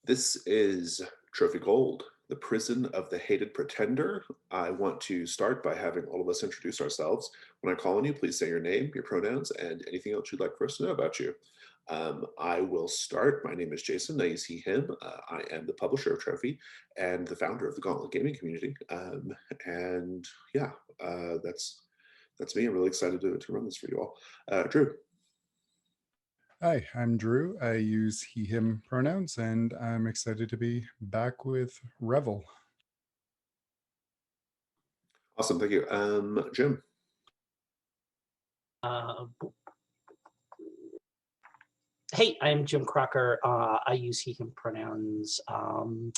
This is Trophy Gold, the prison of the hated pretender. I want to start by having all of us introduce ourselves. When I call on you, please say your name, your pronouns, and anything else you'd like for us to know about you. I will start. My name is Jason. I use he, him. I am the publisher of Trophy and the founder of the Gauntlet Gaming community. And yeah, that's me. I'm really excited to run this for you all. Drew. Hi, I'm Drew. I use he, him pronouns, and I'm excited to be back with Revel. Awesome. Thank you. Jim. Uh, hey, I'm Jim Crocker. I use he, him pronouns. And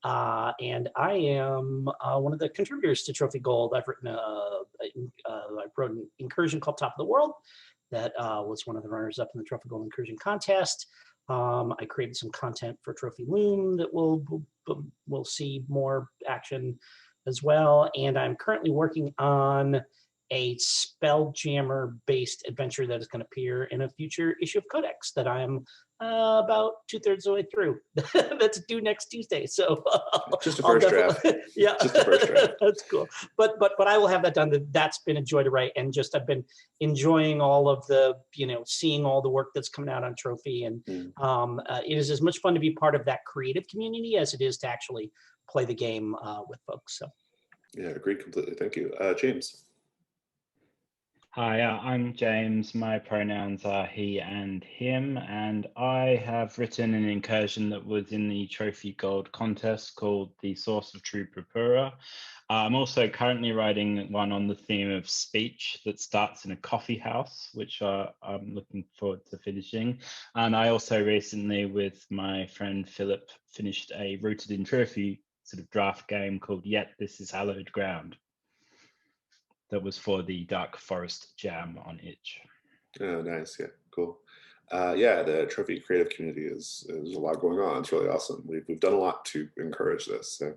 I am one of the contributors to Trophy Gold. I've written I wrote an incursion called Top of the World that was one of the runners-up in the Trophy Gold Incursion contest. I created some content for Trophy Loom that we'll see more action as well. And I'm currently working on a Spelljammer-based adventure that is going to appear in a future issue of Codex that I'm about 2/3 of the way through. That's due next Tuesday. So Just a first draft. Yeah, just a first draft. That's cool. But I will have that done. That's been a joy to write, and just I've been enjoying all of the seeing all the work that's coming out on Trophy, and it is as much fun to be part of that creative community as it is to actually play the game with folks. So yeah, agreed completely. Thank you, James. Hi, I'm James. My pronouns are he and him, and I have written an incursion that was in the Trophy Gold contest called The Source of True Purpura. I'm also currently writing one on the theme of speech that starts in a coffee house, which I'm looking forward to finishing. And I also recently, with my friend Philip, finished a Rooted in Trophy sort of draft game called Yet This Is Hallowed Ground. That was for the Dark Forest Jam on Itch. Oh, nice. Yeah, cool. Yeah, the Trophy creative community is a lot going on. It's really awesome. We've done a lot to encourage this. So,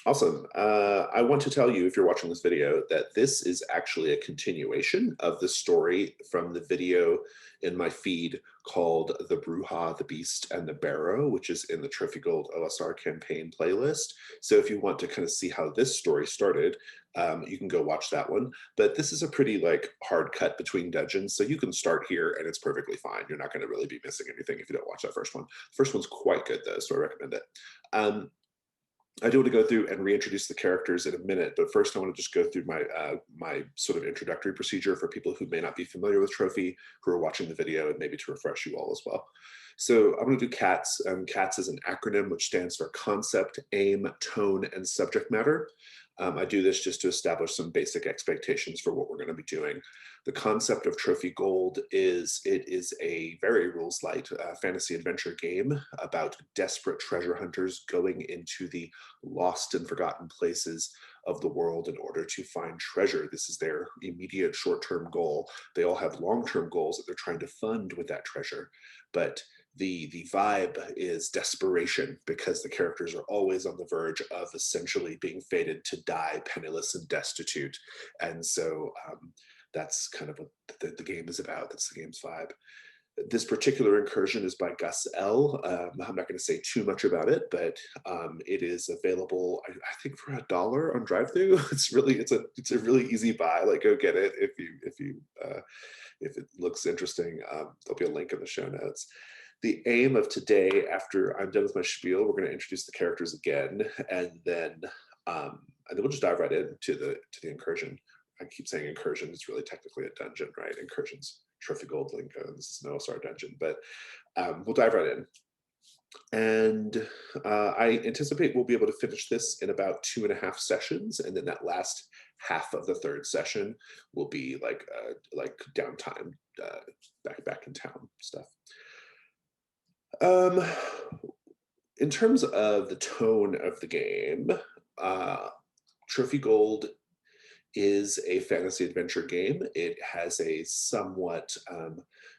awesome. I want to tell you, if you're watching this video, that this is actually a continuation of the story from the video in my feed called The Bruja, the Beast, and the Barrow, which is in the Trophy Gold OSR campaign playlist. So if you want to kind of see how this story started, you can go watch that one. But this is a pretty hard cut between dungeons, so you can start here and it's perfectly fine. You're not going to really be missing anything if you don't watch that first one. The first one's quite good though, so I recommend it. I do want to go through and reintroduce the characters in a minute, but first I want to just go through my sort of introductory procedure for people who may not be familiar with Trophy, who are watching the video, and maybe to refresh you all as well. So I'm going to do CATS. CATS is an acronym which stands for Concept, Aim, Tone, and Subject Matter. I do this just to establish some basic expectations for what we're going to be doing. The concept of Trophy Gold is it is a very rules light fantasy adventure game about desperate treasure hunters going into the lost and forgotten places of the world in order to find treasure. This is their immediate short-term goal. They all have long-term goals that they're trying to fund with that treasure, but the vibe is desperation because the characters are always on the verge of essentially being fated to die penniless and destitute. And so that's kind of what the game is about. That's the game's vibe. This particular incursion is by Gus L. I'm not going to say too much about it, but it is available, I think, for $1 on drive-thru. It's a really easy buy. Go get it if it looks interesting. There'll be a link in the show notes. The aim of today, after I'm done with my spiel, we're going to introduce the characters again, and then we'll just dive right into the incursion. I keep saying incursion; it's really technically a dungeon, right? Incursions, Trophy Gold lingo. This is an OSR dungeon, but we'll dive right in. And I anticipate we'll be able to finish this in about 2.5 sessions, and then that last half of the third session will be like downtime, back in town stuff. In terms of the tone of the game, Trophy Gold is a fantasy adventure game. It has a somewhat,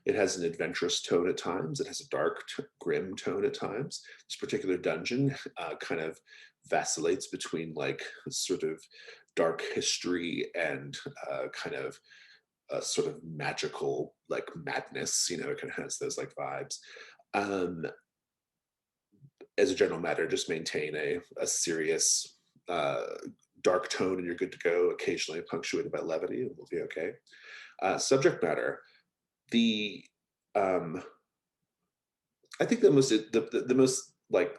it has an adventurous tone at times. It has a dark, grim tone at times. This particular dungeon kind of vacillates between sort of dark history and kind of a sort of magical madness. It kind of has those vibes. as a general matter, just maintain a serious, dark tone, and you're good to go. Occasionally punctuated by levity, and we'll be okay. Subject matter. I think the most like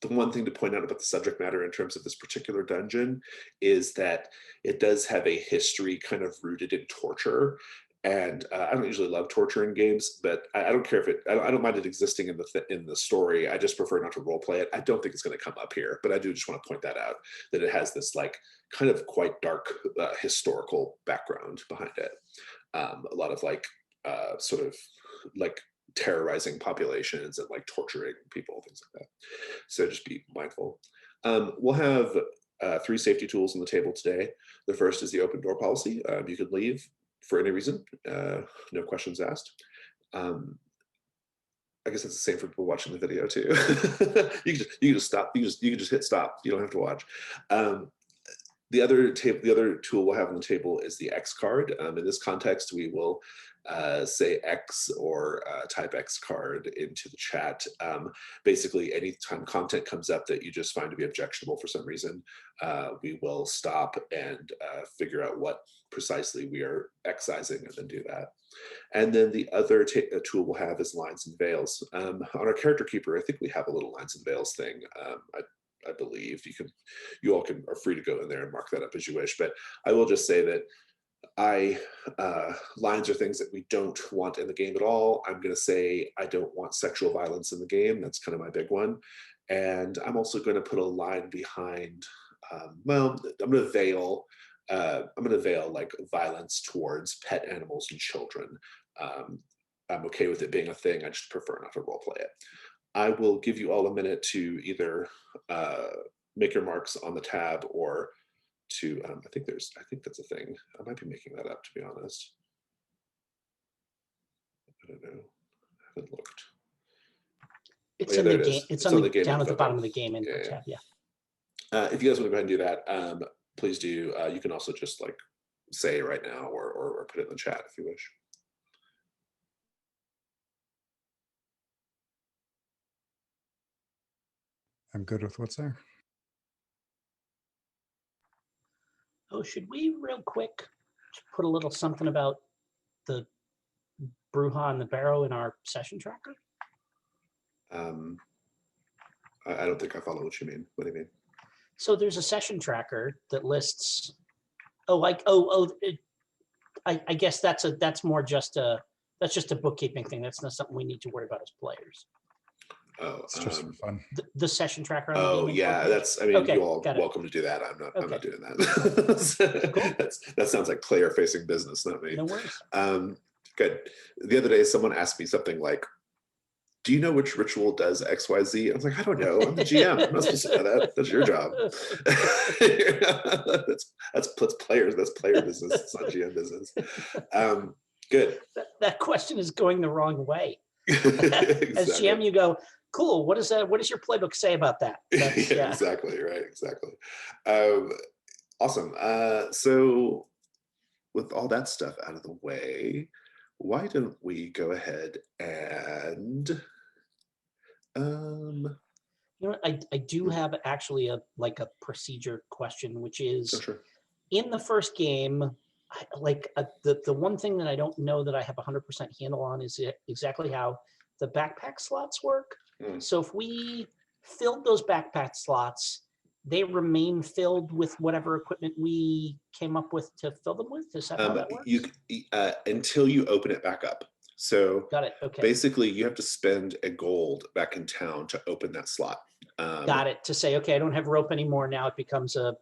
the one thing to point out about the subject matter in terms of this particular dungeon is that it does have a history kind of rooted in torture. And I don't usually love torture in games, but I don't care if I don't mind it existing in the story. I just prefer not to role play it. I don't think it's going to come up here, but I do just want to point that out, that it has this like kind of quite dark historical background behind it. A lot of like sort of like terrorizing populations and like torturing people, things like that. So just be mindful. We'll have 3 safety tools on the table today. The first is the open door policy. You can leave for any reason, no questions asked. I guess it's the same for people watching the video too. you can just stop. You can just hit stop. You don't have to watch. The other tool we'll have on the table is the X card. In this context, we will say X or type X card into the chat. Basically, anytime content comes up that you just find to be objectionable for some reason, we will stop and figure out what precisely we are excising and then do that. And then the other tool we'll have is lines and veils. On our character keeper, I think we have a little lines and veils thing. I believe you all are free to go in there and mark that up as you wish. But I will just say that lines are things that we don't want in the game at all. I'm going to say I don't want sexual violence in the game. That's kind of my big one. And I'm also going to put a line behind, well, I'm going to veil like violence towards pet animals and children. I'm okay with it being a thing. I just prefer not to role play it. I will give you all a minute to either make your marks on the tab or to, I think that's a thing. I might be making that up, to be honest. I don't know. I haven't looked. It's in the game. It's on the game down at the bottom of the game info yeah. tab. Yeah. If you guys want to go ahead and do that, please do. You can also just like say it right now or put it in the chat if you wish. I'm good with what's there. Oh, should we real quick put a little something about the Bruja and the Barrow in our session tracker? I don't think I follow what you mean. What do you mean? So there's a session tracker that lists. I guess that's more just a bookkeeping thing. That's not something we need to worry about as players. Oh, It's just for fun. The session tracker. On oh the yeah, that's. I mean, okay, you all welcome to do that. I'm okay. not doing that. Cool. That sounds like player-facing business, not me. No worries. Good. The other day, someone asked me something like, "Do you know which ritual does X, Y, Z?" I was like, "I don't know. I'm the GM. I'm not supposed to know that. That's your job." that's players. That's player business. It's not GM business. Good. That question is going the wrong way. Exactly. As GM, you go, cool. What does your playbook say about that? Yeah, exactly. Right. Exactly. Awesome. So with all that stuff out of the way, why don't we go ahead and you know, I do have actually a procedure question, which is sure. in the first game, the one thing that I don't know that I have 100% handle on is exactly how the backpack slots work. So if we filled those backpack slots, they remain filled with whatever equipment we came up with to fill them with. Is that how that works? Until you open it back up. So got it. Okay. Basically, you have to spend a gold back in town to open that slot. Got it. To say, okay, I don't have rope anymore. Now it becomes you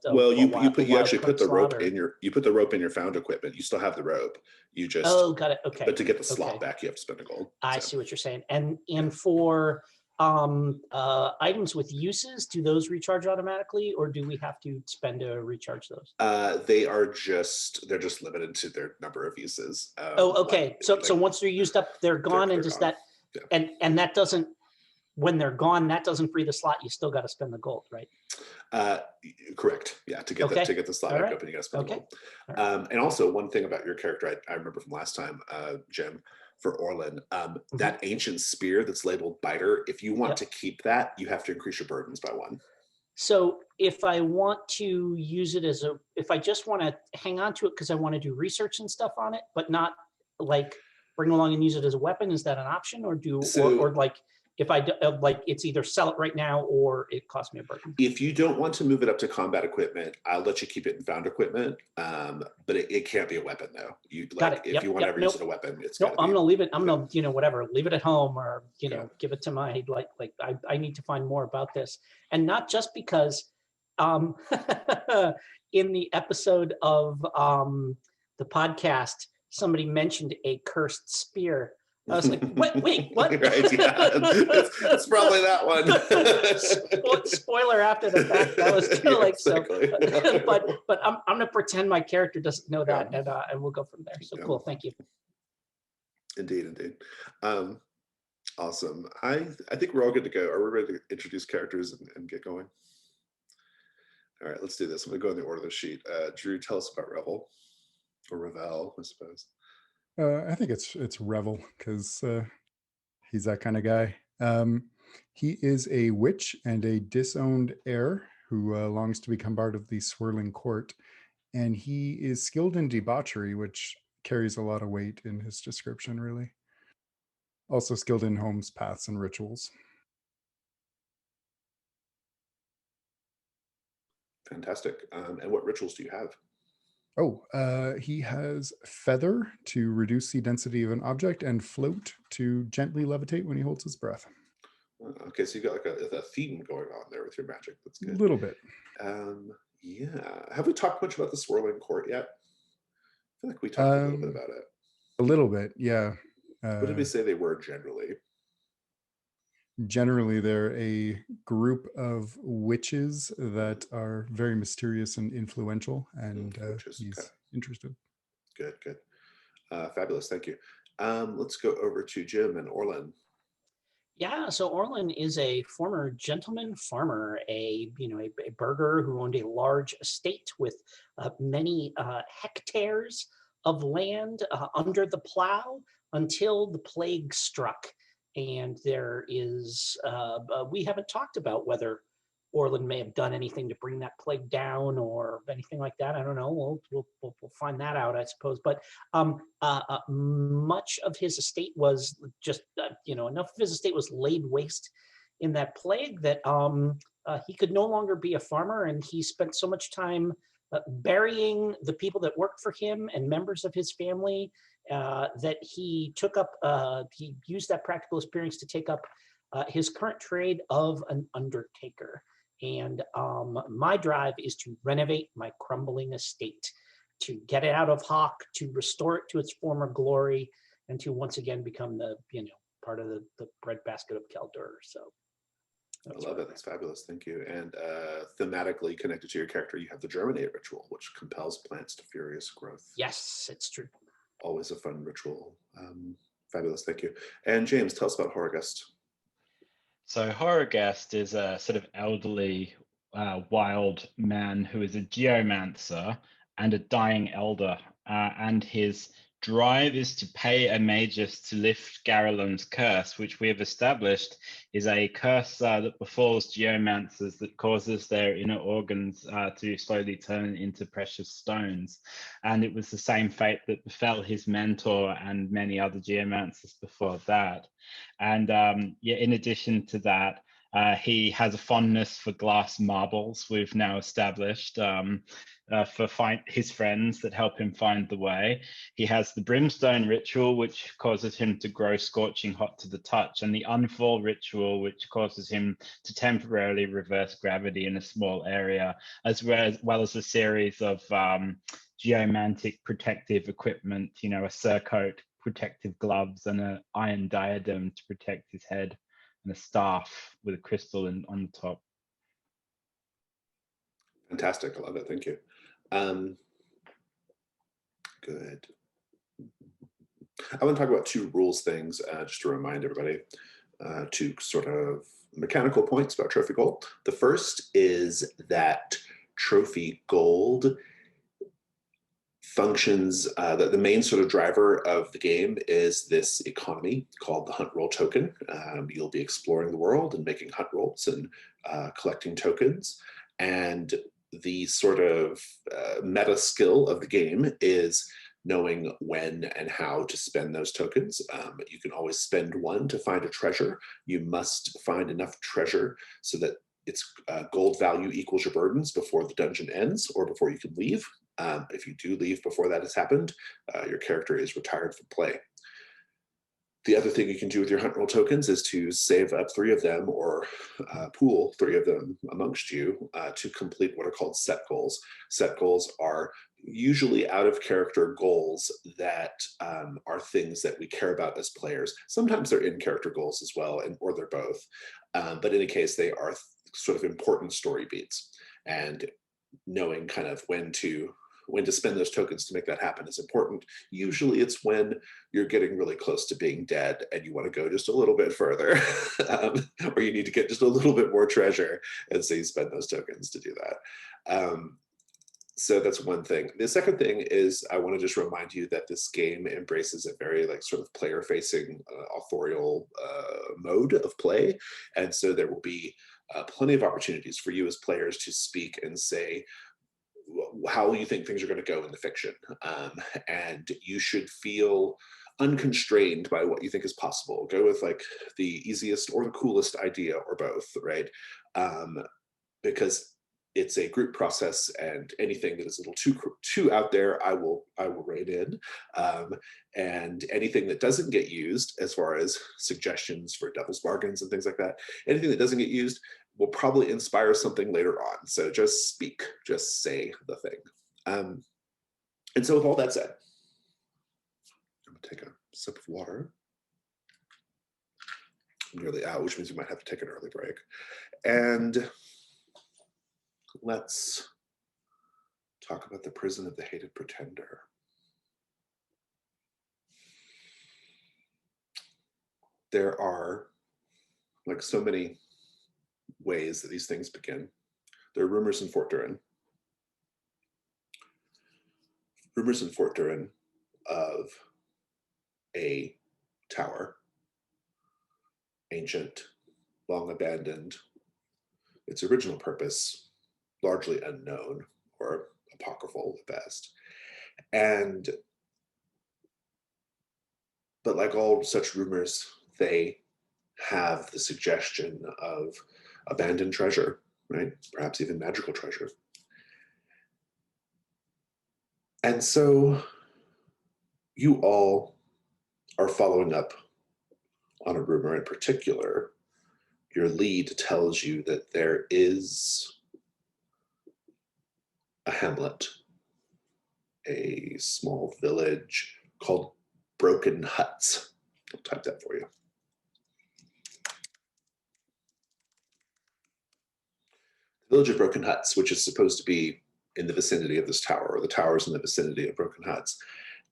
actually put the rope in the rope in your found equipment. You still have the rope. You just got it. Okay. But to get the slot back, you have to spend a gold. I see what you're saying. And for items with uses, do those recharge automatically, or do we have to spend to recharge those? They're just limited to their number of uses. Okay. So once they're used up, they're gone, and does that and that doesn't, when they're gone, that doesn't free the slot. You still got to spend the gold, right? Correct. Yeah, to get the slot back open, you got to spend the gold. And also, one thing about your character, I remember from last time, Jim, for Orlin. Mhm. That ancient spear that's labeled biter, if you want Yep. to keep that, you have to increase your burdens by 1. So if I want to use it as if I just want to hang on to it because I want to do research and stuff on it, but not like bring along and use it as a weapon, is that an option? Or So like if I like it's either sell it right now or it costs me a burden? if you don't want to move it up to combat equipment, I'll let you keep it in found equipment. But it can't be a weapon though. You Got like it. if Yep. you want to Yep. ever use it a weapon, it's Nope. got to I'm be. gonna leave it. I'm Okay. gonna whatever, leave it at home, or Okay. give it to my like I need to find more about this, and not just because in the episode of the podcast somebody mentioned a cursed spear. I was like, wait, what? Right, yeah. It's probably that one. Spoiler after the fact. That was kind of like exactly. so. but I'm gonna pretend my character doesn't know that, and we'll go from there. So cool. Thank you. Indeed. Awesome. I think we're all good to go. Are we ready to introduce characters and get going? All right, let's do this. I'm gonna go in the order of the sheet. Drew, tell us about Revel, or Revel, I suppose. I think it's Revel because he's that kind of guy. He is a witch and a disowned heir who longs to become part of the swirling court, and he is skilled in debauchery, which carries a lot of weight in his description, really. Also skilled in homes, paths, and rituals. Fantastic. And what rituals do you have? He has feather to reduce the density of an object and float to gently levitate when he holds his breath. Okay, so you got like a theme going on there with your magic. That's good. A little bit. Yeah. Have we talked much about the swirling court yet? I feel like we talked a little bit about it. A little bit, yeah. What did we say they were generally? Generally, they're a group of witches that are very mysterious and influential, and he's interested. Good. Fabulous, thank you. Let's go over to Jim and Orlin. Yeah, so Orlin is a former gentleman farmer, a burgher who owned a large estate with many hectares of land under the plow until the plague struck. And there is, we haven't talked about whether Orlin may have done anything to bring that plague down or anything like that. I don't know. We'll find that out, I suppose. But much of his estate was just, enough of his estate was laid waste in that plague that he could no longer be a farmer, and he spent so much time burying the people that worked for him and members of his family that he took up. He used that practical experience to take up his current trade of an undertaker. And my drive is to renovate my crumbling estate, to get it out of hock, to restore it to its former glory, and to once again become the part of the breadbasket of Keldur. So I love it. That's fabulous. Thank you. And thematically connected to your character, you have the Germinate ritual, which compels plants to furious growth. Yes, it's true. Always a fun ritual. Fabulous. Thank you. And James, tell us about Horrorgust. So Horrorgust is a sort of elderly, wild man who is a geomancer and a dying elder, and his drive is to pay a magus to lift Garrelon's curse, which we have established is a curse that befalls geomancers that causes their inner organs to slowly turn into precious stones. And it was the same fate that befell his mentor and many other geomancers before that. And in addition to that, he has a fondness for glass marbles, we've now established, for his friends that help him find the way. He has the brimstone ritual, which causes him to grow scorching hot to the touch, and the unfall ritual, which causes him to temporarily reverse gravity in a small area, as well as a series of geomantic protective equipment, a surcoat, protective gloves, and an iron diadem to protect his head, and a staff with a crystal on the top. Fantastic. I love it. Thank you. Good. I want to talk about 2 rules things, just to remind everybody, 2 sort of mechanical points about trophy gold. The first is that trophy gold functions, the main sort of driver of the game is this economy called the hunt roll token. You'll be exploring the world and making hunt rolls and collecting tokens. And the sort of meta skill of the game is knowing when and how to spend those tokens. You can always spend one to find a treasure. You must find enough treasure so that its gold value equals your burdens before the dungeon ends or before you can leave. If you do leave before that has happened, your character is retired from play. The other thing you can do with your hunt roll tokens is to save up 3 of them or pool 3 of them amongst you to complete what are called set goals. Set goals are usually out of character goals that are things that we care about as players. Sometimes they're in character goals as well, or they're both. But in any case, they are sort of important story beats. And knowing kind of when to spend those tokens to make that happen is important. Usually it's when you're getting really close to being dead and you want to go just a little bit further, or you need to get just a little bit more treasure, and so you spend those tokens to do that. So that's one thing. The second thing is I want to just remind you that this game embraces a very like sort of player-facing authorial mode of play. And so there will be plenty of opportunities for you as players to speak and say how you think things are going to go in the fiction. And you should feel unconstrained by what you think is possible. Go with like the easiest or the coolest idea or both, right? Because it's a group process, and anything that is a little too out there, I will rein in. And anything that doesn't get used, as far as suggestions for devil's bargains and things like that, anything that doesn't get used will probably inspire something later on. So just speak, just say the thing. And so with all that said, I'm gonna take a sip of water. I'm nearly out, which means we might have to take an early break. And let's talk about the prison of the hated pretender. There are, like so many ways that these things begin, there are rumors in Fort Durin. Rumors in Fort Durin of a tower, ancient, long abandoned, its original purpose largely unknown or apocryphal at best. But like all such rumors, they have the suggestion of abandoned treasure, right? Perhaps even magical treasure. And so you all are following up on a rumor in particular. Your lead tells you that there is a hamlet, a small village called Broken Huts. I'll type that for you. The village of Broken Huts, which is supposed to be in the vicinity of this tower, or the tower's in the vicinity of Broken Huts,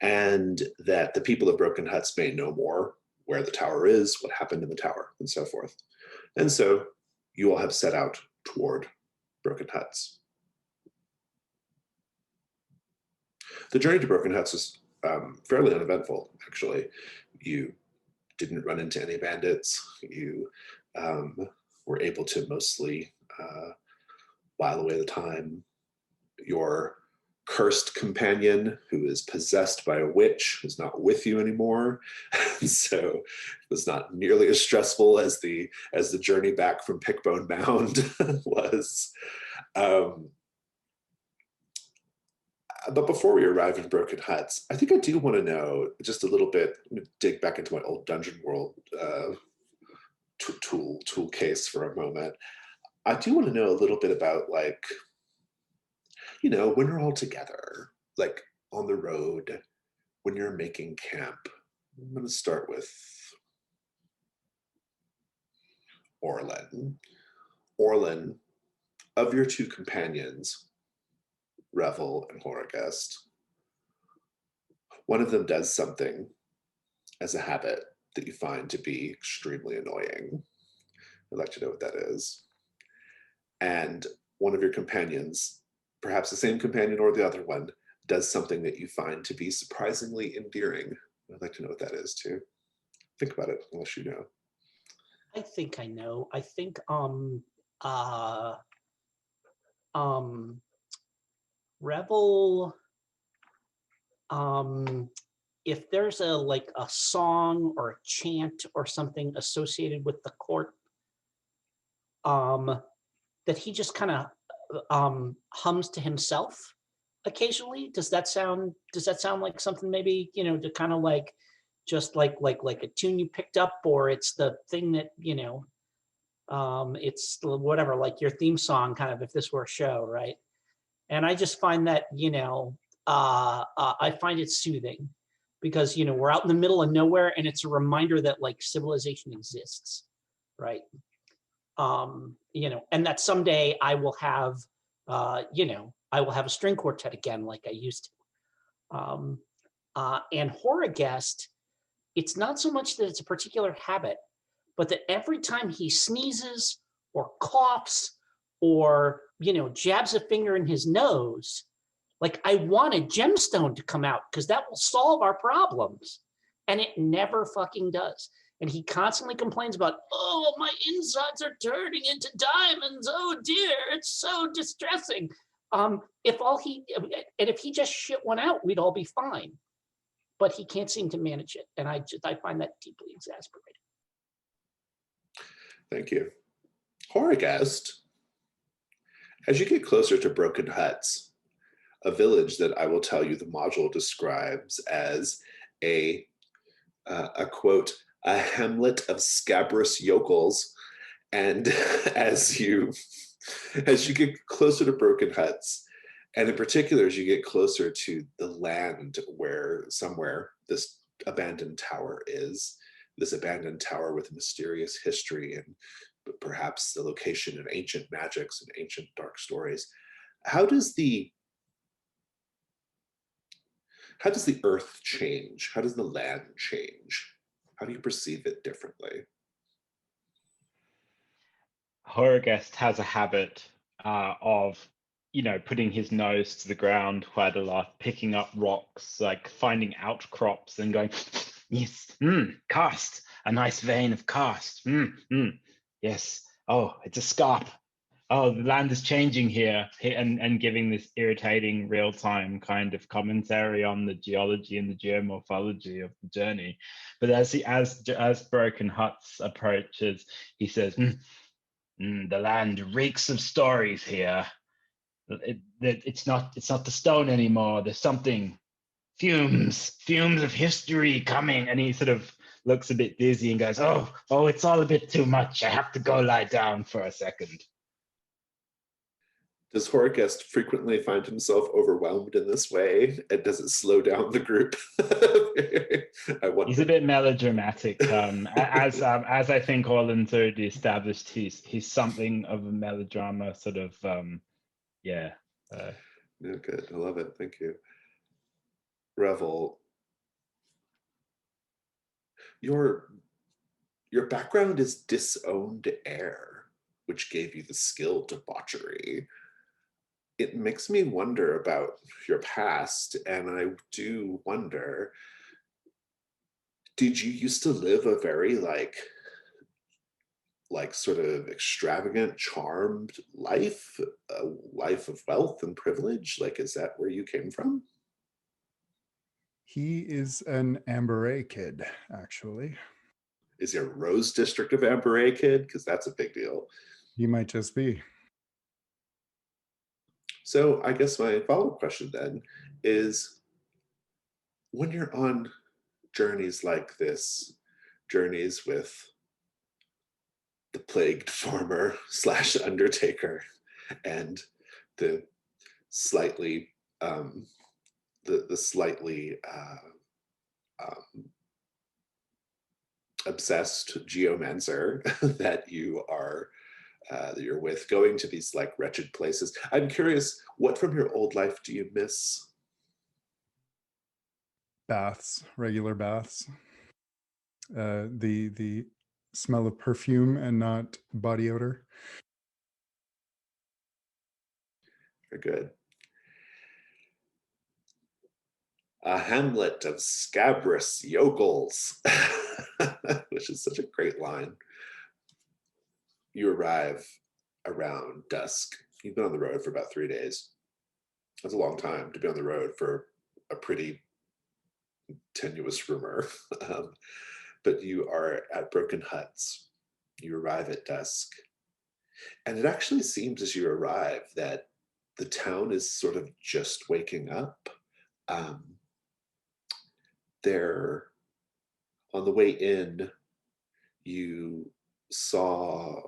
and that the people of Broken Huts may know more where the tower is, what happened in the tower, and so forth. And so you all have set out toward Broken Huts. The journey to Broken Huts was fairly uneventful, actually. You didn't run into any bandits. You were able to mostly while away the time. Your cursed companion, who is possessed by a witch, is not with you anymore. So it was not nearly as stressful as the journey back from Pickbone Mound was. But before we arrive in Broken Huts, I think I do want to know just a little bit, I'm going to dig back into my old Dungeon World tool case for a moment. I do want to know a little bit about, like, you know, when you're all together, like on the road, when you're making camp. I'm going to start with Orlin. Orlin, of your 2 companions, Revel and Horagest, one of them does something as a habit that you find to be extremely annoying. I'd like to know what that is. And one of your companions, perhaps the same companion or the other one, does something that you find to be surprisingly endearing. I'd like to know what that is too. Think about it, unless you know. I think I know. I think um Revel, if there's a song or a chant or something associated with the court, that he just kind of hums to himself occasionally. Does that sound like something maybe, to kind of like just like a tune you picked up, or it's the thing that, it's whatever, like your theme song, kind of, if this were a show, right? And I just find that, I find it soothing because, we're out in the middle of nowhere and it's a reminder that like civilization exists, right? And that someday I will have, I will have a string quartet again, like I used to. And Horrorghast, it's not so much that it's a particular habit, but that every time he sneezes or coughs or, jabs a finger in his nose, like I want a gemstone to come out because that will solve our problems. And it never fucking does. And he constantly complains about, oh, my insides are turning into diamonds. Oh dear, it's so distressing. If he just shit one out, we'd all be fine. But he can't seem to manage it. And I find that deeply exasperating. Thank you. Horrorghast, as you get closer to Broken Huts, a village that I will tell you the module describes as a quote, a hamlet of scabrous yokels. And as you get closer to Broken Huts, and in particular, as you get closer to the land where somewhere this abandoned tower is, this abandoned tower with mysterious history and perhaps the location of ancient magics and ancient dark stories, how does the earth change? How does the land change? How do you perceive it differently? Horrorghast has a habit of, putting his nose to the ground quite a lot, picking up rocks, like finding outcrops and going, yes, karst, a nice vein of karst. Yes. Oh, it's a scarp. Oh, the land is changing here, and giving this irritating real-time kind of commentary on the geology and the geomorphology of the journey. But as Broken Huts approaches, he says, the land reeks of stories here. It's not the stone anymore. There's something, fumes of history coming. And he sort of looks a bit dizzy and goes, oh, it's all a bit too much. I have to go lie down for a second. Does Horrorghast frequently find himself overwhelmed in this way? And does it slow down the group? I wonder. He's a bit melodramatic. As I think Orland's already established, he's something of a melodrama sort of, yeah. Yeah, good. I love it. Thank you. Revel, your background is disowned air, which gave you the skill to botchery. It makes me wonder about your past, and I do wonder, did you used to live a very like sort of extravagant, charmed life, a life of wealth and privilege? Like, is that where you came from? He is an Amberay kid, actually. Is he a Rose District of Amberay kid? Because that's a big deal. He might just be. So I guess my follow-up question then is, when you're on journeys like this, journeys with the plagued farmer / undertaker and the slightly obsessed geomancer that you're with, going to these like wretched places, I'm curious, what from your old life do you miss? Baths, regular baths. The smell of perfume and not body odor. Very good. a hamlet of scabrous yokels, which is such a great line. You arrive around dusk. You've been on the road for about 3 days. That's a long time to be on the road for a pretty tenuous rumor. But you are at Broken Huts. You arrive at dusk. And it actually seems as you arrive that the town is sort of just waking up. There, on the way in, you saw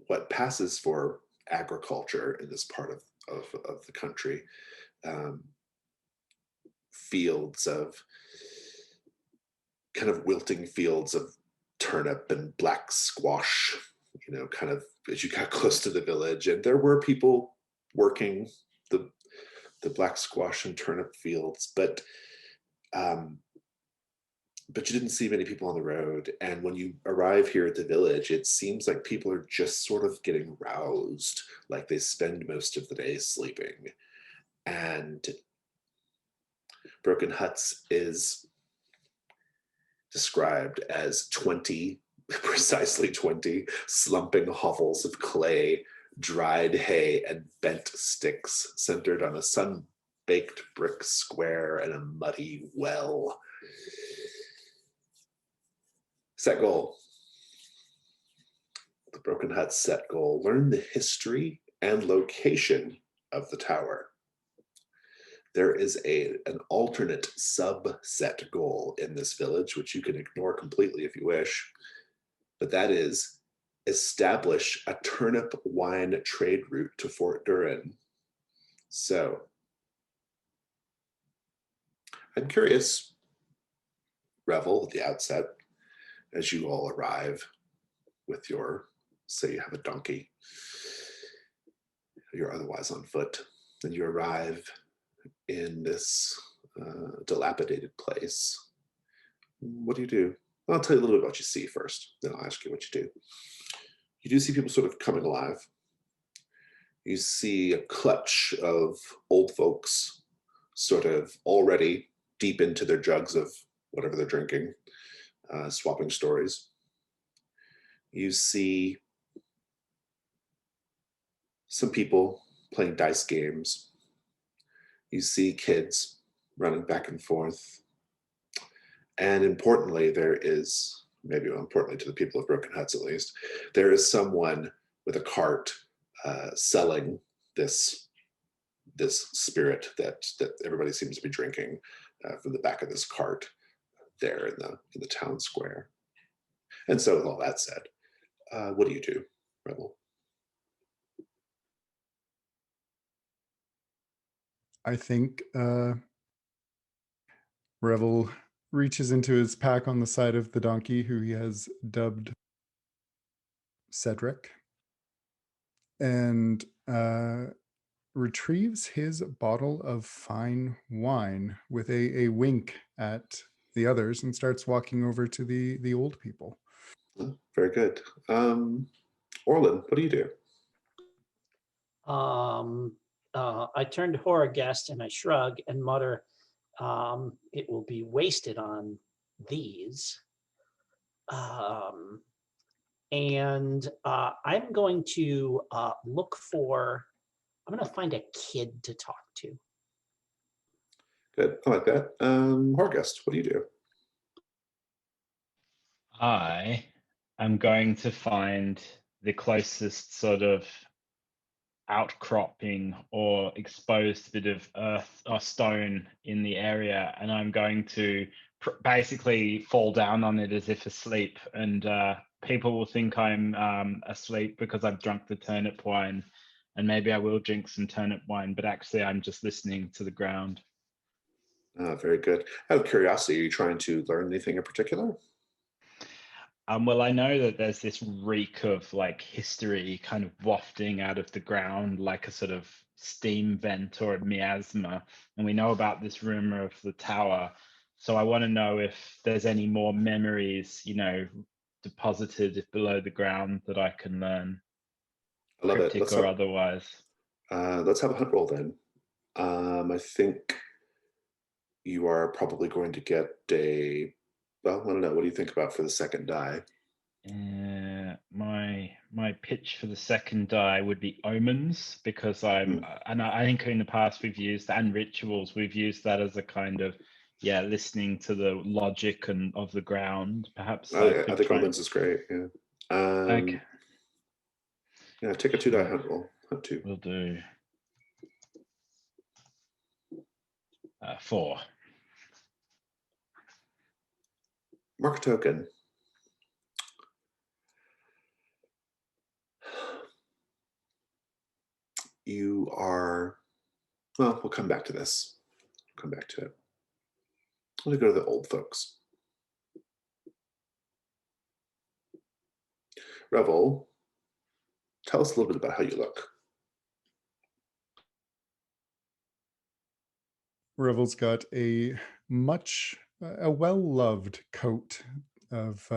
what passes for agriculture in this part of the country. Fields of kind of wilting fields of turnip and black squash, kind of as you got close to the village. And there were people working the black squash and turnip fields, but you didn't see many people on the road. And when you arrive here at the village, it seems like people are just sort of getting roused, like they spend most of the day sleeping. And Broken Huts is described as 20, precisely 20, slumping hovels of clay, dried hay, and bent sticks centered on a sun-baked brick square and a muddy well. Set goal. The Broken Huts set goal: learn the history and location of the tower. There is an alternate subset goal in this village, which you can ignore completely if you wish, but that is establish a turnip wine trade route to Fort Durin. So I'm curious, Revel, at the outset, as you all arrive with your, say you have a donkey, you're otherwise on foot, and you arrive in this dilapidated place. What do? I'll tell you a little bit about what you see first, then I'll ask you what you do. You do see people sort of coming alive. You see a clutch of old folks sort of already deep into their jugs of whatever they're drinking, swapping stories. You see some people playing dice games. You see kids running back and forth. And importantly, there is, maybe importantly to the people of Broken Huts at least, there is someone with a cart selling this spirit that everybody seems to be drinking from the back of this cart there in the town square. And so with all that said, what do, Rebel? I think Revel reaches into his pack on the side of the donkey, who he has dubbed Cedric, and retrieves his bottle of fine wine with a wink at the others and starts walking over to the old people. Oh, very good. Orlin, what do? I turn to Horrorguest and I shrug and mutter, it will be wasted on these. And I'm going to I'm going to find a kid to talk to. Good, I like that. Horrorguest, what do? I am going to find the closest sort of outcropping or exposed bit of earth or stone in the area, and I'm going to basically fall down on it as if asleep, and people will think I'm asleep because I've drunk the turnip wine, and maybe I will drink some turnip wine, but actually I'm just listening to the ground. Very good. Out of curiosity, are you trying to learn anything in particular? Well, I know that there's this reek of like history kind of wafting out of the ground, like a sort of steam vent or a miasma. And we know about this rumor of the tower. So I want to know if there's any more memories, deposited below the ground that I can learn. I love it. Cryptic or otherwise. Let's have a hunt roll then. I think you are probably going to get well, I don't know. What do you think about for the second die? My pitch for the second die would be omens, because I think in the past we've used, and rituals, we've used that as a kind of listening to the logic and of the ground. Perhaps I think omens is great. Yeah. Okay. Yeah, take a 2-die hunt roll. Hunt 2. We'll do 4. Mark a token. You are, well, we'll come back to this. Come back to it. Let me go to the old folks. Revel, tell us a little bit about how you look. Revel's got a well-loved coat of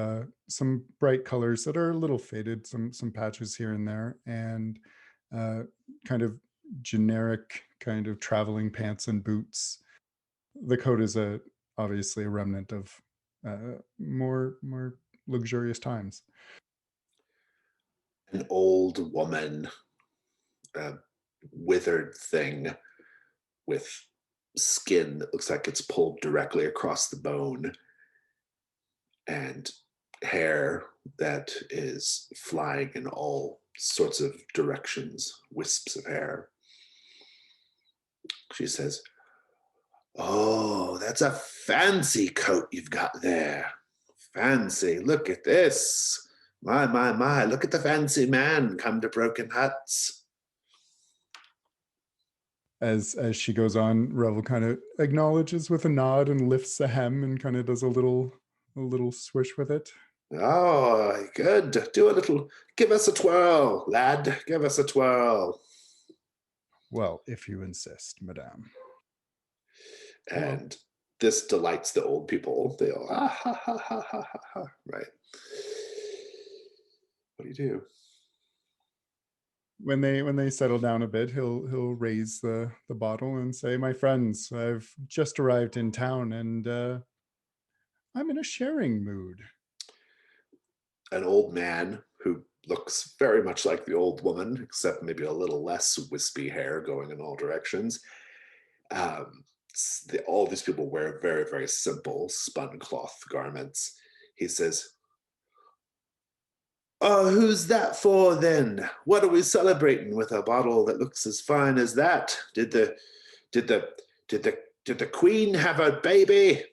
some bright colors that are a little faded, some patches here and there, and kind of generic kind of traveling pants and boots. The coat is obviously a remnant of more luxurious times. An old woman, a withered thing with skin that looks like it's pulled directly across the bone, and hair that is flying in all sorts of directions, wisps of hair. She says, "Oh, that's a fancy coat you've got there. Fancy, look at this. My, look at the fancy man come to Broken Huts." As she goes on, Revel kind of acknowledges with a nod and lifts the hem and kind of does a little swish with it. "Oh, good. Do a little, give us a twirl, lad. Give us a twirl." Well, if you insist, madame. And this delights the old people. They all, ha, ha, ha, ha, ha, ha. Right. What do you do? When they settle down a bit, he'll raise the bottle and say, "My friends, I've just arrived in town and I'm in a sharing mood." An old man who looks very much like the old woman, except maybe a little less wispy hair going in all directions. All these people wear very, very simple spun cloth garments. He says, "Oh, who's that for then? What are we celebrating with a bottle that looks as fine as that? Did the queen have a baby?"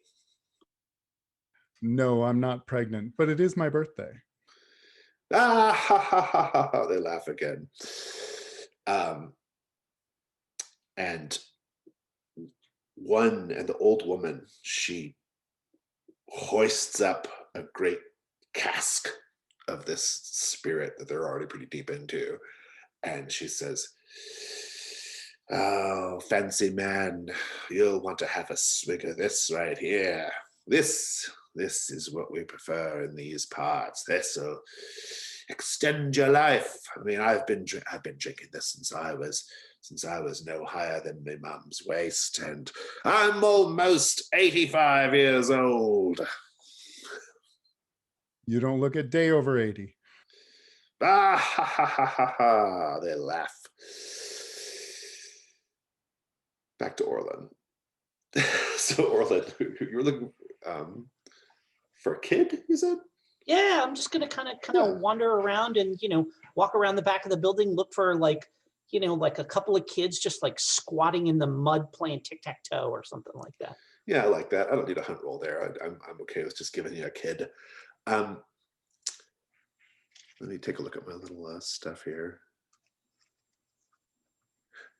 "No, I'm not pregnant, but it is my birthday." Ah, ha, ha, ha, ha, ha. They laugh again. And the old woman, she hoists up a great cask of this spirit that they're already pretty deep into. And she says, "Oh, fancy man, you'll want to have a swig of this right here. This is what we prefer in these parts. This'll extend your life. I mean, I've been drinking this since I was no higher than my mum's waist, and I'm almost 85 years old." "You don't look a day over 80. Ah, ha, ha, ha, ha, ha. They laugh. Back to Orlin. So Orlin, you're looking for a kid, you said? Yeah, I'm just gonna kind of wander around and walk around the back of the building, look for like a couple of kids just like squatting in the mud playing tic-tac-toe or something like that. Yeah, I like that. I don't need a hunt roll there. I'm okay with just giving you a kid. Let me take a look at my little stuff here.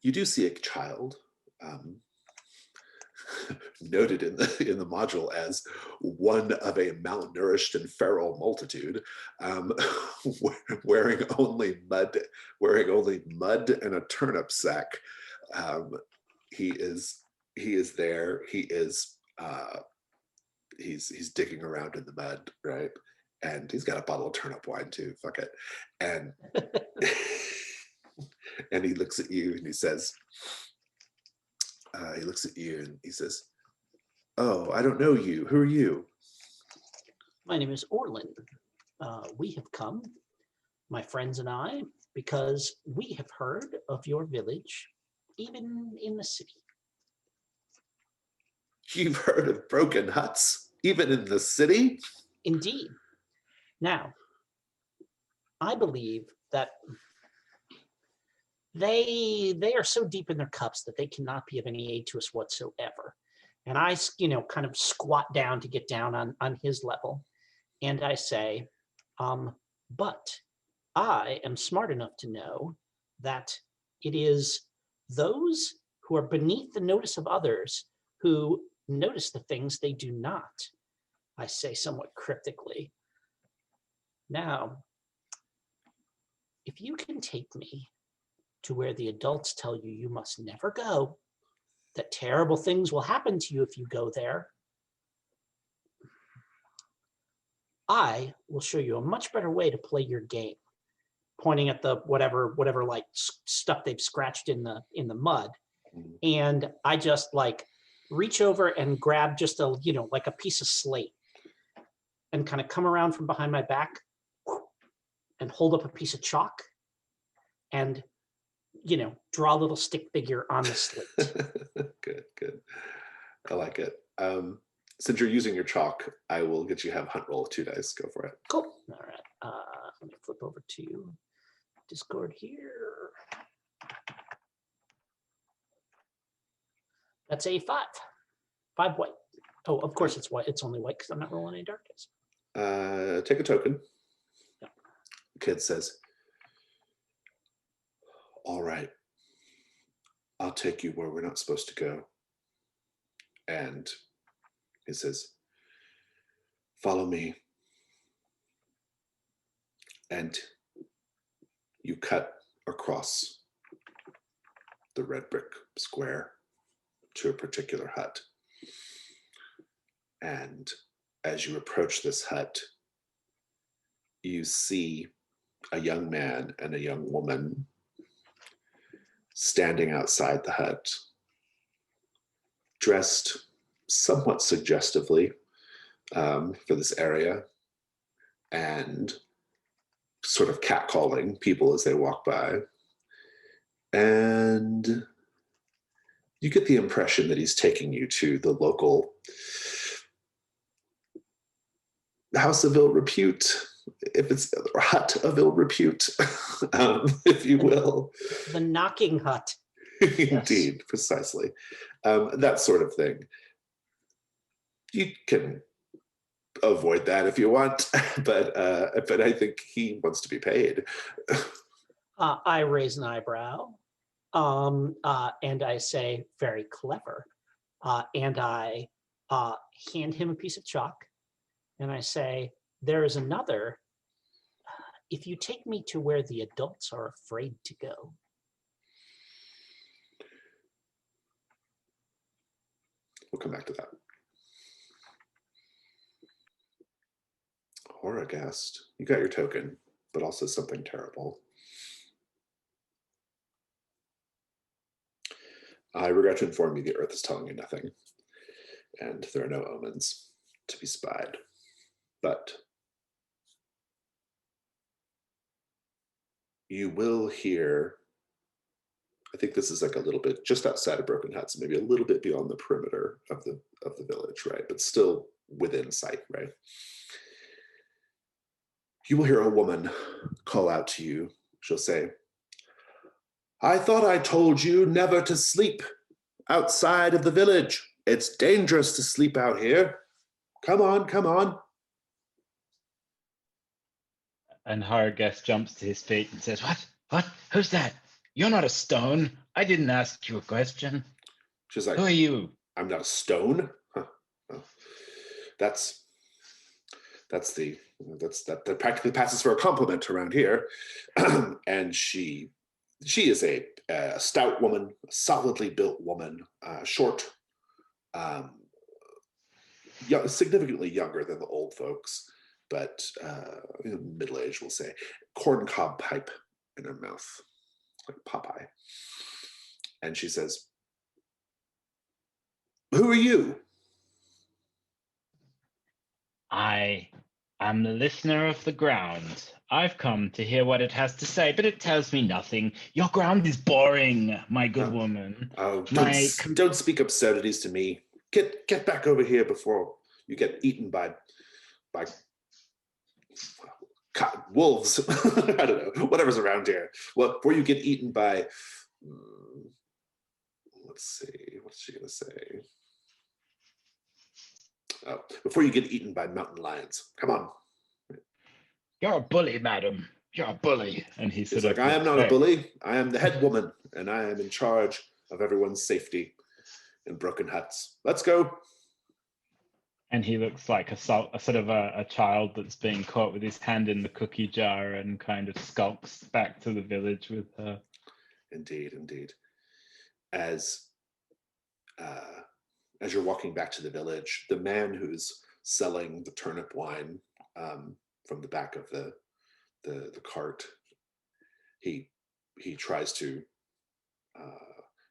You do see a child, noted in the module as one of a malnourished and feral multitude, wearing only mud and a turnip sack. He is there. He's digging around in the mud, right? And he's got a bottle of turnip wine too. Fuck it. And and he looks at you and he says, he says, Oh, I don't know you. Who are you? My name is Orlin. We have come, my friends and I, because we have heard of your village, even in the city. You've heard of broken huts, even in the city? Indeed. Now, I believe that they are so deep in their cups that they cannot be of any aid to us whatsoever. And I, kind of squat down to get down on his level. And I say, but I am smart enough to know that it is those who are beneath the notice of others who notice the things they do not, I say somewhat cryptically. Now, if you can take me to where the adults tell you you must never go, that terrible things will happen to you if you go there, I will show you a much better way to play your game. Pointing at the whatever like stuff they've scratched in the mud, and I just like reach over and grab just a like a piece of slate, and kind of come around from behind my back, and hold up a piece of chalk, and draw a little stick figure on the slate. Good. I like it. Since you're using your chalk, I will get you have hunt roll 2 dice. Go for it. Cool. All right. Let me flip over to Discord here. That's a 5. 5 white. Oh, of course it's white. It's only white because I'm not rolling any dark dice. Take a token. Yep. Kid says, all right, I'll take you where we're not supposed to go. And he says, follow me. And you cut across the red brick square to a particular hut. And as you approach this hut, you see a young man and a young woman standing outside the hut, dressed somewhat suggestively for this area, and sort of catcalling people as they walk by. And you get the impression that he's taking you to the local house of ill repute, if it's a hut of ill repute, if you will. The knocking hut. Indeed, yes. Precisely. That sort of thing. You can avoid that if you want, but I think he wants to be paid. I raise an eyebrow, and I say, very clever. And I hand him a piece of chalk, and I say, there is another. If you take me to where the adults are afraid to go. We'll come back to that. Horagast, you got your token, but also something terrible. I regret to inform you the earth is telling you nothing, and there are no omens to be spied. But you will hear, I think this is like a little bit just outside of Broken Huts, maybe a little bit beyond the perimeter of the village, right? But still within sight, right? You will hear a woman call out to you. She'll say, I thought I told you never to sleep outside of the village. It's dangerous to sleep out here. Come on, come on. And Horagast jumps to his feet and says, What? Who's that? You're not a stone. I didn't ask you a question. She's like, who are you? I'm not a stone. Huh. Oh. That practically passes for a compliment around here. And she is a stout woman, a solidly built woman, short, significantly younger than the old folks, but middle-aged, we'll say. Corncob pipe in her mouth, like Popeye. And she says, who are you? I am the listener of the ground. I've come to hear what it has to say, but it tells me nothing. Your ground is boring, my good woman. Oh, My don't speak absurdities to me. Get back over here before you get eaten by wolves. I don't know, whatever's around here. Well, before you get eaten by, let's see, what's she gonna say? Oh, before you get eaten by mountain lions. Come on. You're a bully, madam. You're a bully. And he He's sort like, of I am looks not a very- bully. I am the head woman, and I am in charge of everyone's safety in broken huts. Let's go. And he looks like a sort of a child that's being caught with his hand in the cookie jar and kind of skulks back to the village with her. Indeed, indeed. As you're walking back to the village, the man who's selling the turnip wine from the back of the cart, he tries to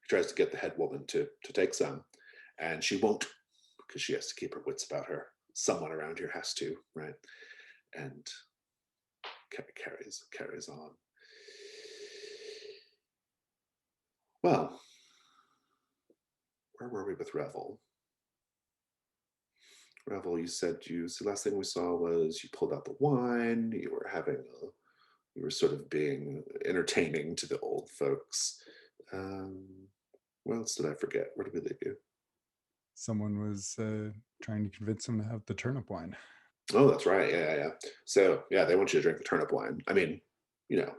get the head woman to take some, and she won't, because she has to keep her wits about her. Someone around here has to, right? And carries on. Well, where were we with Revel? Revel, you said the last thing we saw was you pulled out the wine. You were sort of being entertaining to the old folks. What else did I forget? Where did we leave you? Someone was trying to convince him to have the turnip wine. Oh, that's right. Yeah. So yeah, they want you to drink the turnip wine. I mean, they'll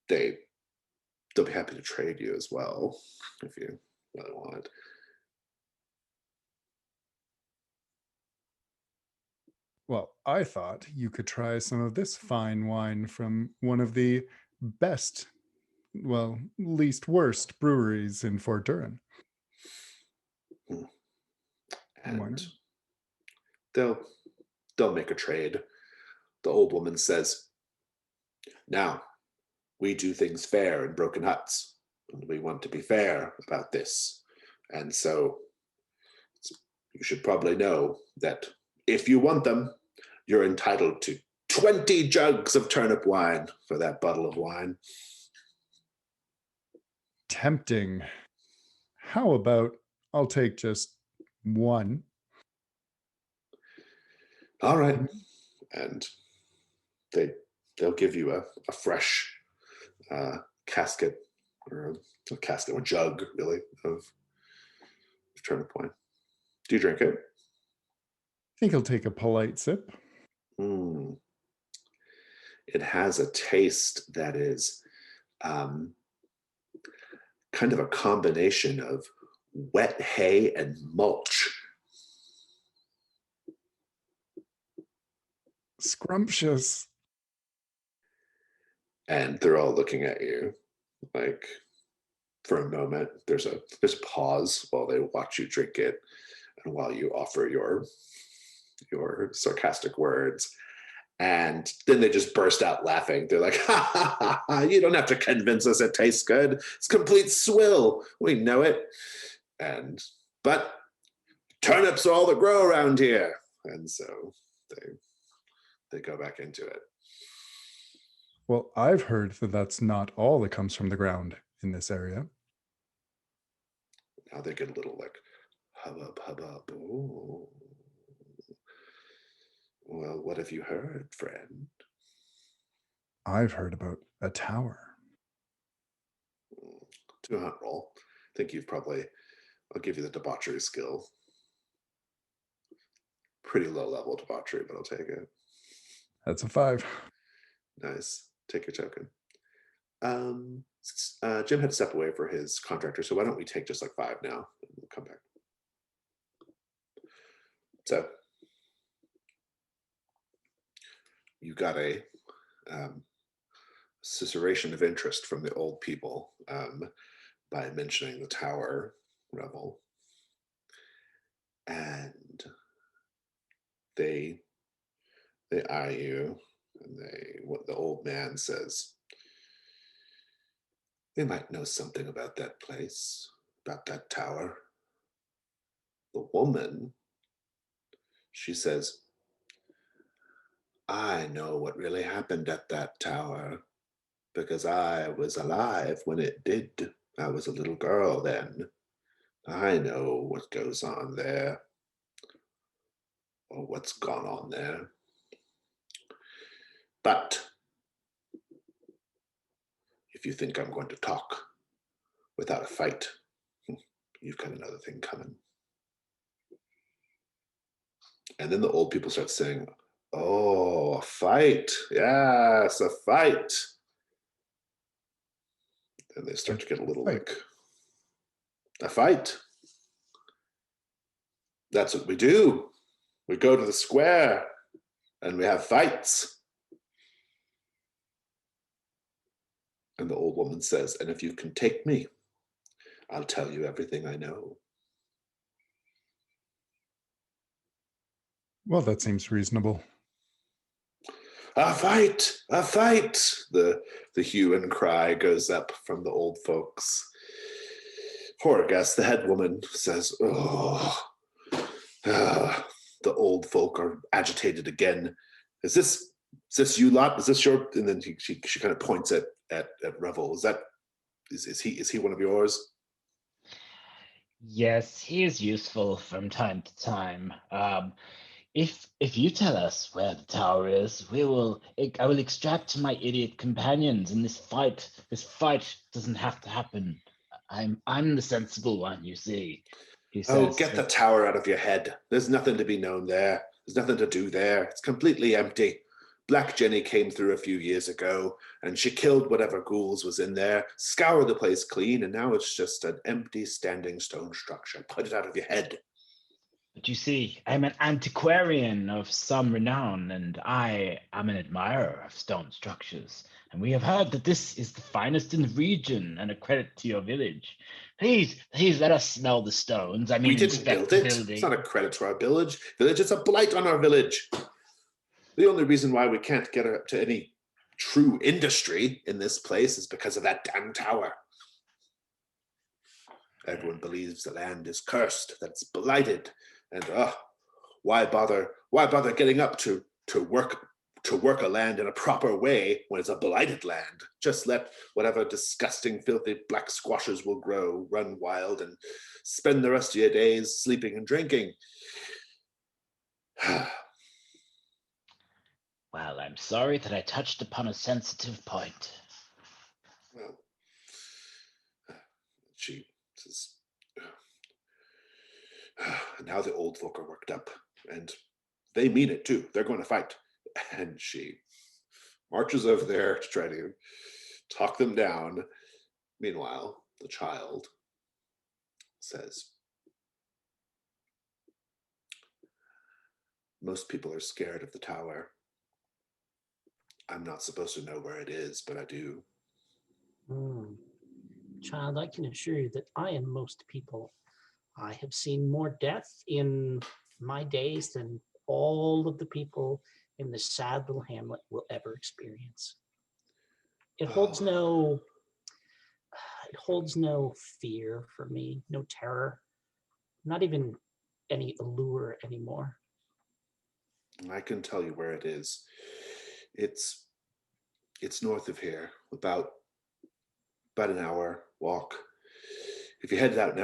be happy to trade you as well if you really want. Well, I thought you could try some of this fine wine from one of the best, well, least worst breweries in Fort Durham. And they'll make a trade. The old woman says, now, we do things fair in broken huts, and we want to be fair about this. And so you should probably know that if you want them, you're entitled to 20 jugs of turnip wine for that bottle of wine. Tempting. How about I'll take just one? All right. And they'll give you a fresh casket or a casket or jug, really, of turnip wine. Do you drink it? I think I'll take a polite sip. It has a taste that is kind of a combination of wet hay and mulch. Scrumptious. And they're all looking at you like, for a moment. There's a pause while they watch you drink it and while you offer your sarcastic words. And then they just burst out laughing. They're like, ha, ha, ha, ha, you don't have to convince us it tastes good. It's complete swill. We know it. But turnips are all that grow around here. And so they go back into it. Well, I've heard that that's not all that comes from the ground in this area. Now they get a little like, hubbub. Ooh. Well, what have you heard, friend? I've heard about a tower. 200 roll. I think I'll give you the debauchery skill. Pretty low level debauchery, but I'll take it. That's a 5. Nice. Take your token. Jim had to step away for his contractor, so why don't we take just like 5 now and we'll come back. So you got a susurration of interest from the old people by mentioning the tower, Revel. And they eye you, and what the old man says, they might know something about that place, about that tower. The woman, she says, I know what really happened at that tower because I was alive when it did. I was a little girl then. I know what goes on there, or what's gone on there. But if you think I'm going to talk without a fight, you've got another thing coming. And then the old people start saying, oh, a fight. Yes, a fight. And they start to get a little Fight. like, a fight. That's what we do. We go to the square and we have fights. And the old woman says, and if you can take me, I'll tell you everything I know. Well, that seems reasonable. A fight, a fight. The hue and cry goes up from the old folks. Horgas, the head woman, says, oh, the old folk are agitated again. Is this you lot? Is this your? And then she kind of points at Revel. Is he one of yours? Yes, he is useful from time to time. If you tell us where the tower is, I will extract my idiot companions, and this fight doesn't have to happen. I'm the sensible one, you see. He Oh, says, get the tower out of your head. There's nothing to be known there. There's nothing to do there. It's completely empty. Black Jenny came through a few years ago, and she killed whatever ghouls was in there, scoured the place clean, and now it's just an empty standing stone structure. Put it out of your head. but you see, I'm an antiquarian of some renown, and I am an admirer of stone structures. And we have heard that this is the finest in the region and a credit to your village. Please let us smell the stones. I mean, We didn't inspect build the it. building. It's not a credit to our village. It's a blight on our village. The only reason why we can't get up to any true industry in this place is because of that damn tower. Everyone believes the land is cursed, that it's blighted, and why bother getting up to work a land in a proper way when it's a blighted land? Just let whatever disgusting, filthy black squashes will grow, run wild, and spend the rest of your days sleeping and drinking. Well, I'm sorry that I touched upon a sensitive point. Well, she says, now the old folk are worked up, and they mean it too. They're going to fight. And she marches over there to try to talk them down. Meanwhile, the child says, most people are scared of the tower. I'm not supposed to know where it is, but I do. Child, I can assure you that I am most people. I have seen more death in my days than all of the people in this sad little hamlet will ever experience. It holds no fear for me, no terror, not even any allure anymore. I can tell you where it is. It's north of here, about an hour walk. If you head out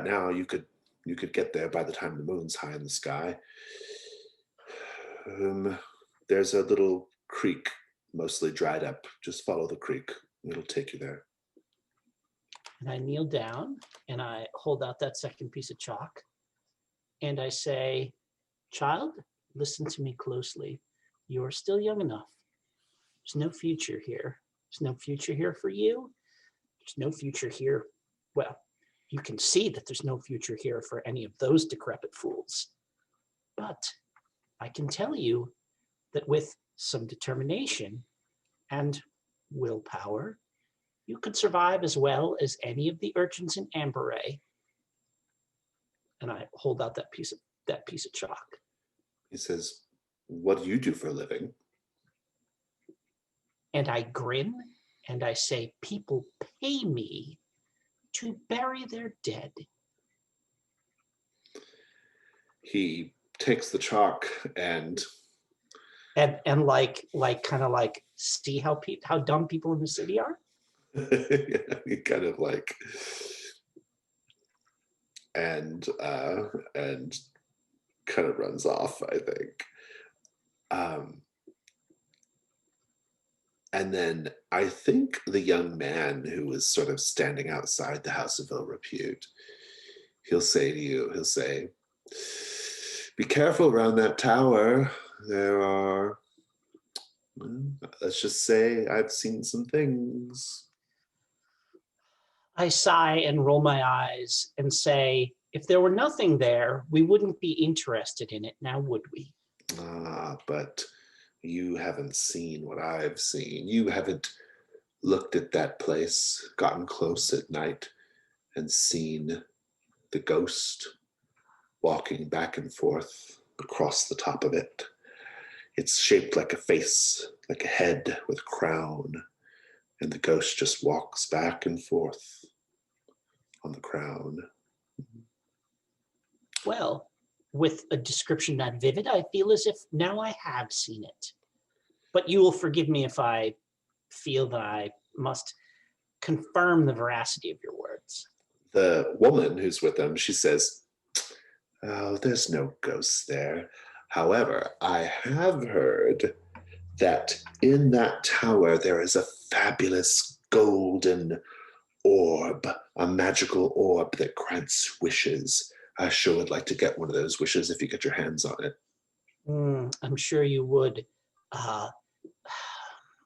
now, you could get there by the time the moon's high in the sky. There's a little creek, mostly dried up. Just follow the creek. It'll take you there. And I kneel down and I hold out that second piece of chalk and I say, child, listen to me closely. You're still young enough. There's no future here. There's no future here for you. There's no future here. Well, you can see that there's no future here for any of those decrepit fools. But I can tell you that with some determination and willpower, you could survive as well as any of the urchins in Amberay. And I hold out that piece of chalk. He says, what do you do for a living? And I grin and I say, people pay me to bury their dead. He takes the chalk and and kind of like see how dumb people in the city are. Yeah, he kind of like and kind of runs off, I think. And then I think the young man who was sort of standing outside the House of Ill Repute, he'll say to you, he'll say, be careful around that tower. There are, well, let's just say I've seen some things. I sigh and roll my eyes and say, if there were nothing there, we wouldn't be interested in it now, would we? But you haven't seen what I've seen. You haven't looked at that place, gotten close at night, and seen the ghost walking back and forth across the top of it. It's shaped like a face, like a head with a crown, and the ghost just walks back and forth on the crown. Well, with a description that vivid, I feel as if now I have seen it. But you will forgive me if I feel that I must confirm the veracity of your words. The woman who's with them, she says, oh, there's no ghosts there. However, I have heard that in that tower there is a fabulous golden orb, a magical orb that grants wishes. I sure would like to get one of those wishes if you get your hands on it. I'm sure you would.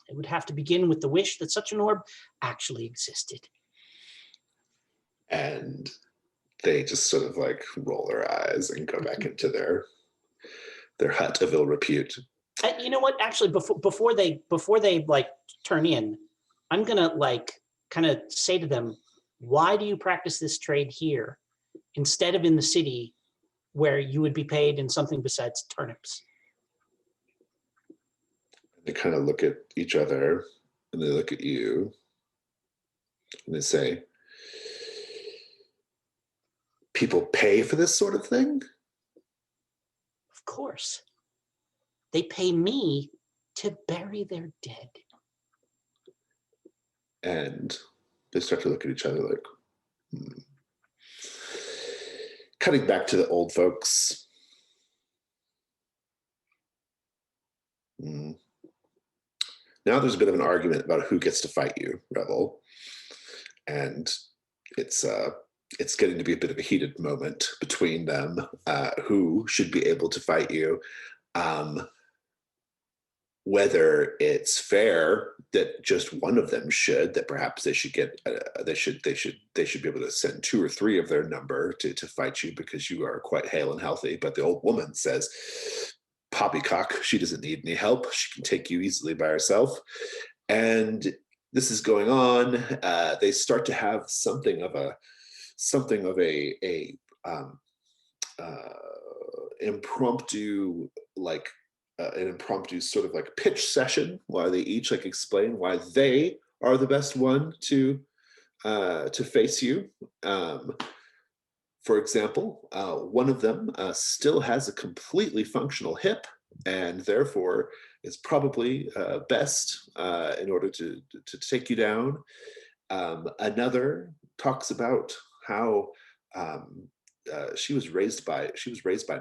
It would have to begin with the wish that such an orb actually existed. And they just sort of like roll their eyes and go back into their hut of ill repute. You know what? Actually, before they like turn in, I'm gonna like kind of say to them, why do you practice this trade here instead of in the city where you would be paid in something besides turnips? They kind of look at each other and they look at you and they say, people pay for this sort of thing? Of course. They pay me to bury their dead. And they start to look at each other like, Cutting back to the old folks. Now there's a bit of an argument about who gets to fight you, Rebel. And it's getting to be a bit of a heated moment between them, who should be able to fight you. Whether it's fair that just one of them should, that perhaps they should get, they should be able to send 2 or 3 of their number to fight you because you are quite hale and healthy. But the old woman says, poppycock, she doesn't need any help. She can take you easily by herself. And this is going on. They start to have something of a impromptu, like an impromptu sort of like pitch session while they each like explain why they are the best one to face you. For example, one of them still has a completely functional hip and therefore is probably best in order to take you down. Another talks about how she was raised by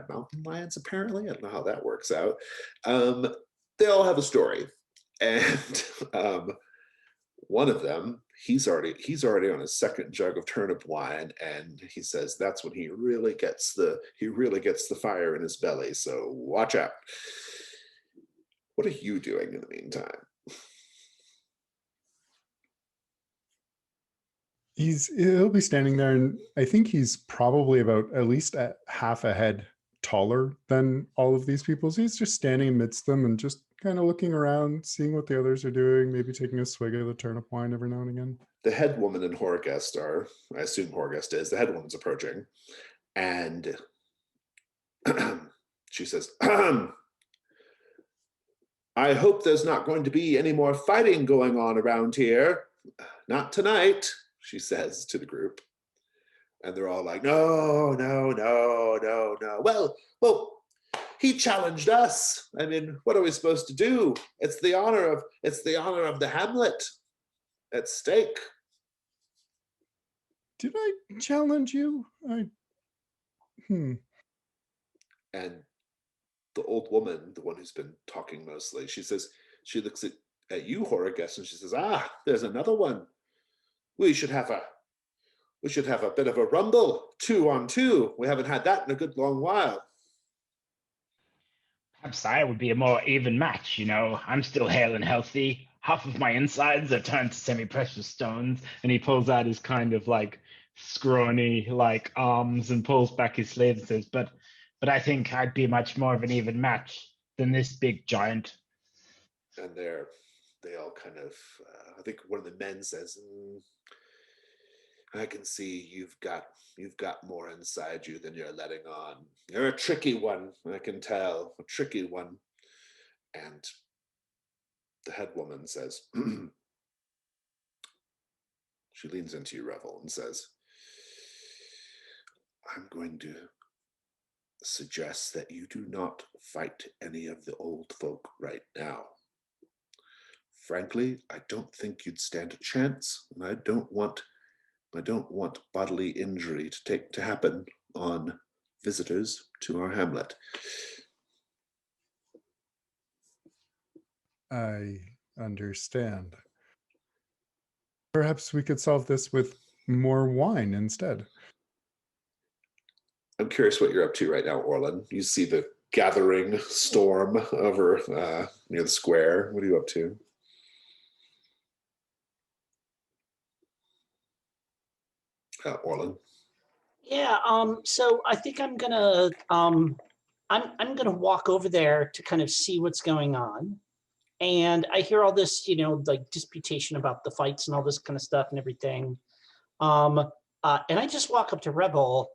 mountain lions. Apparently, I don't know how that works out. They all have a story, and one of them, he's already on his second jug of turnip wine, and he says that's when he really gets the fire in his belly. So watch out. What are you doing in the meantime? He'll be standing there, and I think he's probably about at least a half a head taller than all of these people. So he's just standing amidst them and just kind of looking around, seeing what the others are doing, maybe taking a swig of the turnip wine every now and again. The head woman and Horgest I assume Horgest is, the head woman's approaching, and she says, I hope there's not going to be any more fighting going on around here. Not tonight, she says to the group. And they're all like, no. Well, he challenged us. I mean, what are we supposed to do? It's the honor of the hamlet at stake. Did I challenge you? And the old woman, the one who's been talking mostly, she looks at you, Horacus, and she says, "Ah, there's another one. We should have a bit of a rumble, 2-on-2. We haven't had that in a good long while." Perhaps I would be a more even match, you know. I'm still hale and healthy. Half of my insides are turned to semi-precious stones, and he pulls out his kind of like scrawny like arms and pulls back his sleeve and says, but I think I'd be much more of an even match than this big giant. And they all kind of, I think one of the men says, "I can see you've got more inside you than you're letting on. You're a tricky one, I can tell, a tricky one." And the head woman says, she leans into you, Revel, and says, "I'm going to suggest that you do not fight any of the old folk right now. Frankly, I don't think you'd stand a chance, and I don't want bodily injury to happen on visitors to our hamlet." I understand. Perhaps we could solve this with more wine instead. I'm curious what you're up to right now, Orlin. You see the gathering storm over near the square. What are you up to? Orlin. Yeah. So I think I'm gonna I'm gonna walk over there to kind of see what's going on. And I hear all this, like disputation about the fights and all this kind of stuff and everything. And I just walk up to Rebel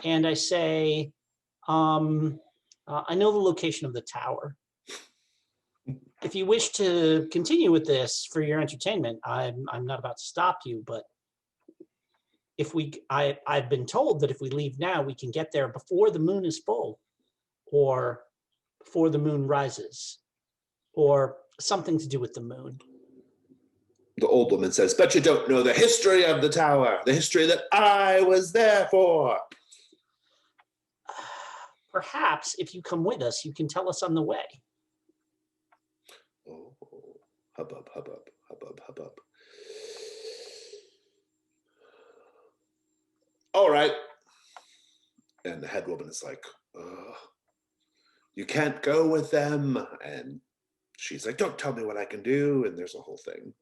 and I say, I know the location of the tower. If you wish to continue with this for your entertainment, I'm not about to stop you, but I've been told that if we leave now, we can get there before the moon is full, or before the moon rises, or something to do with the moon. The old woman says, "But you don't know the history of the tower, the history that I was there for." Perhaps if you come with us, you can tell us on the way. Oh, hubbub, hubbub, hubbub, hubbub. All right. And the head woman is like, "You can't go with them." And she's like, "Don't tell me what I can do." And there's a whole thing.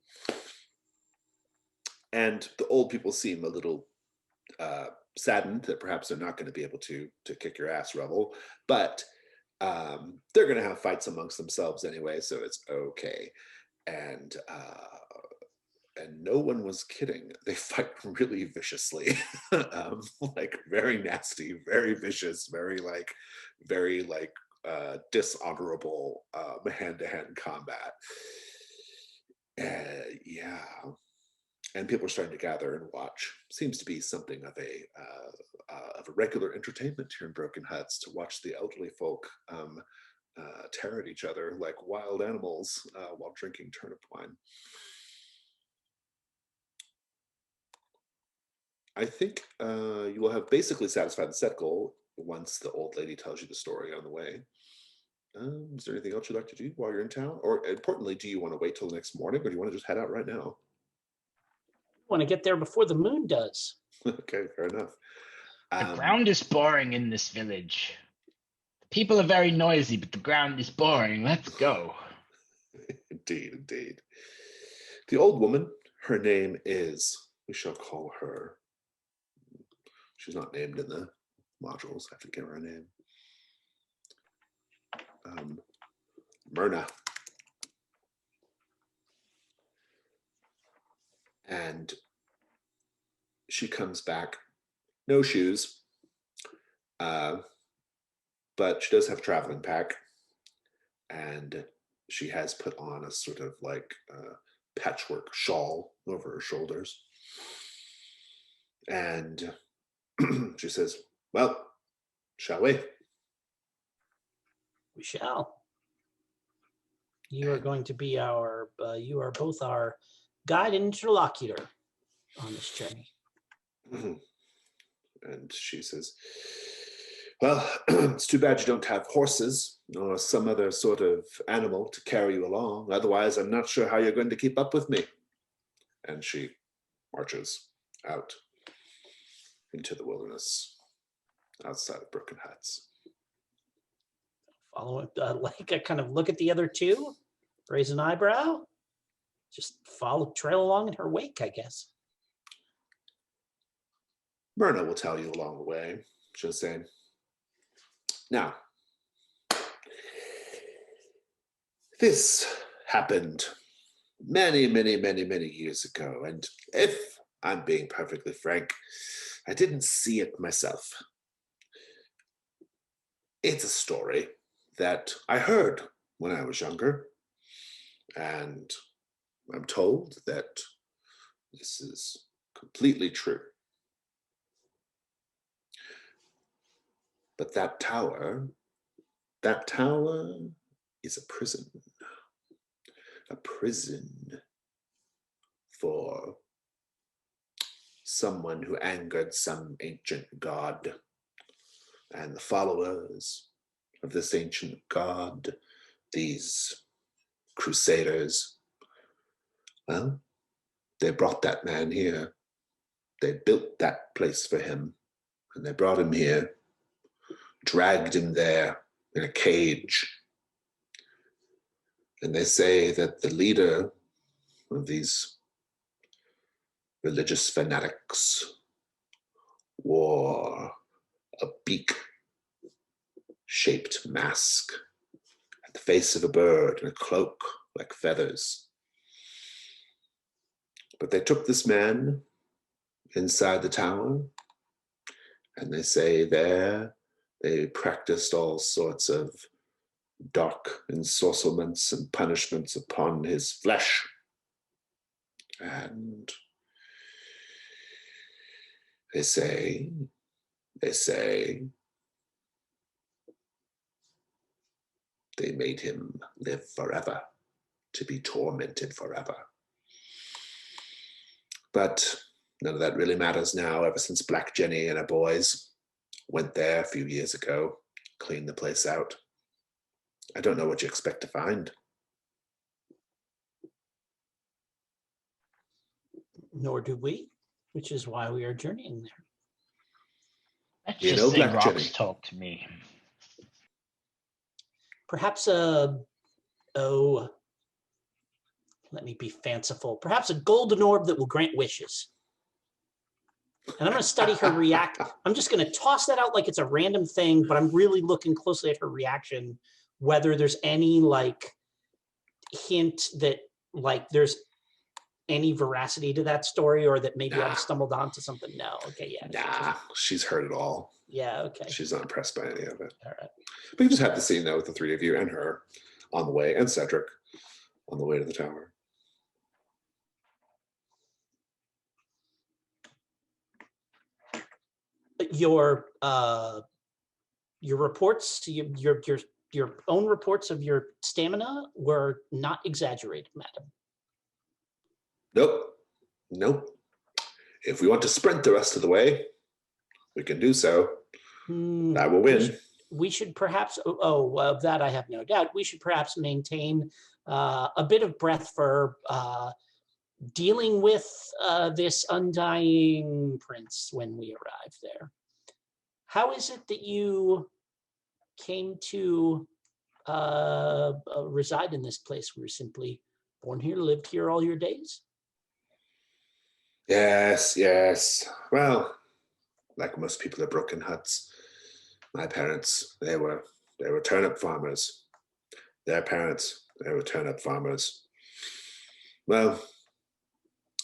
And the old people seem a little saddened that perhaps they're not going to be able to kick your ass, Revel. But they're going to have fights amongst themselves anyway, so it's okay. And no one was kidding. They fight really viciously, like very nasty, very vicious, very dishonorable hand-to-hand combat. Yeah. And people are starting to gather and watch. Seems to be something of a regular entertainment here in Broken Huts to watch the elderly folk tear at each other like wild animals while drinking turnip wine. I think you will have basically satisfied the set goal once the old lady tells you the story on the way. Is there anything else you'd like to do while you're in town? Or importantly, do you want to wait till the next morning, or do you want to just head out right now? I want to get there before the moon does. Okay, fair enough. The ground is boring in this village. People are very noisy, but the ground is boring. Let's go. Indeed, indeed. The old woman, her name is, we shall call her, she's not named in the modules, I have to give her a name. Myrna. And she comes back, no shoes, but she does have a traveling pack, and she has put on a sort of like patchwork shawl over her shoulders. And she says, "Well, shall we?" We shall. You are going to be our, you are both our guide and interlocutor on this journey. And she says, well, it's too bad you don't have horses or some other sort of animal to carry you along. Otherwise, I'm not sure how you're going to keep up with me. And she marches out into the wilderness outside of Broken Huts. Follow it, like I kind of look at the other two, raise an eyebrow, just trail along in her wake, I guess. Myrna will tell you along the way. She'll say, now, this happened many, many, many, many years ago. And if I'm being perfectly frank, I didn't see it myself. It's a story that I heard when I was younger. And I'm told that this is completely true. But that tower is a prison for someone who angered some ancient god. And the followers of this ancient god, these crusaders, well, they brought that man here. They built that place for him, and they brought him here, dragged him there in a cage. And they say that the leader of these religious fanatics wore a beak-shaped mask at the face of a bird and a cloak like feathers. But they took this man inside the tower, and they say there they practiced all sorts of dark ensorcelments and punishments upon his flesh. And they say they made him live forever, to be tormented forever. But none of that really matters now, ever since Black Jenny and her boys went there a few years ago, cleaned the place out. I don't know what you expect to find. Nor do we, which is why we are journeying there. Let's You just know, say Black rocks Jenny. talk to me. Perhaps let me be fanciful. Perhaps a golden orb that will grant wishes. And I'm going to study her react. I'm just going to toss that out like it's a random thing, but I'm really looking closely at her reaction, whether there's any like hint that like there's any veracity to that story, or that maybe I've stumbled onto something. No. Okay. Yeah. Nah, she's heard it all. Yeah. Okay. She's not impressed by any of it. All right. But you just have the scene though with the three of you and her on the way, and Cedric on the way to the tower. Your reports, your own reports of your stamina were not exaggerated, madam. Nope. If we want to sprint the rest of the way, we can do so. I will win. We should perhaps, of that I have no doubt, we should perhaps maintain a bit of breath for dealing with this undying prince when we arrive there. How is it that you came to reside in this place? Were you simply born here, lived here all your days? Yes. Well, like most people at Broken Huts, my parents, they were turnip farmers. Their parents, they were turnip farmers. Well,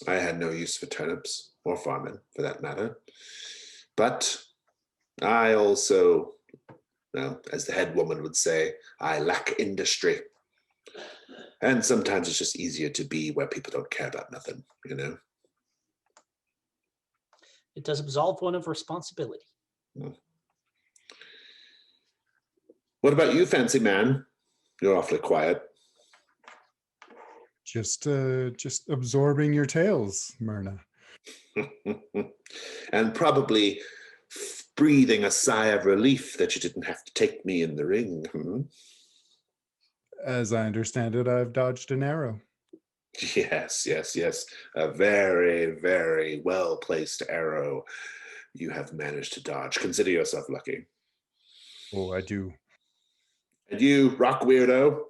I had no use for turnips or farming for that matter. But I also, well, as the head woman would say, I lack industry. And sometimes it's just easier to be where people don't care about nothing, you know? It does absolve one of responsibility. What about you, fancy man? You're awfully quiet. Just absorbing your tales, Myrna. And probably breathing a sigh of relief that you didn't have to take me in the ring. As I understand it, I've dodged an arrow. Yes, yes, yes. A very, very well-placed arrow you have managed to dodge. Consider yourself lucky. Oh, I do. And you, rock weirdo.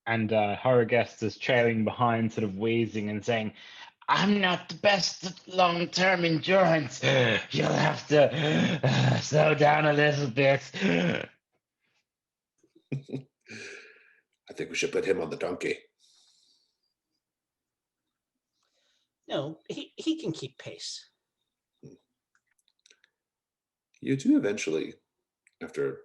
And Horrorguest is trailing behind, sort of wheezing and saying, I'm not the best at long-term endurance. You'll have to slow down a little bit. I think we should put him on the donkey. No, he can keep pace. You do eventually, after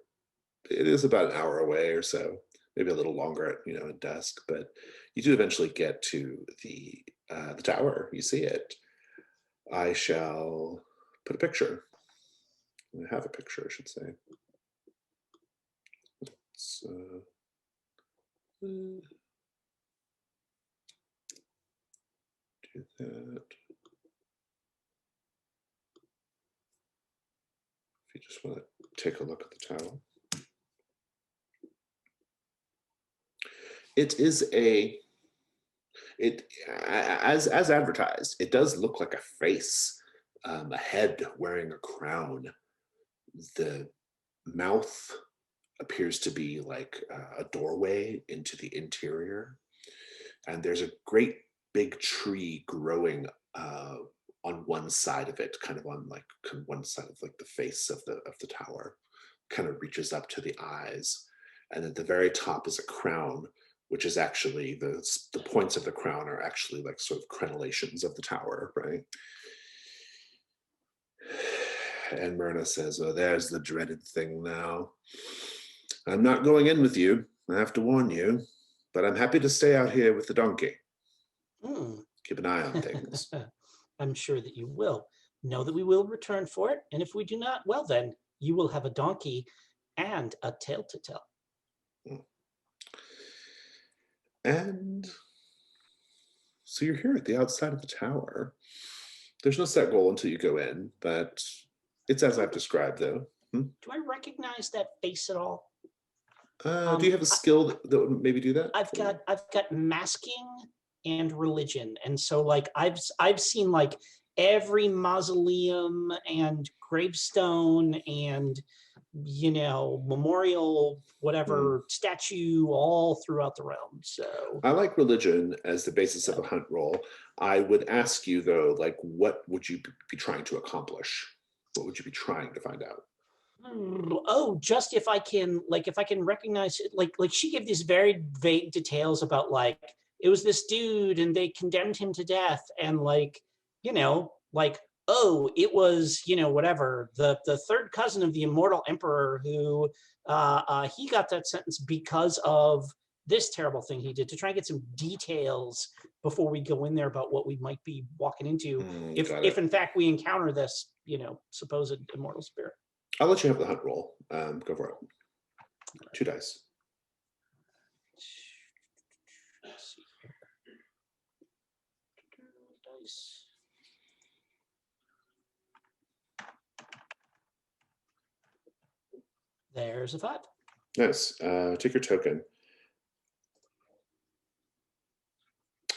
it is about an hour away or so, maybe a little longer at dusk, but you do eventually get to the tower. You see it. I shall put a picture. I have a picture, I should say. Let's do that. If you just want to take a look at the tower. It is as advertised, it does look like a face, a head wearing a crown. The mouth appears to be like a doorway into the interior, and there's a great big tree growing on one side of it, kind of on one side of like the face of the tower, kind of reaches up to the eyes, and at the very top is a crown, which is actually the points of the crown are actually like sort of crenellations of the tower, right? And Myrna says, "Oh, there's the dreaded thing now. I'm not going in with you, I have to warn you, but I'm happy to stay out here with the donkey. Keep an eye on things." I'm sure that you will. Know that we will return for it, and if we do not, well then, you will have a donkey and a tale to tell. And so you're here at the outside of the tower. There's no set goal until you go in, but it's as I've described, though. Do I recognize that face at all? Do you have a skill that would maybe do that? I've got masking and religion, and so like I've seen like every mausoleum and gravestone and memorial whatever statue all throughout the realm. So I like religion as the basis of a hunt roll. I would ask you though, like, what would you be trying to accomplish? What would you be trying to find out? Oh, just if I can recognize it, like she gave these very vague details about like it was this dude and they condemned him to death, and like oh, it was whatever the third cousin of the immortal emperor who he got that sentence because of this terrible thing he did, to try and get some details before we go in there about what we might be walking into if in fact we encounter this supposed immortal spirit. I'll let you have the hunt roll. Go for it. 2 dice. Let's see here. Dice. There's a 5. Nice. Take your token.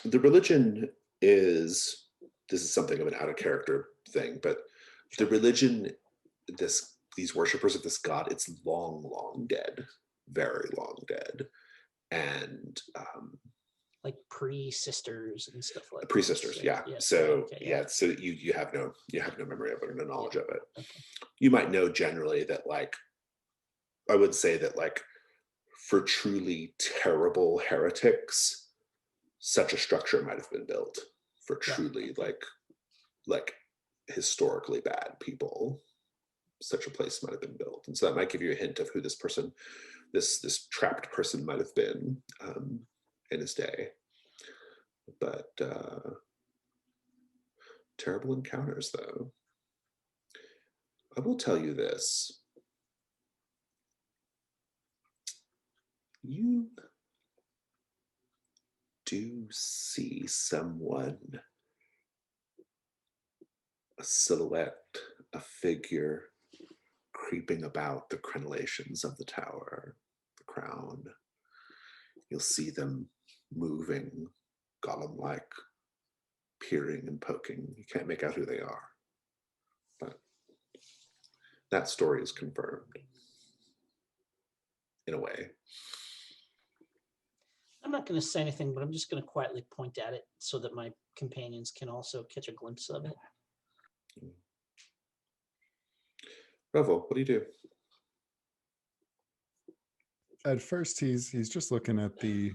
The religion is, this is something of an out of character thing, but the religion, these worshippers of this god, it's long dead, very long dead, and like pre-sisters and stuff like pre-sisters, that. yeah. So so you have no memory of it or no knowledge of it. Okay. You might know generally that, like, I would say that, like, for truly terrible heretics, such a structure might have been built. For truly like historically bad people, such a place might have been built. And so that might give you a hint of who this person, this trapped person might have been in his day. But terrible encounters, though. I will tell you this. You do see someone, a silhouette, a figure creeping about the crenellations of the tower, the crown. You'll see them moving, golem-like, peering and poking. You can't make out who they are, but that story is confirmed in a way. I'm not going to say anything, but I'm just going to quietly point at it so that my companions can also catch a glimpse of it. Revel, what do you do? At first, he's just looking at the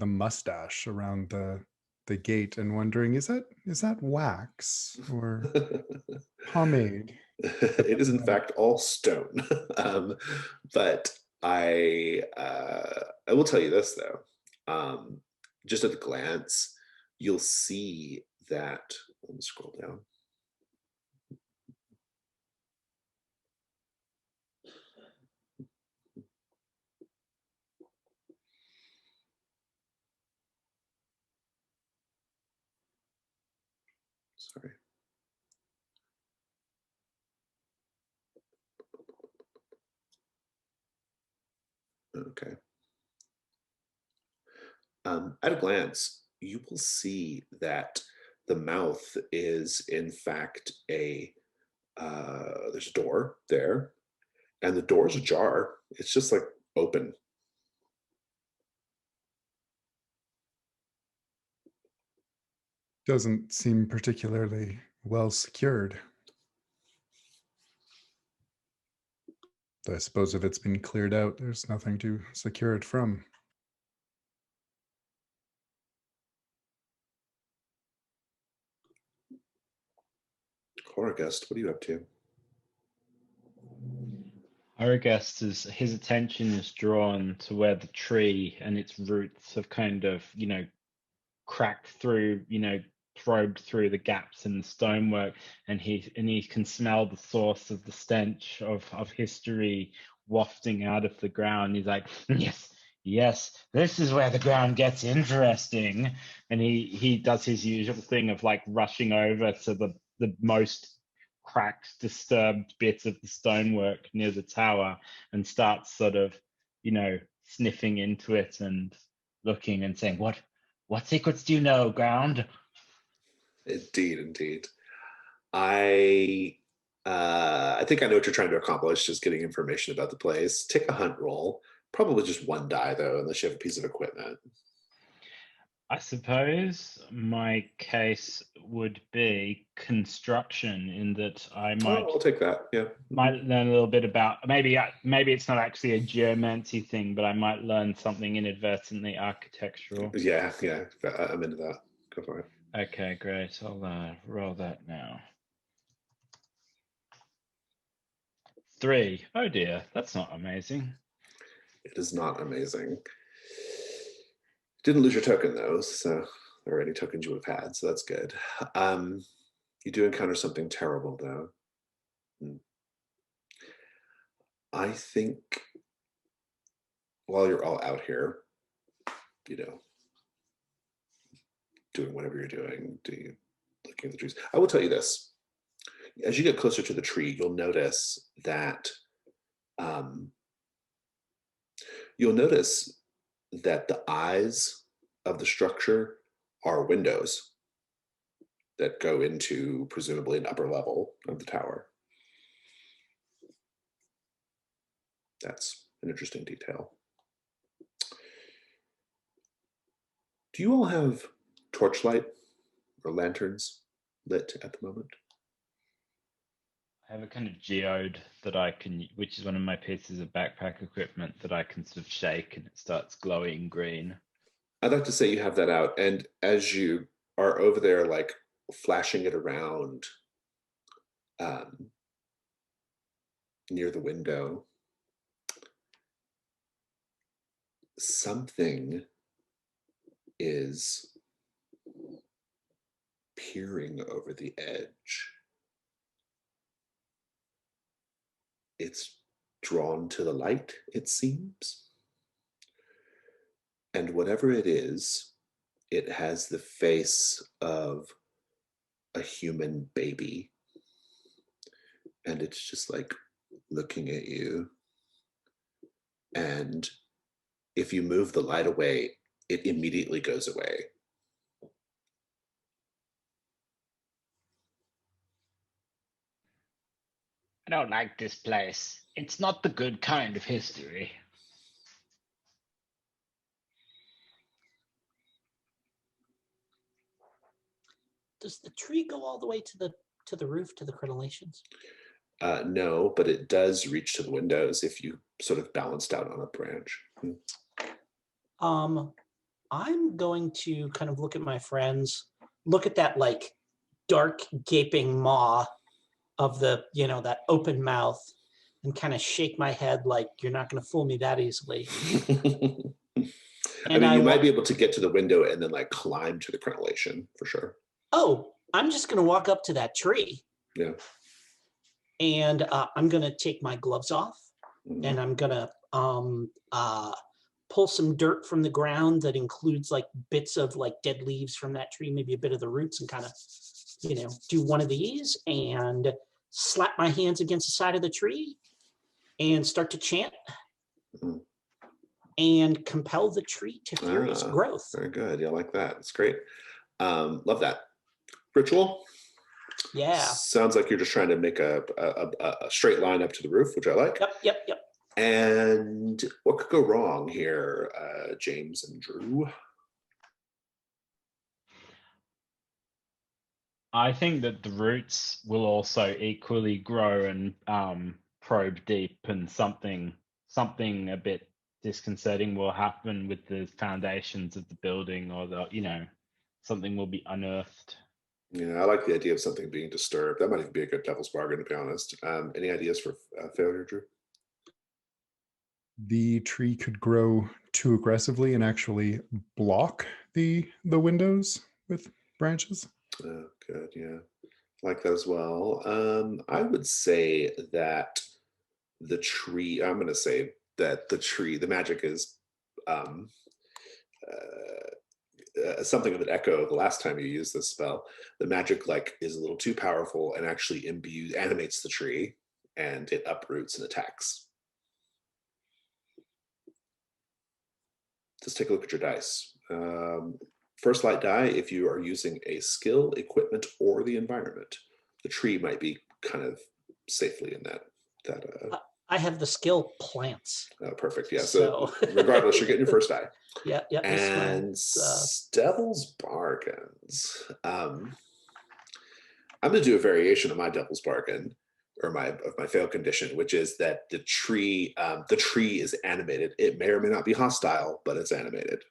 mustache around the gate and wondering, is that wax or pomade? It is in fact all stone. But I will tell you this though. Just at a glance, you'll see that. Let me scroll down. Sorry. Okay. At a glance, you will see that the mouth is in fact there's a door there, and the door's ajar. It's just like open. Doesn't seem particularly well secured. I suppose if it's been cleared out, there's nothing to secure it from. Horrorgust, what are you up to? Aragast is his attention is drawn to where the tree and its roots have kind of, cracked through, probed through the gaps in the stonework, and he can smell the source of the stench of history wafting out of the ground. He's like, yes, this is where the ground gets interesting. And he does his usual thing of like rushing over to the most cracked, disturbed bits of the stonework near the tower and starts sort of, sniffing into it and looking and saying, What secrets do you know, ground? Indeed. I think I know what you're trying to accomplish, just getting information about the place. Take a hunt roll. Probably just one die though, unless you have a piece of equipment. I suppose my case would be construction, in that I Oh, I'll take that. Yeah. might learn a little bit about, maybe it's not actually a geomancy thing, but I might learn something inadvertently architectural. Yeah. I'm into that. Go for it. Okay, great. I'll roll that now. 3. Oh dear, that's not amazing. It is not amazing. Didn't lose your token though, so or any tokens you would have had, so that's good. You do encounter something terrible though. I think while you're all out here, doing whatever you're doing, looking at the trees, I will tell you this. As you get closer to the tree, you'll notice that the eyes of the structure are windows that go into presumably an upper level of the tower. That's an interesting detail. Do you all have torchlight or lanterns lit at the moment? I have a kind of geode that I can, which is one of my pieces of backpack equipment that I can sort of shake and it starts glowing green. I'd like to say you have that out, and as you are over there, like flashing it around near the window, something is peering over the edge. It's drawn to the light, it seems. And whatever it is, it has the face of a human baby. And it's just like looking at you. And if you move the light away, it immediately goes away. I don't like this place. It's not the good kind of history. Does the tree go all the way to the roof, to the crenellations? No, but it does reach to the windows if you sort of balanced out on a branch. I'm going to kind of look at my friends, look at that like dark gaping maw of the, that open mouth, and kind of shake my head like, you're not going to fool me that easily. I mean, you might be able to get to the window and then like climb to the crenellation for sure. Oh, I'm just going to walk up to that tree. Yeah. And I'm going to take my gloves off, and I'm going to pull some dirt from the ground that includes like bits of like dead leaves from that tree, maybe a bit of the roots, and kind of, do one of these and slap my hands against the side of the tree and start to chant and compel the tree to furious growth. Very good. Yeah, I like that. It's great. Love that. Ritual? Yeah. Sounds like you're just trying to make a straight line up to the roof, which I like. Yep. And what could go wrong here, James and Drew? I think that the roots will also equally grow and probe deep, and something a bit disconcerting will happen with the foundations of the building, or something will be unearthed. Yeah, I like the idea of something being disturbed. That might even be a good devil's bargain, to be honest. Any ideas for failure, Drew? The tree could grow too aggressively and actually block the windows with branches. Oh, good. Yeah, like that as well. I would say that the tree. I'm going to say that the magic is something of an echo of the last time you used this spell. The magic is a little too powerful and actually animates the tree, and it uproots and attacks. Just take a look at your dice. First light die, if you are using a skill, equipment, or the environment. The tree might be kind of safely in that. I have the skill plants. Perfect. Yeah. So regardless, you're getting your first die. Yeah. And Devil's Bargains. I'm going to do a variation of my Devil's Bargain, or my fail condition, which is that the tree is animated. It may or may not be hostile, but it's animated.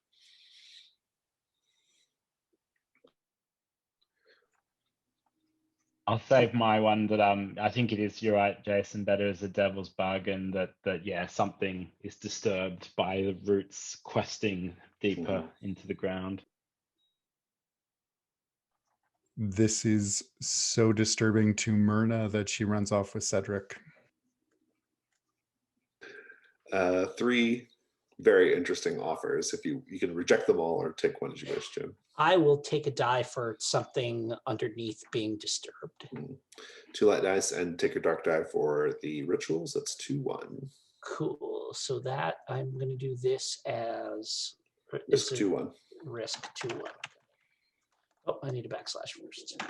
I'll save my one that I think it is, you're right, Jason, better as a devil's bargain that something is disturbed by the roots questing deeper into the ground. This is so disturbing to Myrna that she runs off with Cedric. 3 very interesting offers. If you can reject them all or take one as you wish, Jim. I will take a die for something underneath being disturbed. 2 light dice, and take your dark die for the rituals. That's 2-1. Cool. So that I'm going to do this as risk 2-1. Risk 2-1. Oh, I need a backslash first.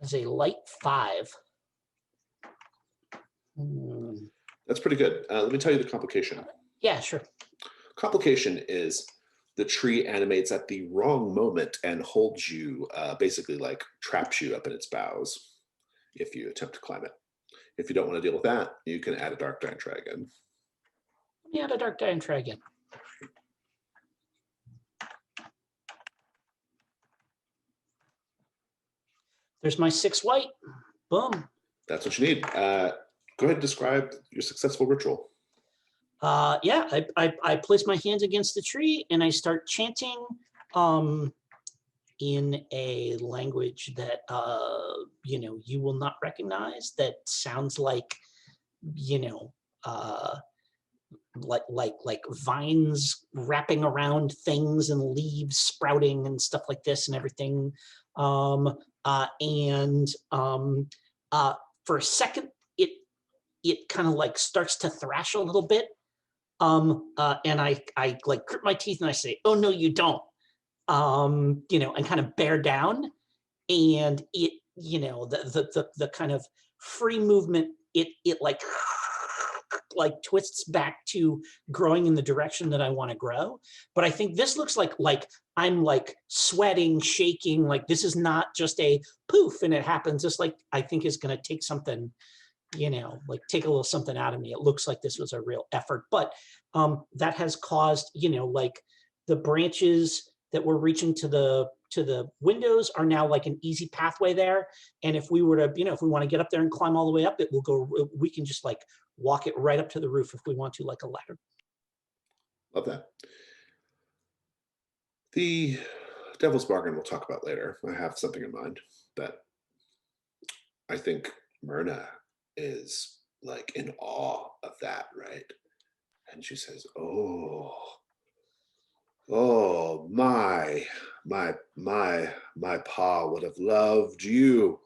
As a light 5. That's pretty good. Let me tell you the complication. Yeah, sure. Complication is the tree animates at the wrong moment and holds you, basically traps you up in its boughs if you attempt to climb it. If you don't want to deal with that, you can add a dark die and try again. Let me add a dark die and try again. There's my 6 white. Boom. That's what you need. Go ahead and describe your successful ritual. I place my hands against the tree and I start chanting in a language that you know, you will not recognize, that sounds like, you know, like vines wrapping around things and leaves sprouting and stuff like this and everything. For a second, it kind of like starts to thrash a little bit. And I like grit my teeth and I say, "Oh no, you don't." You know, and kind of bear down, and it, you know, the kind of free movement, it like twists back to growing in the direction that I want to grow. But I think this looks like I'm like sweating, shaking, like this is not just a poof and it happens. This, like, I think is going to take something, you know, like take a little something out of me. It looks like this was a real effort, but that has caused, you know, like the branches that were reaching to the windows are now like an easy pathway there. And if we were to, you know, if we want to get up there and climb all the way up, it will go, we can just like walk it right up to the roof if we want to, like a ladder. Love that. The devil's bargain we'll talk about later. I have something in mind that I think Myrna is like in awe of that, right? And she says, "Oh, my pa would have loved you.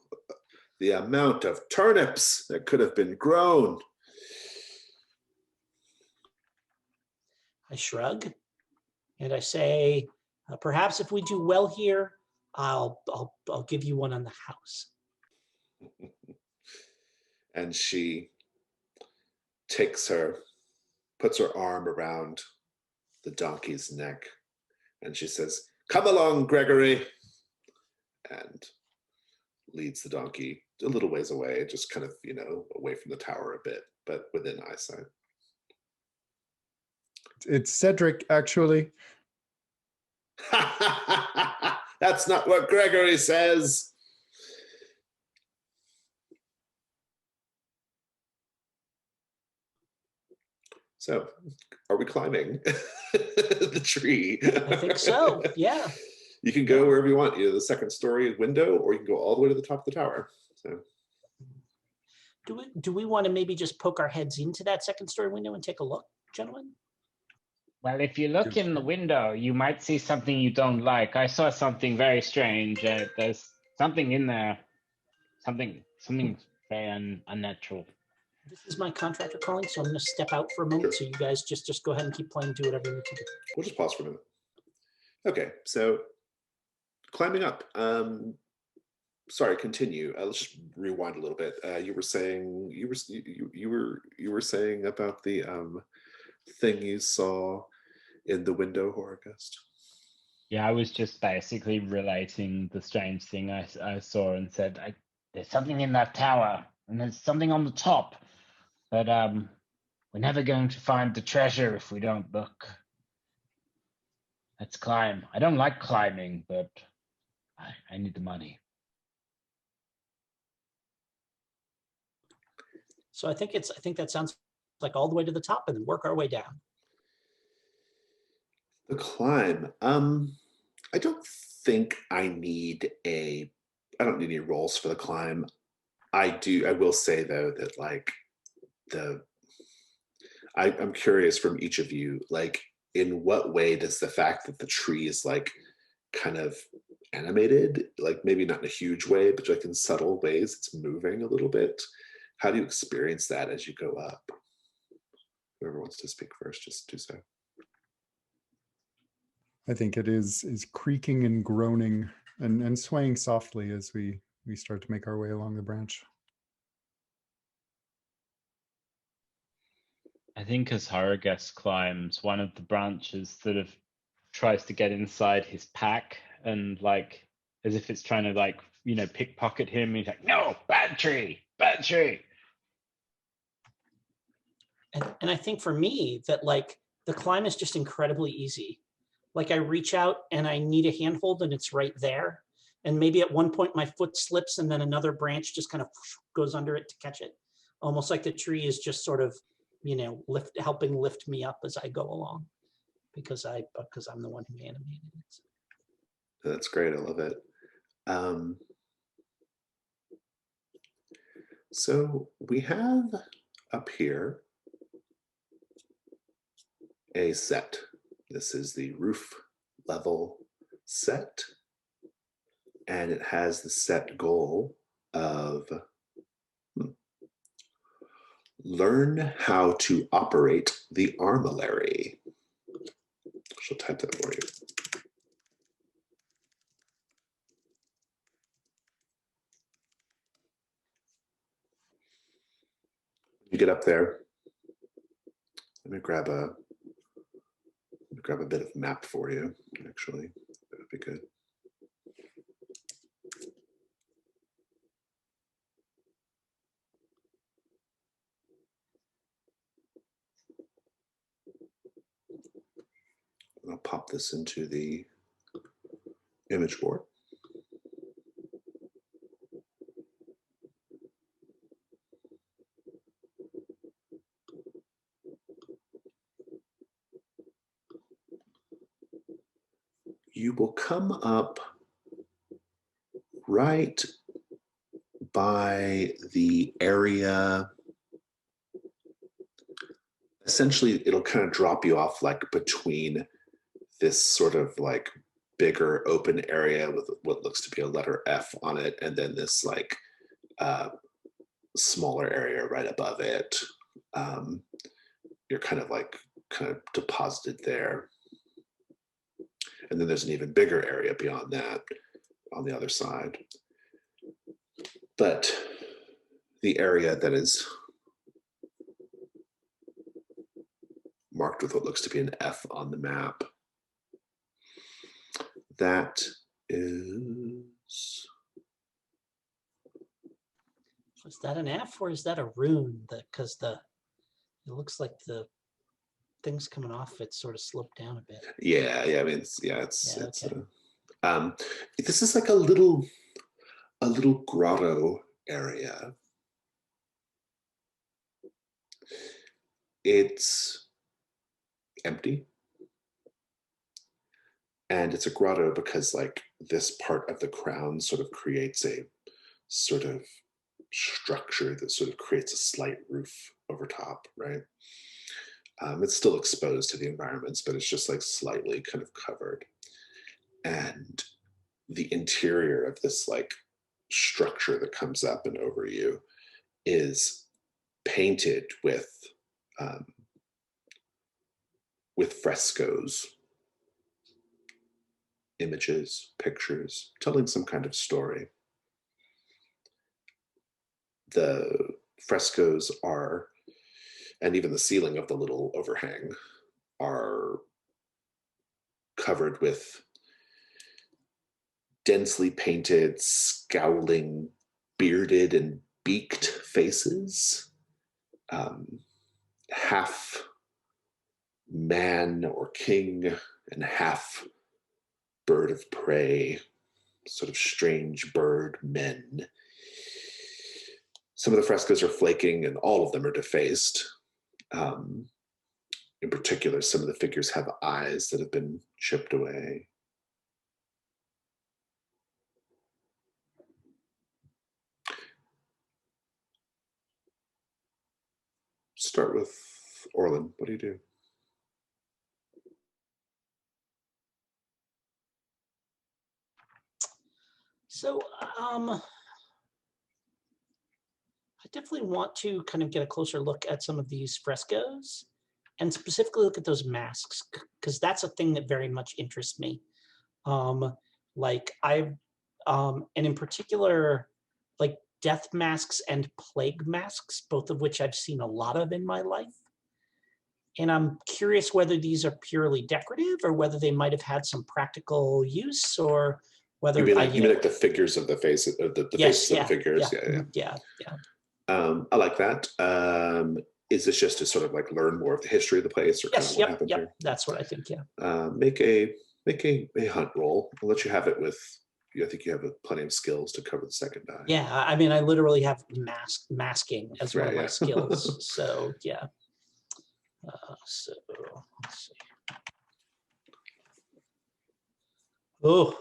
The amount of turnips that could have been grown." I shrug and I say, perhaps if we do well here, I'll give you one on the house. And she puts her arm around the donkey's neck, and she says, "Come along, Gregory," and leads the donkey a little ways away, just kind of, you know, away from the tower a bit, but within eyesight. It's Cedric, actually. That's not what Gregory says. So, are we climbing the tree? I think so, yeah. You can go wherever you want, either the second story window, or you can go all the way to the top of the tower. So, do we want to maybe just poke our heads into that second story window and take a look, gentlemen? Well, if you look in the window, you might see something you don't like. I saw something very strange. There's something in there, something very unnatural. This is my contractor calling, so I'm going to step out for a moment. Sure. So you guys just go ahead and keep playing, do whatever you need to do. We'll just pause for a minute. Okay, so climbing up. Sorry, continue. Let's just rewind a little bit. You were saying you were saying about the thing you saw in the window, Horagust. Yeah, I was just basically relating the strange thing I saw and said, there's something in that tower and there's something on the top, but we're never going to find the treasure if we don't look. Let's climb. I don't like climbing, but I need the money. So I think that sounds like all the way to the top and then work our way down. The climb. I don't think I don't need any rolls for the climb. I will say though that like I'm curious from each of you, like in what way does the fact that the tree is like kind of animated, like maybe not in a huge way, but like in subtle ways, it's moving a little bit. How do you experience that as you go up? Whoever wants to speak first, just do so. I think it is creaking and groaning and swaying softly as we start to make our way along the branch. I think as Horagust climbs, one of the branches sort of tries to get inside his pack and like as if it's trying to like, you know, pickpocket him. He's like, "No, bad tree, bad tree." And I think for me that like the climb is just incredibly easy. Like I reach out and I need a handhold and it's right there. And maybe at one point my foot slips and then another branch just kind of goes under it to catch it. Almost like the tree is just sort of, you know, helping lift me up as I go along because I'm the one who animated it. That's great. I love it. Um, so we have up here a set. This is the roof level set, and it has the set goal of learn how to operate the armillary. She'll type that for you. You get up there. Let me grab a bit of map for you. Actually, that would be good. I'll pop this into the image board. You will come up right by the area. Essentially, it'll kind of drop you off like between this sort of like bigger open area with what looks to be a letter F on it, and then this like smaller area right above it. You're kind of deposited there. And then there's an even bigger area beyond that on the other side. But the area that is marked with what looks to be an F on the map, that is... Is that an F or is that a rune? Because it looks like the things coming off it sort of sloped down a bit. Yeah. I mean, it's this is like a little grotto area. It's empty. And it's a grotto because like this part of the crown sort of creates a sort of structure that sort of creates a slight roof over top, right? It's still exposed to the environments, but it's just like slightly kind of covered. And the interior of this like structure that comes up and over you is painted with frescoes, images, pictures, telling some kind of story. The frescoes are, and even the ceiling of the little overhang, are covered with densely painted, scowling, bearded and beaked faces, half man or king and half bird of prey, sort of strange bird men. Some of the frescoes are flaking and all of them are defaced. In particular, some of the figures have eyes that have been chipped away. Start with Orlin. What do you do? So I definitely want to kind of get a closer look at some of these frescoes and specifically look at those masks, because that's a thing that very much interests me. And in particular, like death masks and plague masks, both of which I've seen a lot of in my life. And I'm curious whether these are purely decorative or whether they might have had some practical use, or whether you mean like the figures of the faces of the yes, faces of the figures. Yeah. I like that. Is this just to sort of like learn more of the history of the place, or kind of what happened here? That's what I think. Yeah. Make a hunt roll. I'll let you have it with. I think you have plenty of skills to cover the second die. Yeah, I mean, I literally have masking as one of my skills. So yeah. So let's see. Oh,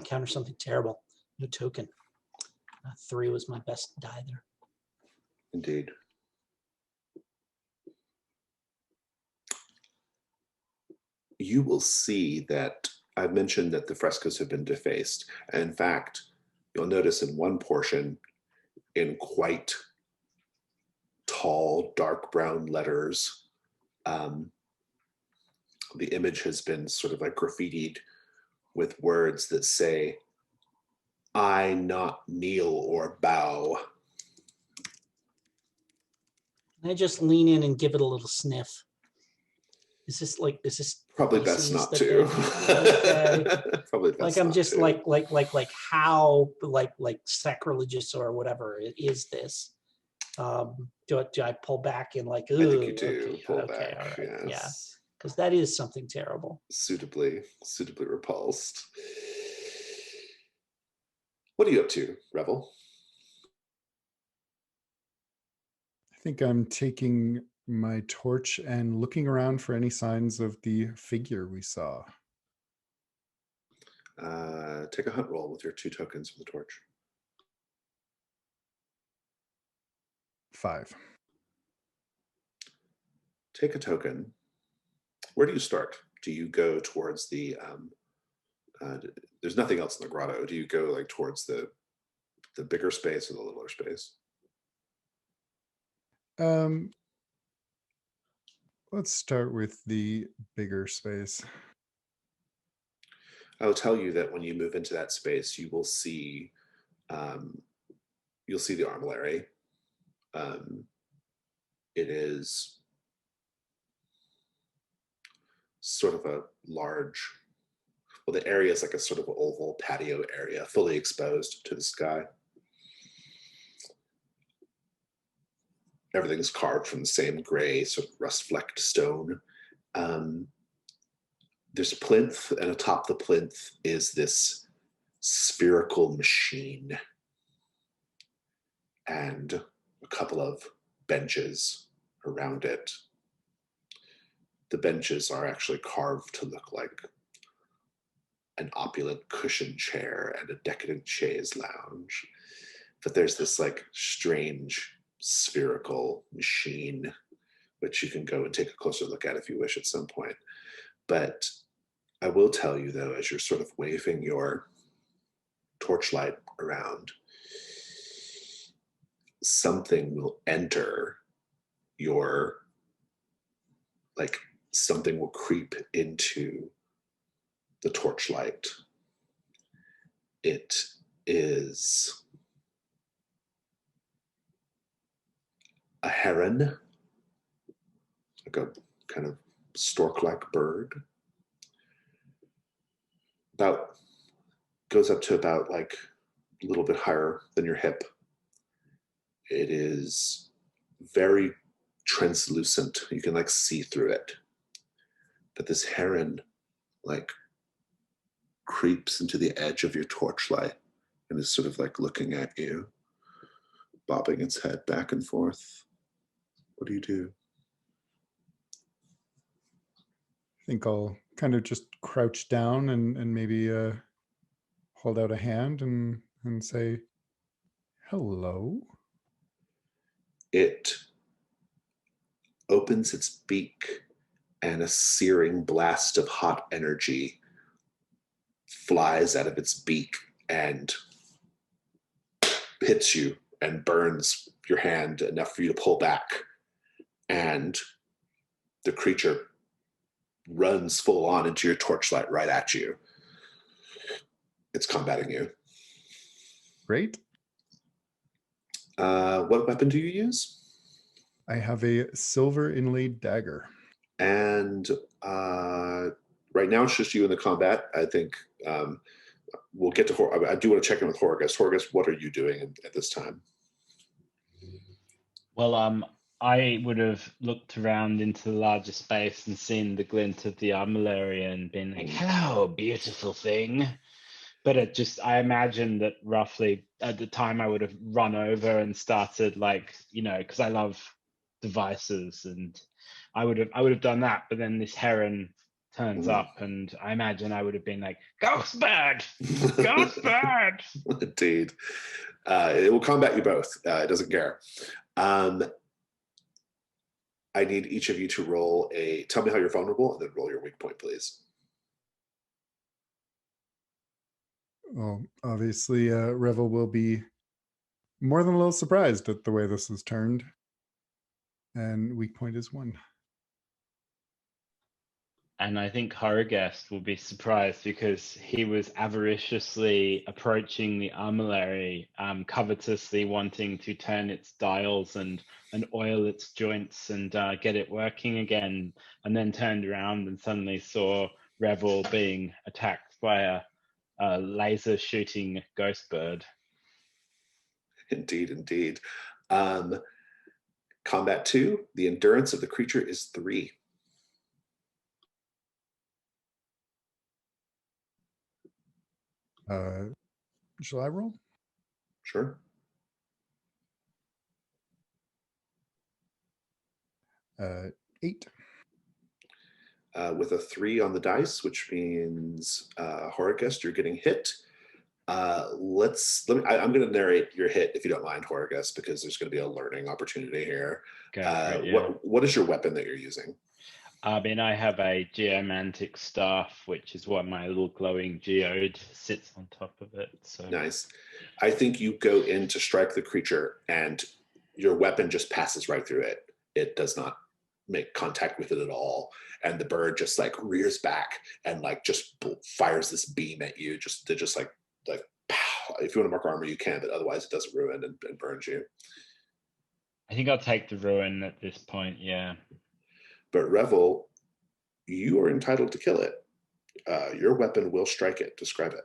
encounter something terrible. No token. 3 was my best die there. Indeed. You will see that I've mentioned that the frescoes have been defaced. And in fact, you'll notice in one portion, in quite tall, dark brown letters, the image has been sort of like graffitied with words that say, "I not kneel or bow." Can I just lean in and give it a little sniff? Is this Probably best feces not that to. okay. Probably best Like I'm not just to. like how sacrilegious or whatever is this? Do I pull back and like? I think you "Ooh, do okay, pull okay, back. all right, Yes. yeah, because that is something terrible." Suitably repulsed. What are you up to, Revel? I think I'm taking my torch and looking around for any signs of the figure we saw. Take a hunt roll with your 2 tokens for the torch. 5. Take a token. Where do you start? Do you go towards the there's nothing else in the grotto. Do you go like towards the bigger space or the littler space? Let's start with the bigger space. I'll tell you that when you move into that space, you will see you'll see the armillary. It is sort of a large, well, the area is like a sort of oval patio area, fully exposed to the sky. Everything's carved from the same gray, sort of rust-flecked stone. There's a plinth, and atop the plinth is this spherical machine and a couple of benches around it. The benches are actually carved to look like an opulent cushion chair and a decadent chaise lounge. But there's this like strange spherical machine, which you can go and take a closer look at if you wish at some point. But I will tell you though, as you're sort of waving your torchlight around, something will enter your, like something will creep into the torchlight. It is a heron, like a kind of stork-like bird. About goes up to about like a little bit higher than your hip. It is very translucent. You can like see through it. But this heron like creeps into the edge of your torchlight and is sort of like looking at you, bobbing its head back and forth. What do you do? I think I'll kind of just crouch down and maybe hold out a hand and say, "Hello." It opens its beak and a searing blast of hot energy flies out of its beak and hits you and burns your hand enough for you to pull back. And the creature runs full on into your torchlight right at you. It's combating you. Great. What weapon do you use? I have a silver inlaid dagger. And right now it's just you in the combat. I think we'll get to I do want to check in with Horgus. Horgus, what are you doing at this time? Well, I would have looked around into the larger space and seen the glint of the armillary and been like, "Hello, beautiful thing." But I imagine that roughly at the time I would have run over and started like, because I love devices, and I would have done that. But then this heron turns Ooh. up, and I imagine I would have been like, "Ghost bird, ghost bird." Indeed. It will combat you both. It doesn't care. I need each of you to roll tell me how you're vulnerable, and then roll your weak point, please. Well, obviously, Revel will be more than a little surprised at the way this is turned. And weak point is 1. And I think Horrorghast will be surprised because he was avariciously approaching the armillary, covetously wanting to turn its dials and oil its joints and get it working again, and then turned around and suddenly saw Revel being attacked by a laser shooting ghost bird. Indeed, indeed. Combat 2, the endurance of the creature is 3. Shall I roll? Sure. Uh, 8. With a 3 on the dice, which means Horrorghast, you're getting hit. I'm going to narrate your hit if you don't mind, Horrorghast, because there's going to be a learning opportunity here. What is your weapon that you're using? I mean, I have a geomantic staff, which is what my little glowing geode sits on top of it. So Nice. I think you go in to strike the creature, and your weapon just passes right through it. It does not make contact with it at all, and the bird just like rears back and like just fires this beam at you. Just like pow. If you want to mark armor, you can, but otherwise, it does ruin and burns you. I think I'll take the ruin at this point. Yeah. But Revel, you are entitled to kill it. Your weapon will strike it. Describe it.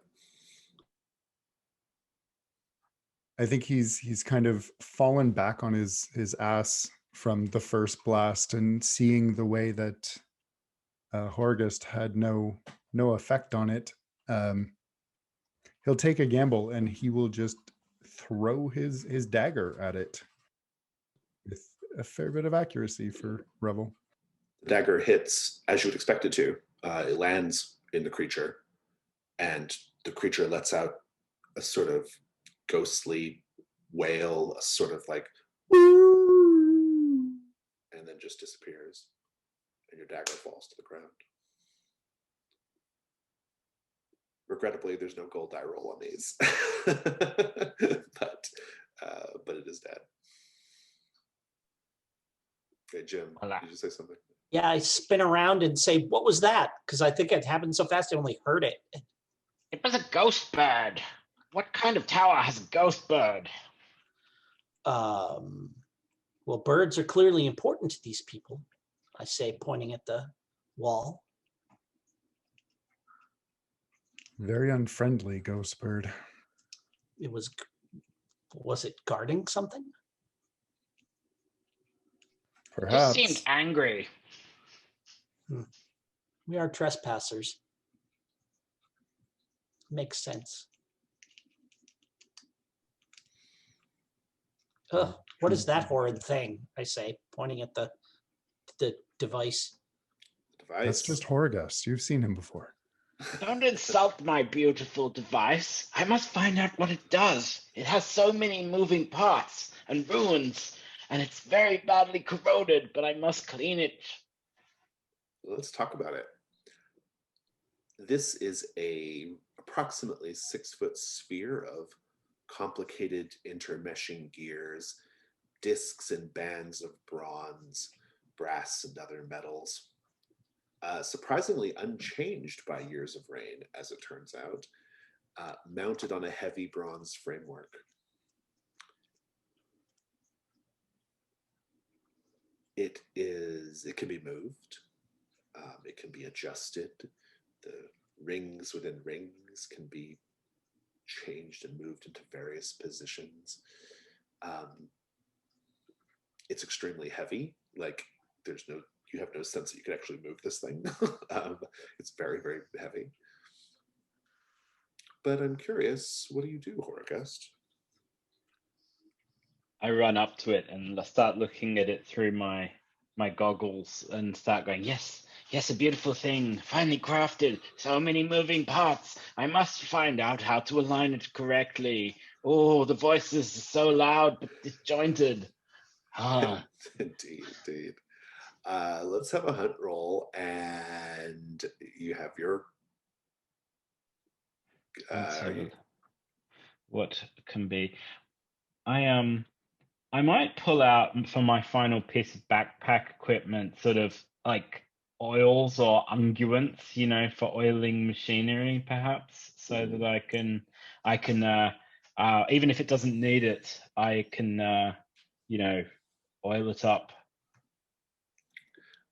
I think he's kind of fallen back on his ass from the first blast, and seeing the way that Horgust had no effect on it, he'll take a gamble and he will just throw his dagger at it with a fair bit of accuracy for Revel. The dagger hits as you would expect it to. It lands in the creature, and the creature lets out a sort of ghostly wail, a sort of like, and then just disappears, and your dagger falls to the ground. Regrettably, there's no gold die roll on these, but it is dead. Okay, Jim, did you say something? Yeah, I spin around and say, "What was that?" Because I think it happened so fast I only heard it. It was a ghost bird. What kind of tower has a ghost bird? Well, birds are clearly important to these people, I say, pointing at the wall. Very unfriendly ghost bird. Was it guarding something? Perhaps. It seemed angry. We are trespassers. Makes sense. Ugh, what is that horrid thing? I say, pointing at the device. That's just Horgust. You've seen him before. Don't insult my beautiful device. I must find out what it does. It has so many moving parts and ruins, and it's very badly corroded, but I must clean it. Let's talk about it. This is a approximately 6-foot sphere of complicated intermeshing gears, discs and bands of bronze, brass, and other metals. Surprisingly unchanged by years of rain, as it turns out, mounted on a heavy bronze framework. It can be moved. It can be adjusted. The rings within rings can be changed and moved into various positions. It's extremely heavy. Like you have no sense that you can actually move this thing. It's very, very heavy. But I'm curious, what do you do, Horgust? I run up to it and start looking at it through my goggles and start going, yes, Yes, a beautiful thing, finely crafted. So many moving parts. I must find out how to align it correctly. Oh, the voices are so loud but disjointed. Ah, Indeed. Let's have a hunt roll, and you have your. let's have what can be. I might pull out for my final piece of backpack equipment, sort of like oils or unguents, for oiling machinery, perhaps, so that I can, even if it doesn't need it, I can, oil it up.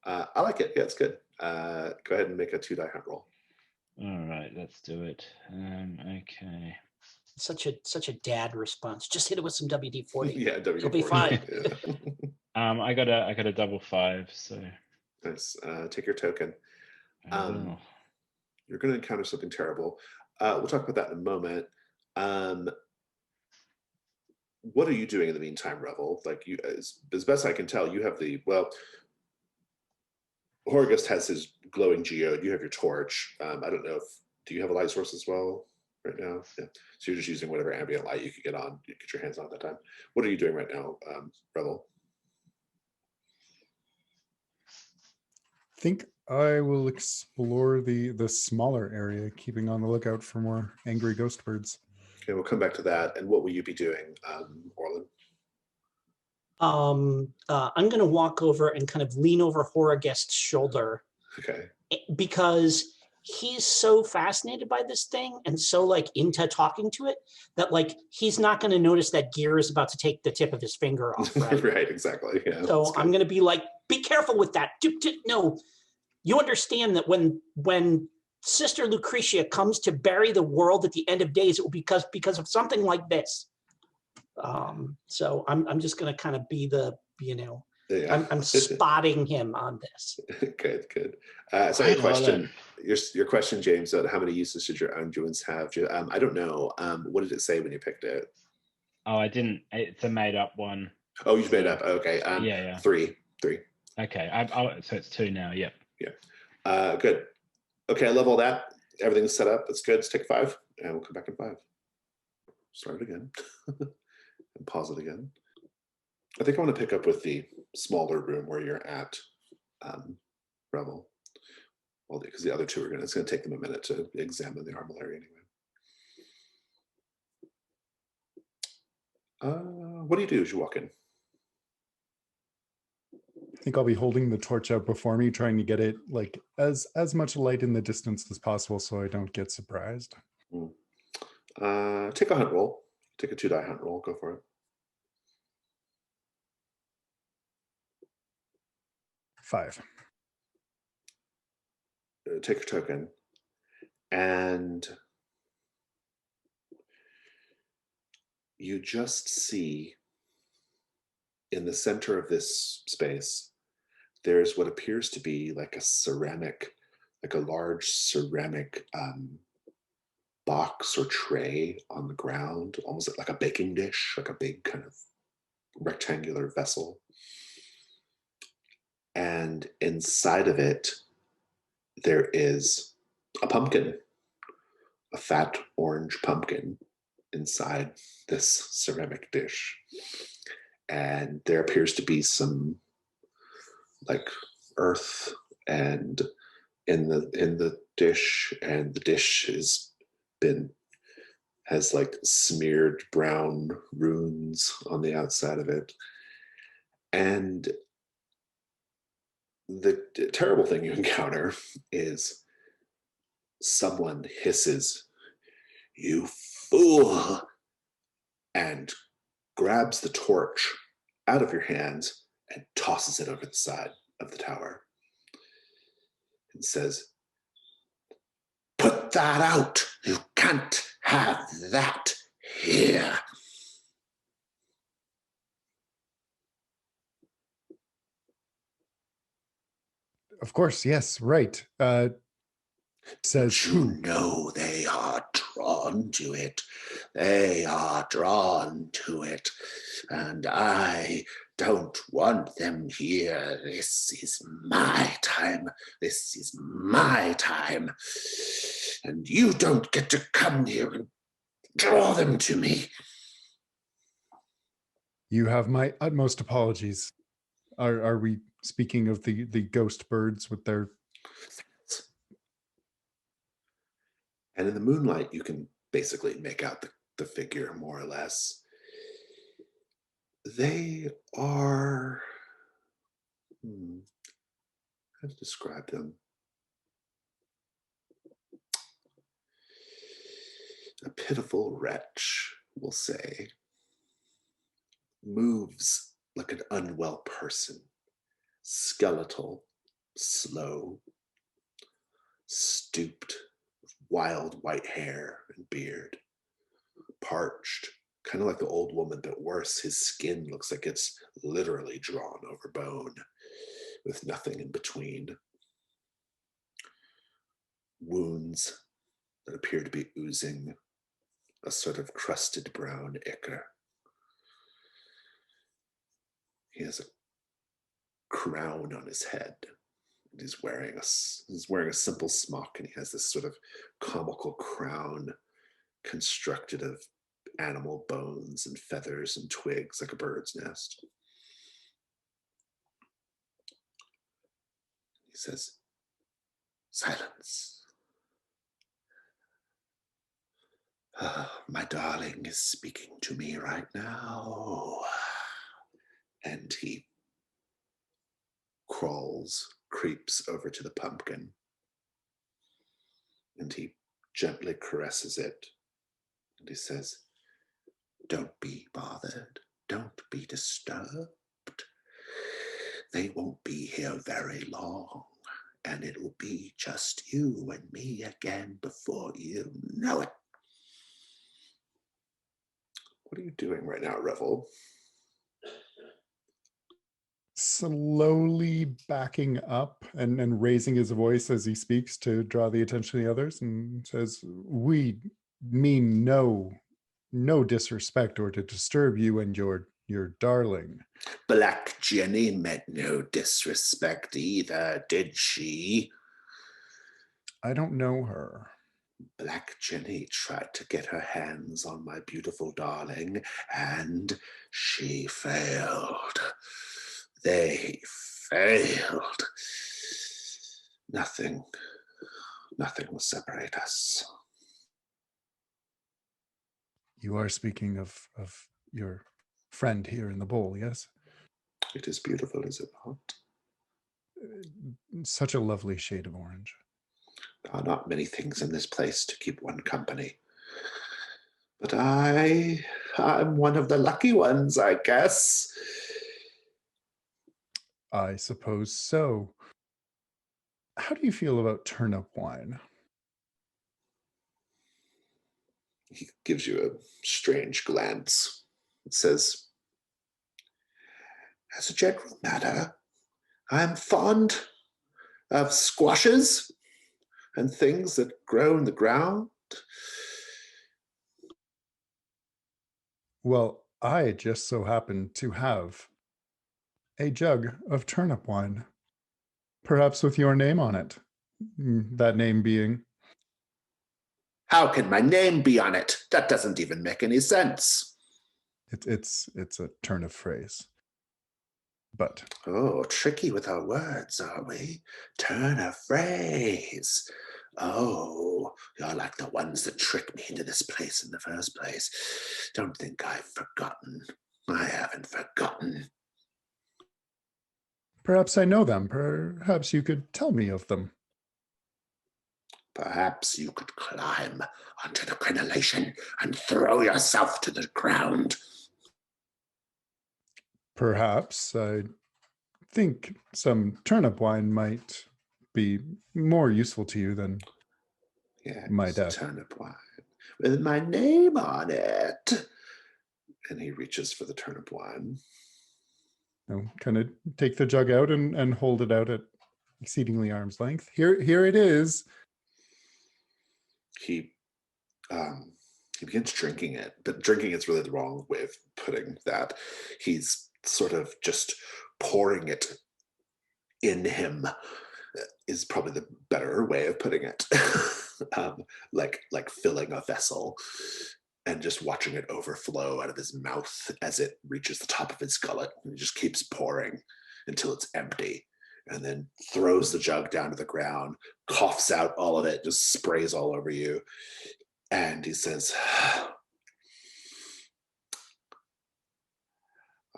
I like it. Yeah, it's good. Go ahead and make a 2 die hunt roll. All right, let's do it. Okay. Such a dad response. Just hit it with some WD-40. Yeah, WD-40. You'll be fine. Yeah. I got a double 5, so Nice. Take your token. I will. You're going to encounter something terrible. We'll talk about that in a moment. What are you doing in the meantime, Revel? Like, you, as best I can tell, you have Horgust has his glowing geode. You have your torch. I don't know if do you have a light source as well right now? Yeah. So you're just using whatever ambient light you could get your hands on at that time. What are you doing right now, Revel? I think I will explore the smaller area, keeping on the lookout for more angry ghost birds. Okay, we'll come back to that. And what will you be doing, Orlin? I'm going to walk over and kind of lean over Horagest's shoulder. Okay. Because he's so fascinated by this thing and so like into talking to it that like he's not going to notice that gear is about to take the tip of his finger off. Right, right, exactly. Yeah. So I'm going to be like, be careful with that. No, you understand that when Sister Lucretia comes to bury the world at the end of days, it will be because of something like this. So I'm just going to kind of be the, Yeah. I'm spotting him on this. Good. So your question, James, about how many uses should your unguents have? I don't know. What did it say when you picked it? Oh, I didn't. It's a made up one. Oh, you've made up. Okay. Yeah. 3. Okay. So it's 2 now. Yep. Yeah. Good. Okay. I love all that. Everything's set up. It's good. Let's take 5, and we'll come back in 5. Start it again, and pause it again. I think I want to pick up with the smaller room where you're at, Revel. Well, because the other two it's going to take them a minute to examine the armory anyway. What do you do as you walk in? I think I'll be holding the torch out before me, trying to get it like as much light in the distance as possible so I don't get surprised. Take a hunt roll. Take a 2 die hunt roll. Go for it. 5. Take your token, and you just see in the center of this space, there's what appears to be like a large ceramic box or tray on the ground, almost like a baking dish, like a big kind of rectangular vessel. And inside of it, there is a pumpkin, a fat orange pumpkin inside this ceramic dish. And there appears to be some like earth and in the dish, and the dish has like smeared brown runes on the outside of it. And the terrible thing you encounter is someone hisses, "You fool," and grabs the torch out of your hands and tosses it over the side of the tower and says, "Put that out. You can't have that here." Of course, yes, right. Says You know they are drawn to it. They are drawn to it. And I don't want them here. This is my time. This is my time. And you don't get to come here and draw them to me. You have my utmost apologies. Are we speaking of the ghost birds with their... And in the moonlight, you can basically make out the figure more or less. They are, how to describe them? A pitiful wretch, we'll say, moves like an unwell person, skeletal, slow, stooped, wild white hair and beard, parched, kind of like the old woman, but worse. His skin looks like it's literally drawn over bone with nothing in between. Wounds that appear to be oozing a sort of crusted brown ichor. He has a crown on his head. And he's wearing a simple smock, and he has this sort of comical crown constructed of animal bones and feathers and twigs like a bird's nest. He says, "Silence. My darling is speaking to me right now." And he creeps over to the pumpkin, and he gently caresses it. And he says, "Don't be bothered. Don't be disturbed. They won't be here very long, and it'll be just you and me again before you know it." What are you doing right now, Revel? Slowly backing up and raising his voice as he speaks to draw the attention of the others, and says, "We mean no disrespect or to disturb you and your darling." Black Jenny meant no disrespect either, did she? I don't know her. Black Jenny tried to get her hands on my beautiful darling, and she failed. They failed. Nothing will separate us. You are speaking of your friend here in the bowl, yes? It is beautiful, is it not? Such a lovely shade of orange. There are not many things in this place to keep one company. But I'm one of the lucky ones, I guess. I suppose so. How do you feel about turnip wine? He gives you a strange glance. It says, "As a general matter, I'm fond of squashes and things that grow in the ground." Well, I just so happen to have a jug of turnip wine, perhaps with your name on it. That name being... How can my name be on it? That doesn't even make any sense. It's a turn of phrase. But Oh, tricky with our words, are we? Turn a phrase. Oh, you're like the ones that tricked me into this place in the first place. Don't think I've forgotten. I haven't forgotten. perhaps I know them. Perhaps you could tell me of them. Perhaps you could climb onto the crenellation and throw yourself to the ground. Perhaps. I think some turnip wine might be more useful to you than my death. Turnip wine with my name on it. And he reaches for the turnip wine. Kind of take the jug out and hold it out at exceedingly arm's length. Here it is. He begins drinking it, but drinking is really the wrong way of putting that. He's sort of just pouring it in him is probably the better way of putting it. Like filling a vessel and just watching it overflow out of his mouth as it reaches the top of his gullet. And he just keeps pouring until it's empty, and then throws the jug down to the ground, coughs out all of it, just sprays all over you. And he says,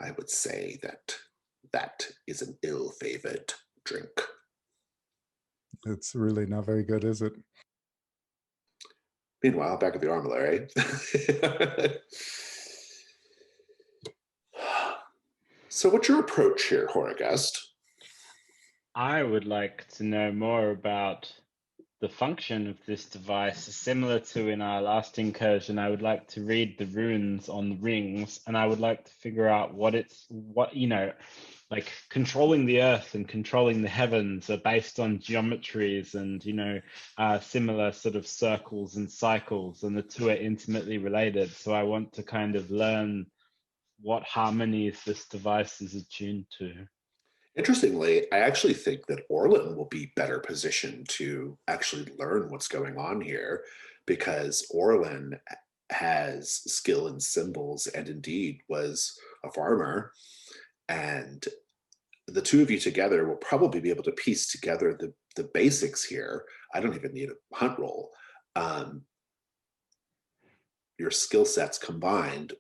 I would say that is an ill-favored drink. It's really not very good, is it? Meanwhile, back at the armillary. So what's your approach here, Horagast? I would like to know more about the function of this device. Similar to in our last incursion, I would like to read the runes on the rings, and I would like to figure out what like controlling the earth and controlling the heavens are based on geometries and, similar sort of circles and cycles, and the two are intimately related. So I want to kind of learn what harmonies this device is attuned to. Interestingly, I actually think that Orlin will be better positioned to actually learn what's going on here, because Orlin has skill in symbols and indeed was a farmer. And the two of you together will probably be able to piece together the basics here. I don't even need a hunt roll. Your skill sets combined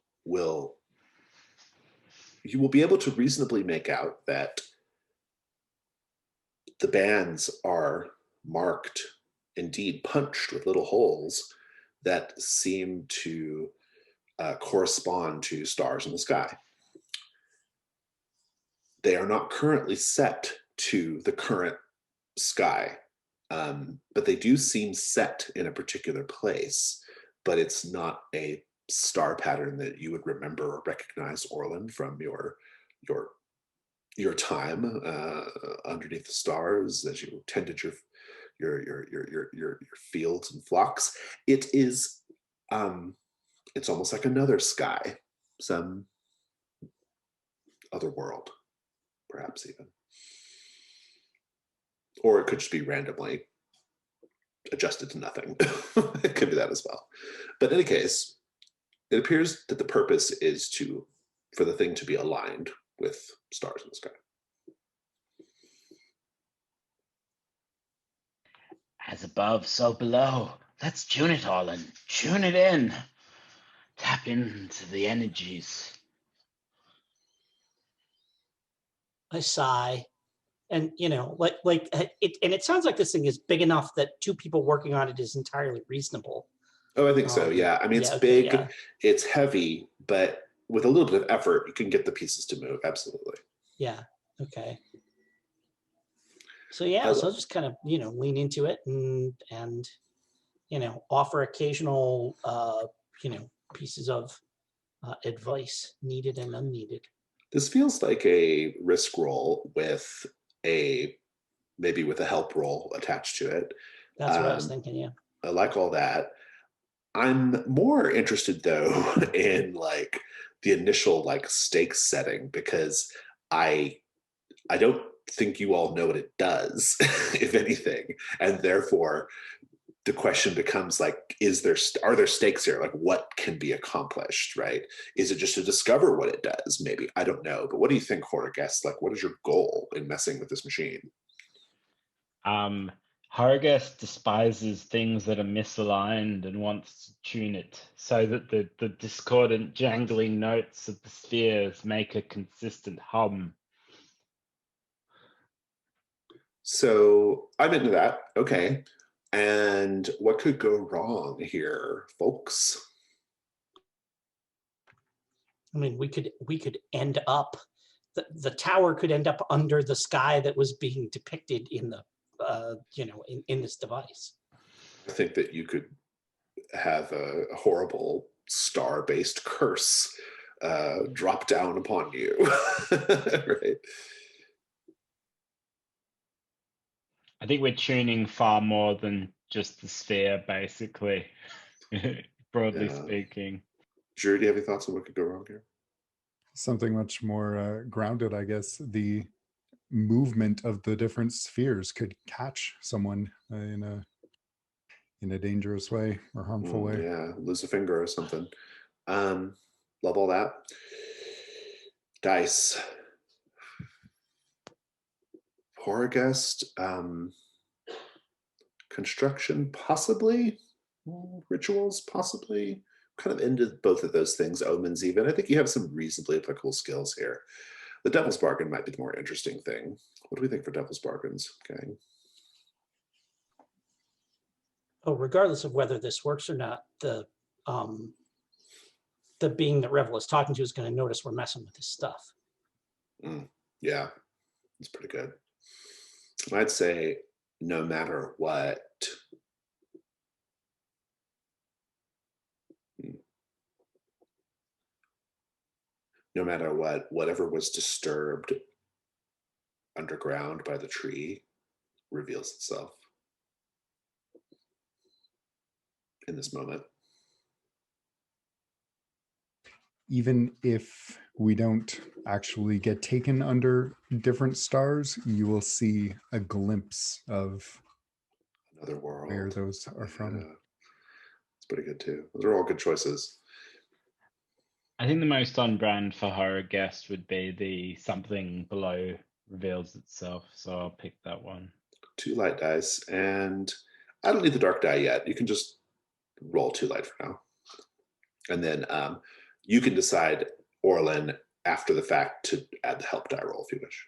you will be able to reasonably make out that the bands are marked, indeed punched with little holes that seem to correspond to stars in the sky. They are not currently set to the current sky, but they do seem set in a particular place, but it's not a star pattern that you would remember or recognize, Orlin, from your time underneath the stars as you tended your fields and flocks. It is it's almost like another sky, some other world, perhaps even. Or it could just be randomly adjusted to nothing. It could be that as well. But in any case, it appears that the purpose is for the thing to be aligned with stars in the sky. As above, so below. Let's tune it all in. Tune it in. Tap into the energies. I sigh, and it sounds like this thing is big enough that two people working on it is entirely reasonable. Oh, I think so. Yeah. I mean, it's big, yeah. It's heavy, but with a little bit of effort, you can get the pieces to move. Absolutely. Yeah. Okay. So yeah, so I'll just kind of lean into it and offer occasional pieces of advice, needed and unneeded. This feels like a risk roll with maybe with a help roll attached to it. That's what I was thinking. Yeah. I like all that. I'm more interested though in like the initial like stakes setting, because I don't think you all know what it does, if anything, and therefore the question becomes like, are there stakes here? Like, what can be accomplished, right? Is it just to discover what it does? Maybe, I don't know. But what do you think, Horagast? Like, what is your goal in messing with this machine? Horagast despises things that are misaligned and wants to tune it so that the discordant jangling notes of the spheres make a consistent hum. So I'm into that. Okay. And what could go wrong here, folks? I mean, we could end up, the tower could end up under the sky that was being depicted in the in this device. I think that you could have a horrible star-based curse drop down upon you. Right. I think we're tuning far more than just the sphere, basically, broadly speaking. Drew, do you have any thoughts on what could go wrong here? something much more grounded, I guess. The movement of the different spheres could catch someone in a dangerous way or harmful way. Yeah, lose a finger or something. Love all that. Dice. Horror guest. Construction, possibly. Rituals, possibly. Kind of into both of those things. Omens, even. I think you have some reasonably applicable skills here. The Devil's Bargain might be the more interesting thing. What do we think for Devil's Bargains, gang? Oh, regardless of whether this works or not, the being that Revel is talking to is going to notice we're messing with his stuff. Yeah, it's pretty good. I'd say no matter what. No matter what, whatever was disturbed underground by the tree reveals itself in this moment. Even if we don't actually get taken under different stars, you will see a glimpse of Another world. Where those are from. It's pretty good too. Those are all good choices. I think the most on brand for horror guest would be the something below reveals itself. So I'll pick that one. 2 light dice, and I don't need the dark die yet. You can just roll 2 light for now. And then you can decide, Orlin, after the fact to add the help die roll if you wish.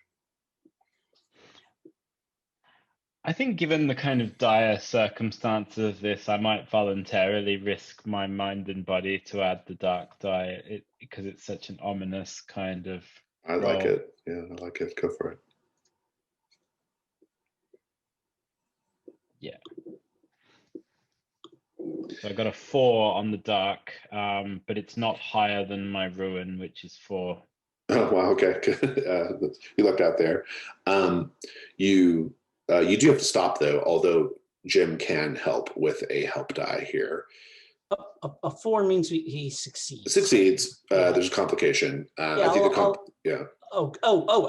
I think given the kind of dire circumstances of this, I might voluntarily risk my mind and body to add the dark die because it's such an ominous kind of I roll. like it. Yeah, I like it. Go for it. Yeah. So I got a 4 on the dark, but it's not higher than my ruin, which is 4. Oh, wow. Okay. You lucked out there. You do have to stop though, although Jim can help with a help die here. A 4 means he succeeds. Succeeds. Yeah. There's a complication. Yeah, I think yeah.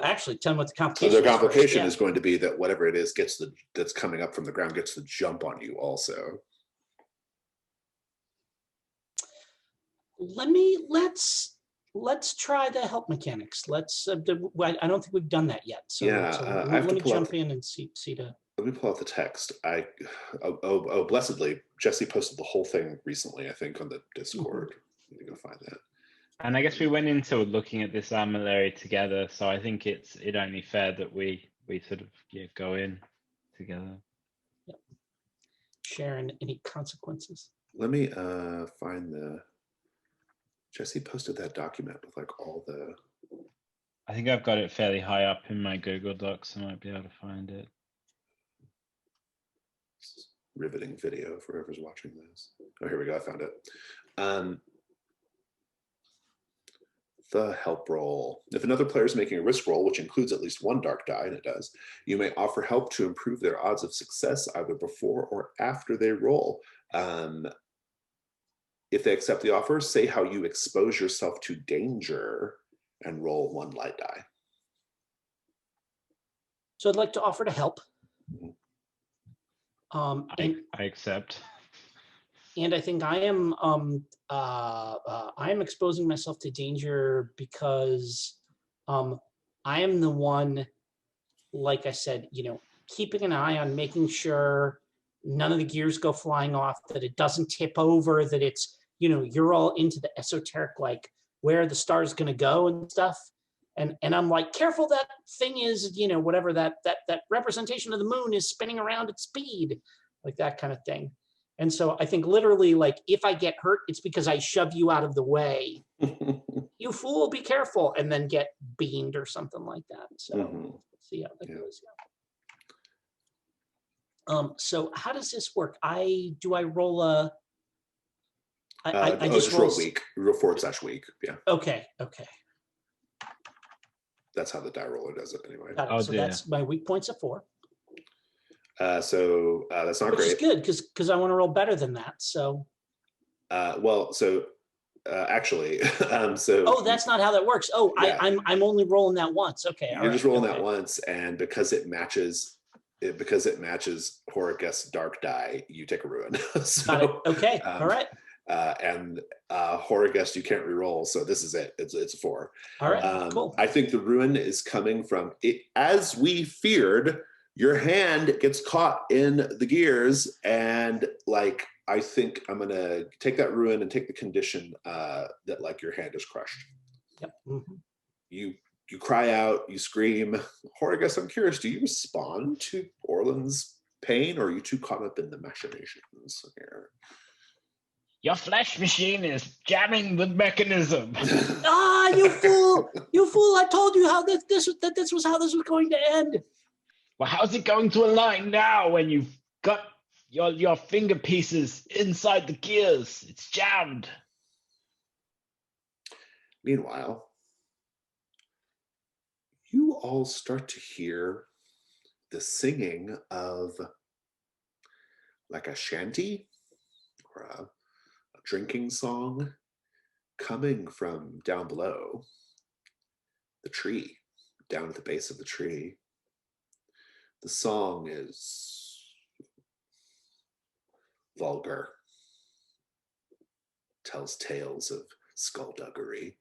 Actually, tell me what the So complication the complication is is going to be that whatever it is that's coming up from the ground gets to jump on you also. Let's try the help mechanics. Let's. I don't think we've done that yet. So, Yeah, let me jump in and see to. Let me pull out the text. Blessedly, Jesse posted the whole thing recently, I think, on the Discord. I need to go find that. And I guess we went into looking at this armillary together, so I think it's only fair that we sort of go in together. Yep. Sharing any consequences. Let me find the. Jesse posted that document with like all the. I think I've got it fairly high up in my Google Docs. I might be able to find it. Riveting video for whoever's watching this. Oh, here we go. I found it. The help roll. If another player is making a risk roll, which includes at least 1 dark die, and it does, you may offer help to improve their odds of success either before or after they roll. If they accept the offer, say how you expose yourself to danger and roll 1 light die. So I'd like to offer to help. I accept. And I think I am exposing myself to danger because I am the one, like I said, keeping an eye on making sure none of the gears go flying off, that it doesn't tip over, that it's, you're all into the esoteric, like where the star's going to go and stuff. And I'm like, careful, that thing is, whatever that representation of the moon is spinning around at speed, like that kind of thing. And so I think literally, like, if I get hurt, it's because I shove you out of the way. You fool, be careful, and then get beamed or something like that. So let's see how that goes. Yeah. So how does this work? Do I roll a? I just roll weak. Roll /weak. Yeah. Okay. That's how the die roller does it anyway. So that's my weak points of 4. So that's not Which great. is good because I want to roll better than that. So. So actually. So Oh, that's not how that works. Oh, Yeah. I'm only rolling that once. Okay, all you're just rolling okay. that once, and because it matches Horicus dark die, you take a ruin. So, Got it. Okay, all right, and Horicus you can't re-roll, so this is it. It's a 4. all right, cool. I think the ruin is coming from it, as we feared. Your hand gets caught in the gears, and like I think I'm gonna take that ruin and take the condition that like your hand is crushed. Yep. Mm-hmm. You cry out, you scream. Horicus, I'm curious, do you respond to Orland's pain, or are you too caught up in the machinations here? Your flesh machine is jamming the mechanism. Ah, you fool! You fool! I told you how this was how this was going to end. Well, how's it going to align now when you've got your finger pieces inside the gears? It's jammed. Meanwhile, you all start to hear the singing of like a shanty or a drinking song coming from down below the tree, down at the base of the tree. The song is vulgar, tells tales of skullduggery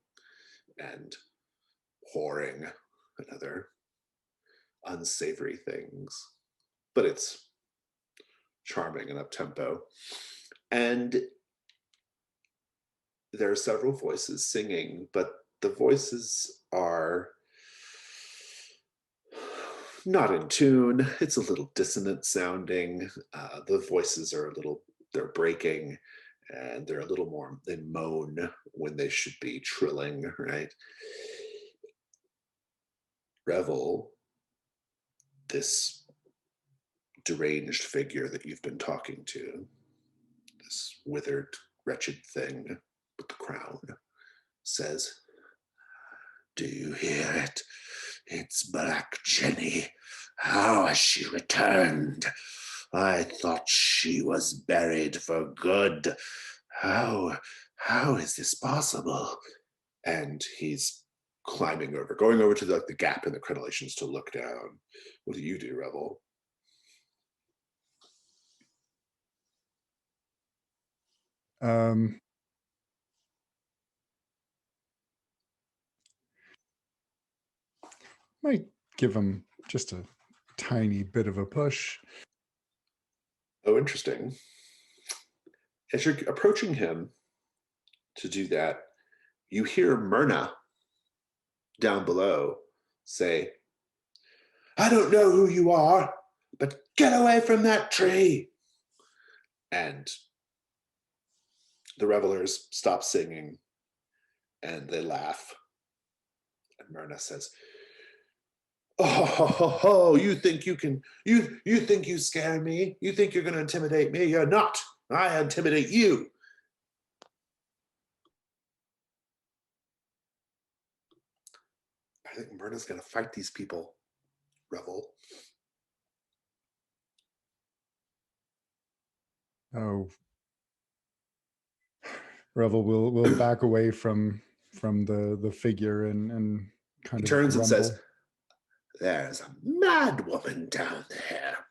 and whoring and other unsavory things, but it's charming and up-tempo. And there are several voices singing, but the voices are not in tune. It's a little dissonant sounding. The voices are they're breaking, and they're a little more, they moan when they should be trilling, right? Revel, this deranged figure that you've been talking to, this withered, wretched thing with the crown, says, "Do you hear it? It's Black Jenny. How has she returned? I thought she was buried for good. How is this possible?" And he's going over to the gap in the crenellations to look down. What do you do, Revel? Might give him just a tiny bit of a push. Oh, interesting. As you're approaching him to do that, you hear Myrna down below say, "I don't know who you are, but get away from that tree." And the revelers stop singing and they laugh. And Myrna says, "Oh, you think you can, you think you scare me? You think you're going to intimidate me? You're not. I intimidate you." I think Myrna's going to fight these people, Revel. Oh, Revel will back away from the figure and kind He of turns and rumble. says, "There's a mad woman down there."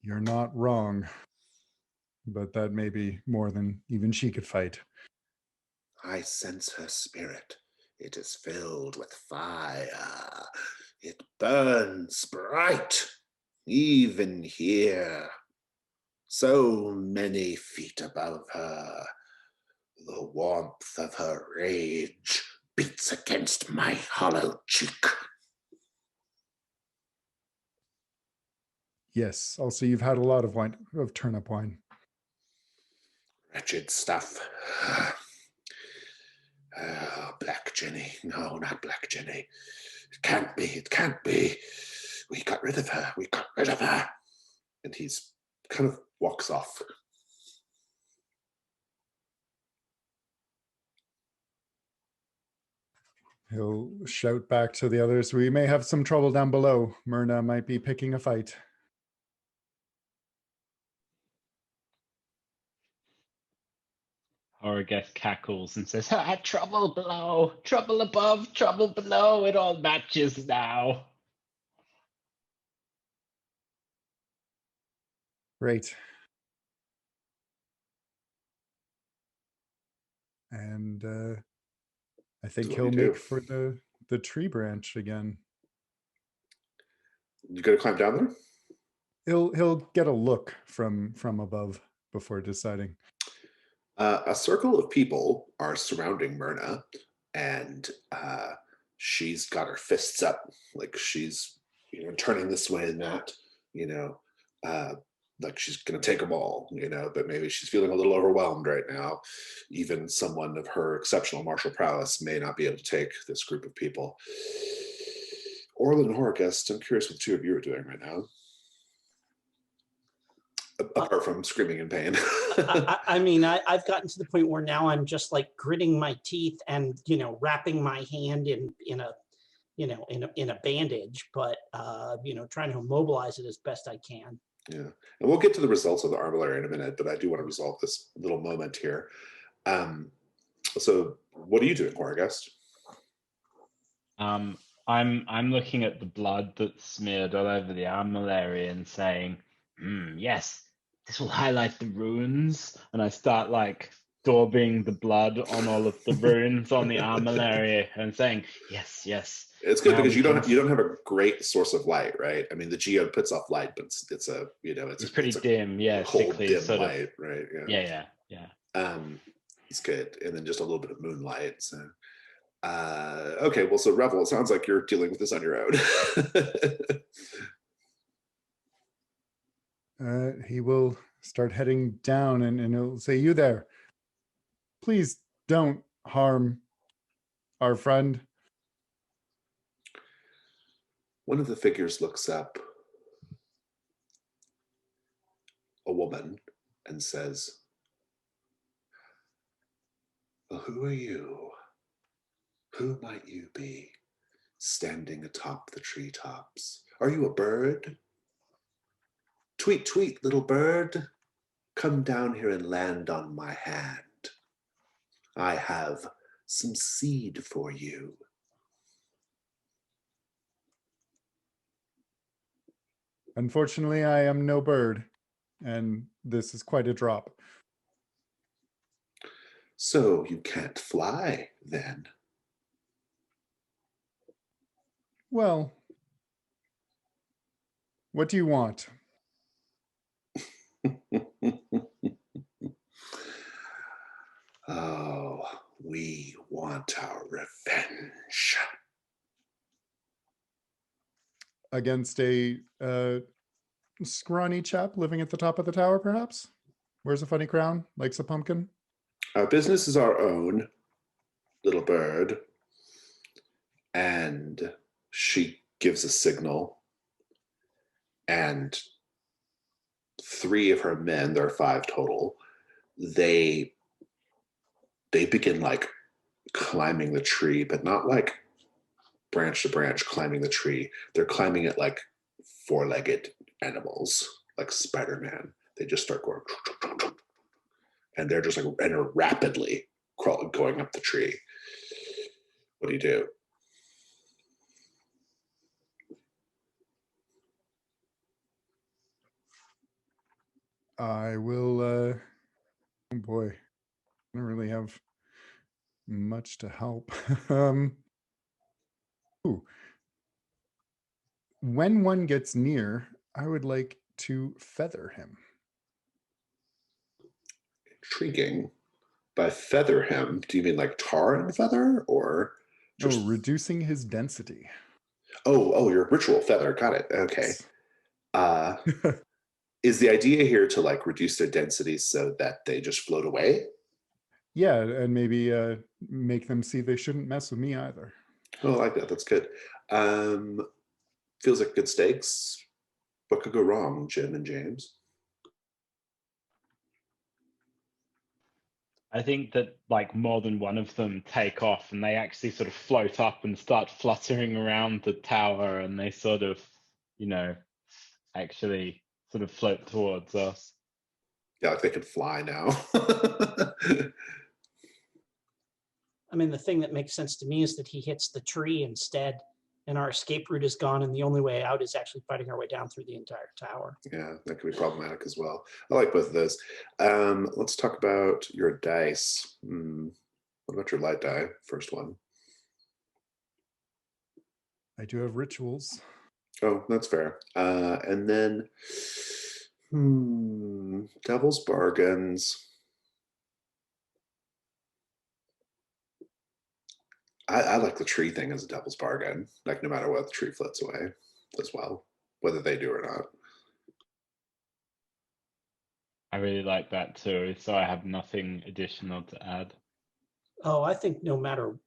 You're not wrong, but that may be more than even she could fight. "I sense her spirit. It is filled with fire. It burns bright, even here. So many feet above her. The warmth of her rage beats against my hollow cheek." Yes. Also, you've had a lot of wine, of turnip wine. Wretched stuff. Black Jenny. No, not Black Jenny. It can't be. It can't be. We got rid of her. We got rid of her. And he's kind of walks off. He'll shout back to the others, "We may have some trouble down below. Myrna might be picking a fight." Horrorguest cackles and says, trouble below, trouble above, trouble below, it all matches now. Great. And I think What do he'll you do? make for the tree branch again. You gonna climb down there? He'll get a look from above before deciding. A circle of people are surrounding Myrna, and she's got her fists up, like she's, turning this way and that, you know, uh, like she's gonna take them all, but maybe she's feeling a little overwhelmed right now. Even someone of her exceptional martial prowess may not be able to take this group of people. Orlin and Horrorguest, I'm curious what the two of you are doing right now. Apart from screaming in pain. I mean, I've gotten to the point where now I'm just like gritting my teeth and wrapping my hand in a bandage, but trying to immobilize it as best I can. Yeah, and we'll get to the results of the armillary in a minute, but I do want to resolve this little moment here. So, what are you doing, Horrorguest? I'm looking at the blood that's smeared all over the armillary and saying, yes, this will highlight the runes. And I start like daubing the blood on all of the runes on the armillary and saying, yes. It's good now because we you don't have a great source of light, right? I mean, the geode puts off light, but it's a it's pretty dim, whole sickly, dim sort light, right? Yeah. It's good, and then just a little bit of moonlight. So, okay, well, so Revel, it sounds like you're dealing with this on your own. He will start heading down, and he'll say, "You there? Please don't harm our friend." One of the figures looks up, a woman, and says, "Well, who are you? Who might you be, standing atop the treetops? Are you a bird? Tweet, tweet, little bird. Come down here and land on my hand. I have some seed for you." Unfortunately, I am no bird, and this is quite a drop. So you can't fly, then? Well, what do you want? Oh, we want our revenge. Against a scrawny chap living at the top of the tower, perhaps? Wears a funny crown, likes a pumpkin. Our business is our own, little bird. And she gives a signal, and 3 of her men, there are 5 total, they begin like climbing the tree, but not like branch to branch climbing the tree. They're climbing it like 4-legged animals, like Spider-Man. They just start going, and they're just like, and are rapidly crawling, going up the tree. What do you do? I will, oh boy, I don't really have much to help. Ooh. When one gets near, I would like to feather him. Intriguing. By feather him, do you mean like tar and feather, or just reducing his density? Oh, your ritual feather. Got it. Okay. Is the idea here to like reduce their density so that they just float away? Yeah, and maybe make them see they shouldn't mess with me either. Oh, I like that. That's good. Feels like good stakes. What could go wrong, Jim and James? I think that like more than one of them take off and they actually sort of float up and start fluttering around the tower, and they sort of, actually sort of float towards us. Yeah, like they could fly now. I mean, the thing that makes sense to me is that he hits the tree instead, and our escape route is gone, and the only way out is actually fighting our way down through the entire tower. Yeah, that could be problematic as well. I like both of those. Let's talk about your dice. What about your light die? First one. I do have rituals. Oh, that's fair. And then, Devil's Bargains. I like the tree thing as a devil's bargain. Like no matter what, the tree floats away as well, whether they do or not. I really like that too. So I have nothing additional to add. Oh, I think no matter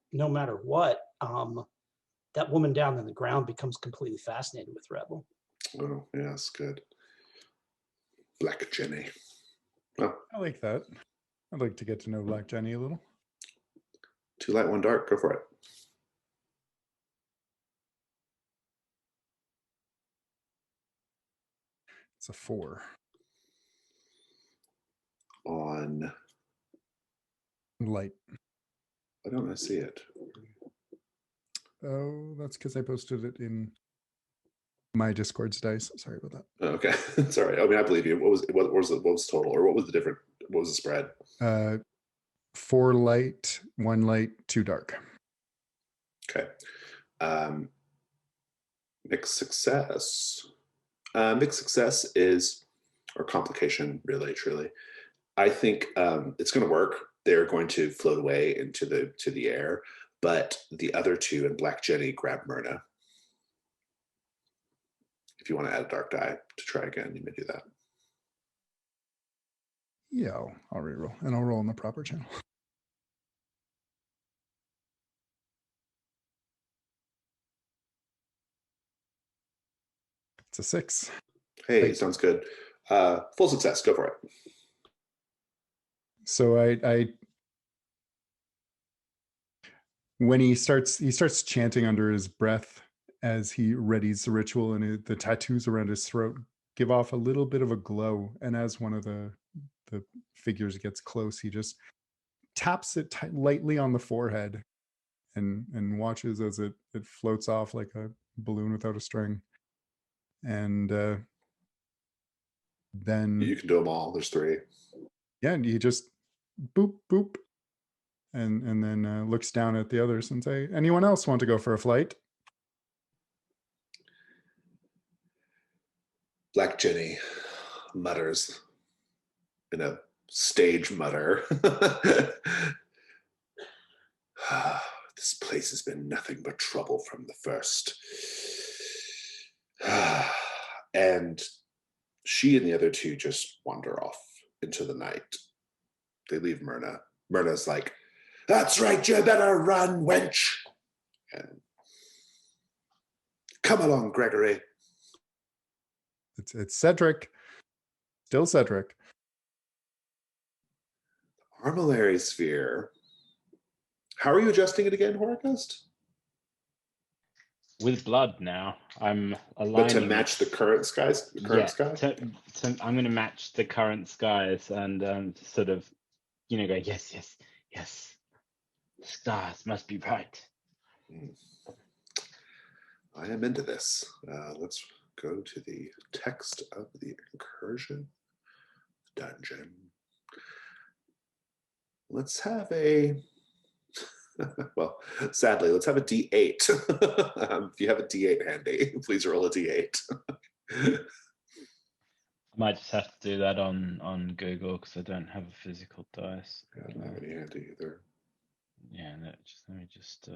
what, that woman down in the ground becomes completely fascinated with Rebel. Oh, yes, good. Black Jenny. Oh, I like that. I'd like to get to know Black Jenny a little. 2 light, 1 dark. Go for it. It's a 4. On Light. why don't I see it? Oh, that's because I posted it in my Discord's dice. Sorry about that. Oh, okay, sorry. I mean, I believe you. What was the total, or what was the different? What was the spread? 4 light, 1 light, 2 dark. Okay. Mixed success. Mixed success is, or complication, really, truly. I think it's going to work. They're going to float away into the air, but the other 2 and Black Jenny grab Myrna. If you want to add a dark die to try again, you may do that. Yeah, I'll reroll, and I'll roll in the proper channel. It's a 6. Hey, sounds good. Full success. Go for it. So I when he starts chanting under his breath as he readies the ritual, and the tattoos around his throat give off a little bit of a glow. And as one of the figures gets close, he just taps it lightly on the forehead and watches as it floats off like a balloon without a string. And then You can do them all. There's 3. yeah, and he just boop boop, and then looks down at the others and say, "Anyone else want to go for a flight?" Black Jenny mutters in a stage mutter. This place has been nothing but trouble from the first. And she and the other 2 just wander off into the night. They leave Myrna. Myrna's like, "That's right, you better run, wench." And come along, Gregory. It's Cedric. Still Cedric. Armillary sphere. How are you adjusting it again, Horicust? With blood now, I'm aligning. But to match the current skies? The current sky? I'm going to match the current skies and sort of, go, yes, yes, yes. The stars must be bright. I am into this. Let's go to the text of the incursion dungeon. Let's have a, well, sadly, let's have a D8. If you have a D8 handy, please roll a D8. I might just have to do that on Google because I don't have a physical dice. I don't have any handy either. Yeah, let me just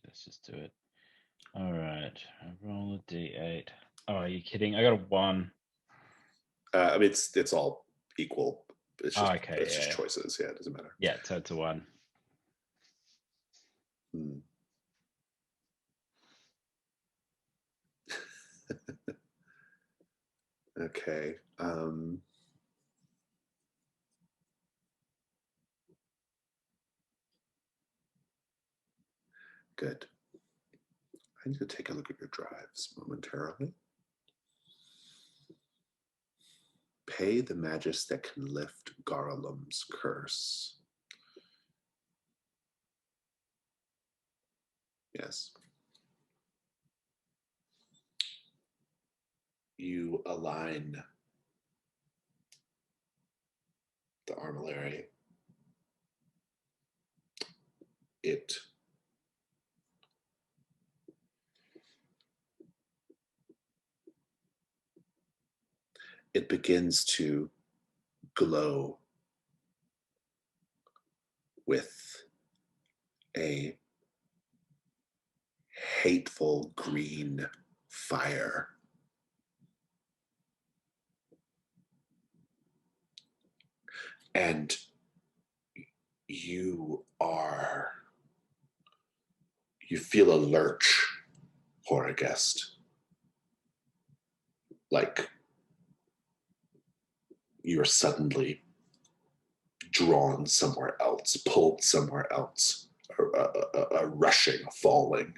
let's just do it. All right, I roll a D8. Oh, are you kidding? I got a 1. I mean, it's all equal. It's just, okay, it's just choices. Yeah, it doesn't matter. Yeah, so it's a 1. Okay. Good. I need to take a look at your drives momentarily. Pay the magus that can lift Garlum's curse. Yes. You align the armillary. It begins to glow with a hateful green fire. And you feel a lurch, Horagest. Like you're suddenly drawn somewhere else, pulled somewhere else, a rushing, a falling.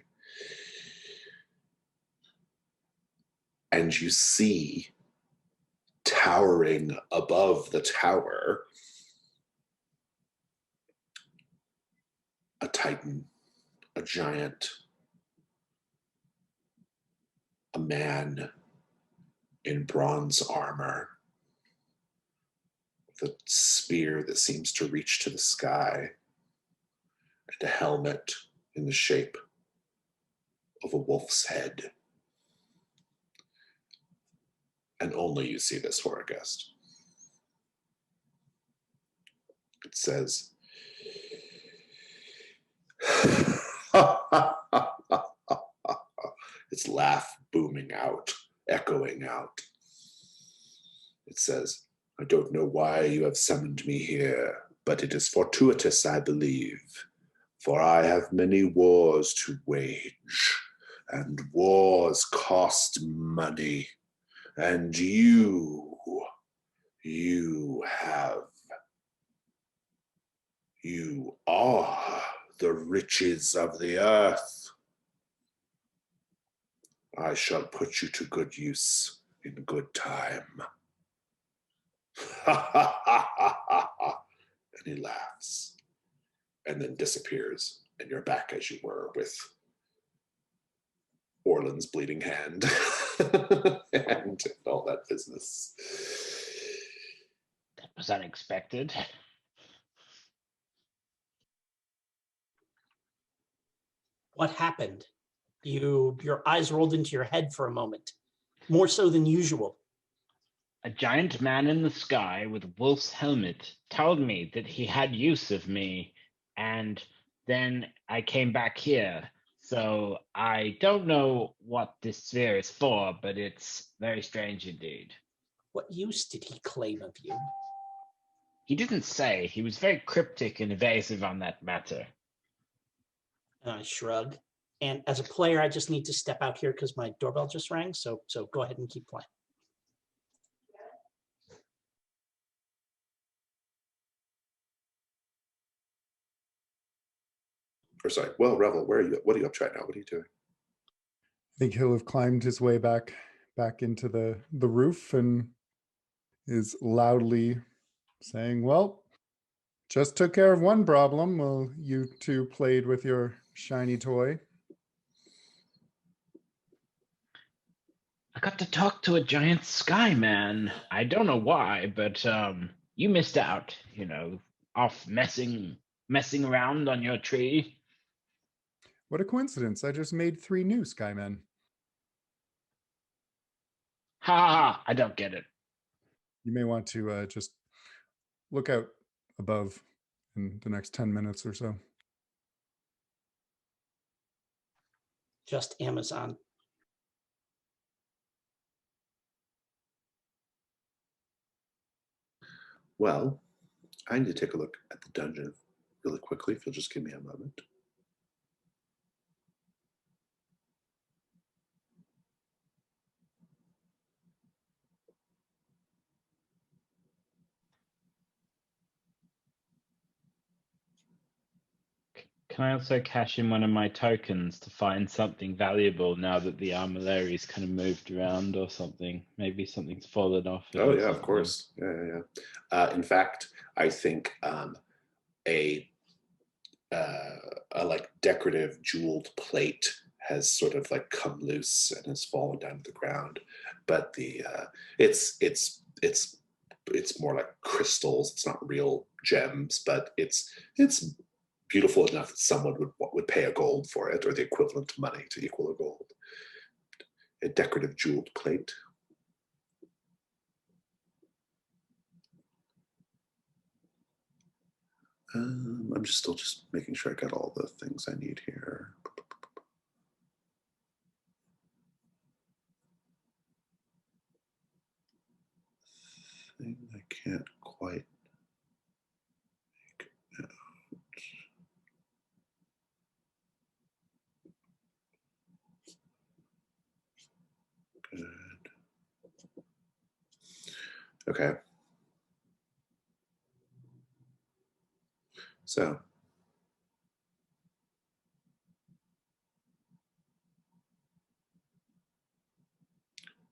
And you see, towering above the tower, a titan, a giant, a man in bronze armor, with a spear that seems to reach to the sky, and a helmet in the shape of a wolf's head. And only you see this, Horagest. It says, its laugh booming out, echoing out. It says, I don't know why you have summoned me here, but it is fortuitous, I believe, for I have many wars to wage, and wars cost money, and you are the riches of the earth. I shall put you to good use in good time. And he laughs and then disappears, and you're back as you were with Orland's bleeding hand and all that business. That was unexpected. What happened? Your eyes rolled into your head for a moment, more so than usual. A giant man in the sky with a wolf's helmet told me that he had use of me, and then I came back here. So I don't know what this sphere is for, but it's very strange indeed. What use did he claim of you? He didn't say. He was very cryptic and evasive on that matter. And I shrug. And as a player, I just need to step out here because my doorbell just rang. So go ahead and keep playing. Or sorry, well, Revel, where are you? What are you up to right now? What are you doing? I think he'll have climbed his way back into the roof and is loudly saying, well, just took care of one problem while you two played with your shiny toy. I got to talk to a giant sky man. I don't know why, but you missed out, off messing around on your tree. What a coincidence. I just made 3 new Skymen. Ha ha ha, I don't get it. You may want to just look out above in the next 10 minutes or so. Just Amazon. Well, I need to take a look at the dungeon really quickly, if you'll just give me a moment. Can Can I also cash in one of my tokens to find something valuable now that the armilleri's kind of moved around or something? Maybe something's fallen off. Oh or yeah, of something. course. Yeah. In fact, I think a like decorative jeweled plate has sort of like come loose and has fallen down to the ground, but the it's more like crystals. It's not real gems, but it's beautiful enough that someone would pay a gold for it, or the equivalent of money to equal a gold. A decorative jeweled plate. I'm still making sure I got all the things I need here. Thing I can't quite make out. Good. Okay. So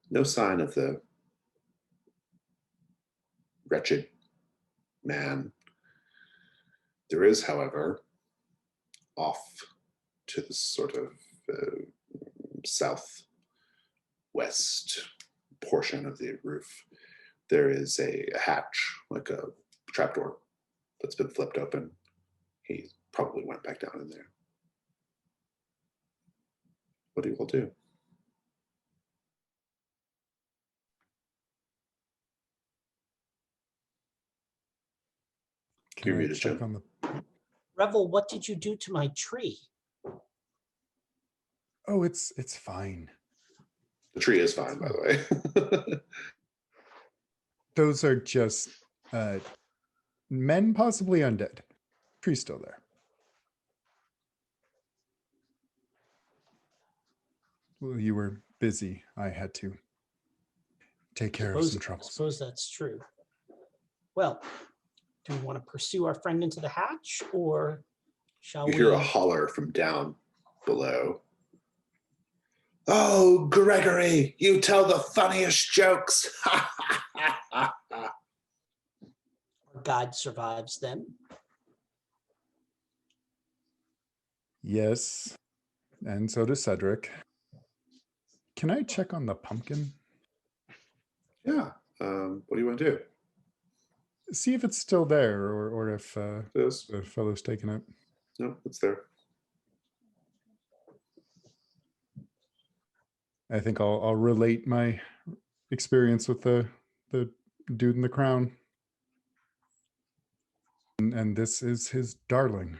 no sign of the wretched man. There is, however, off to the sort of southwest portion of the roof, there is a hatch, like a trapdoor, that's been flipped open. He probably went back down in there. What do you all do? Can I read it, check Jim? on the? Revel, what did you do to my tree? Oh, it's fine. The tree is fine, by the way. Those are just men, possibly undead. Tree's still there. Well, you were busy. I had to take care of some troubles. Suppose that's true. Well, do we want to pursue our friend into the hatch, or shall You we? hear a holler from down below. Oh, Gregory, you tell the funniest jokes. Our guide survives them. Yes, and so does Cedric. Can I check on the pumpkin? Yeah. What do you want to do? See if it's still there, or if This? the fellow's taken it. No, it's there. I think I'll relate my experience with the dude in the crown. And this is his darling.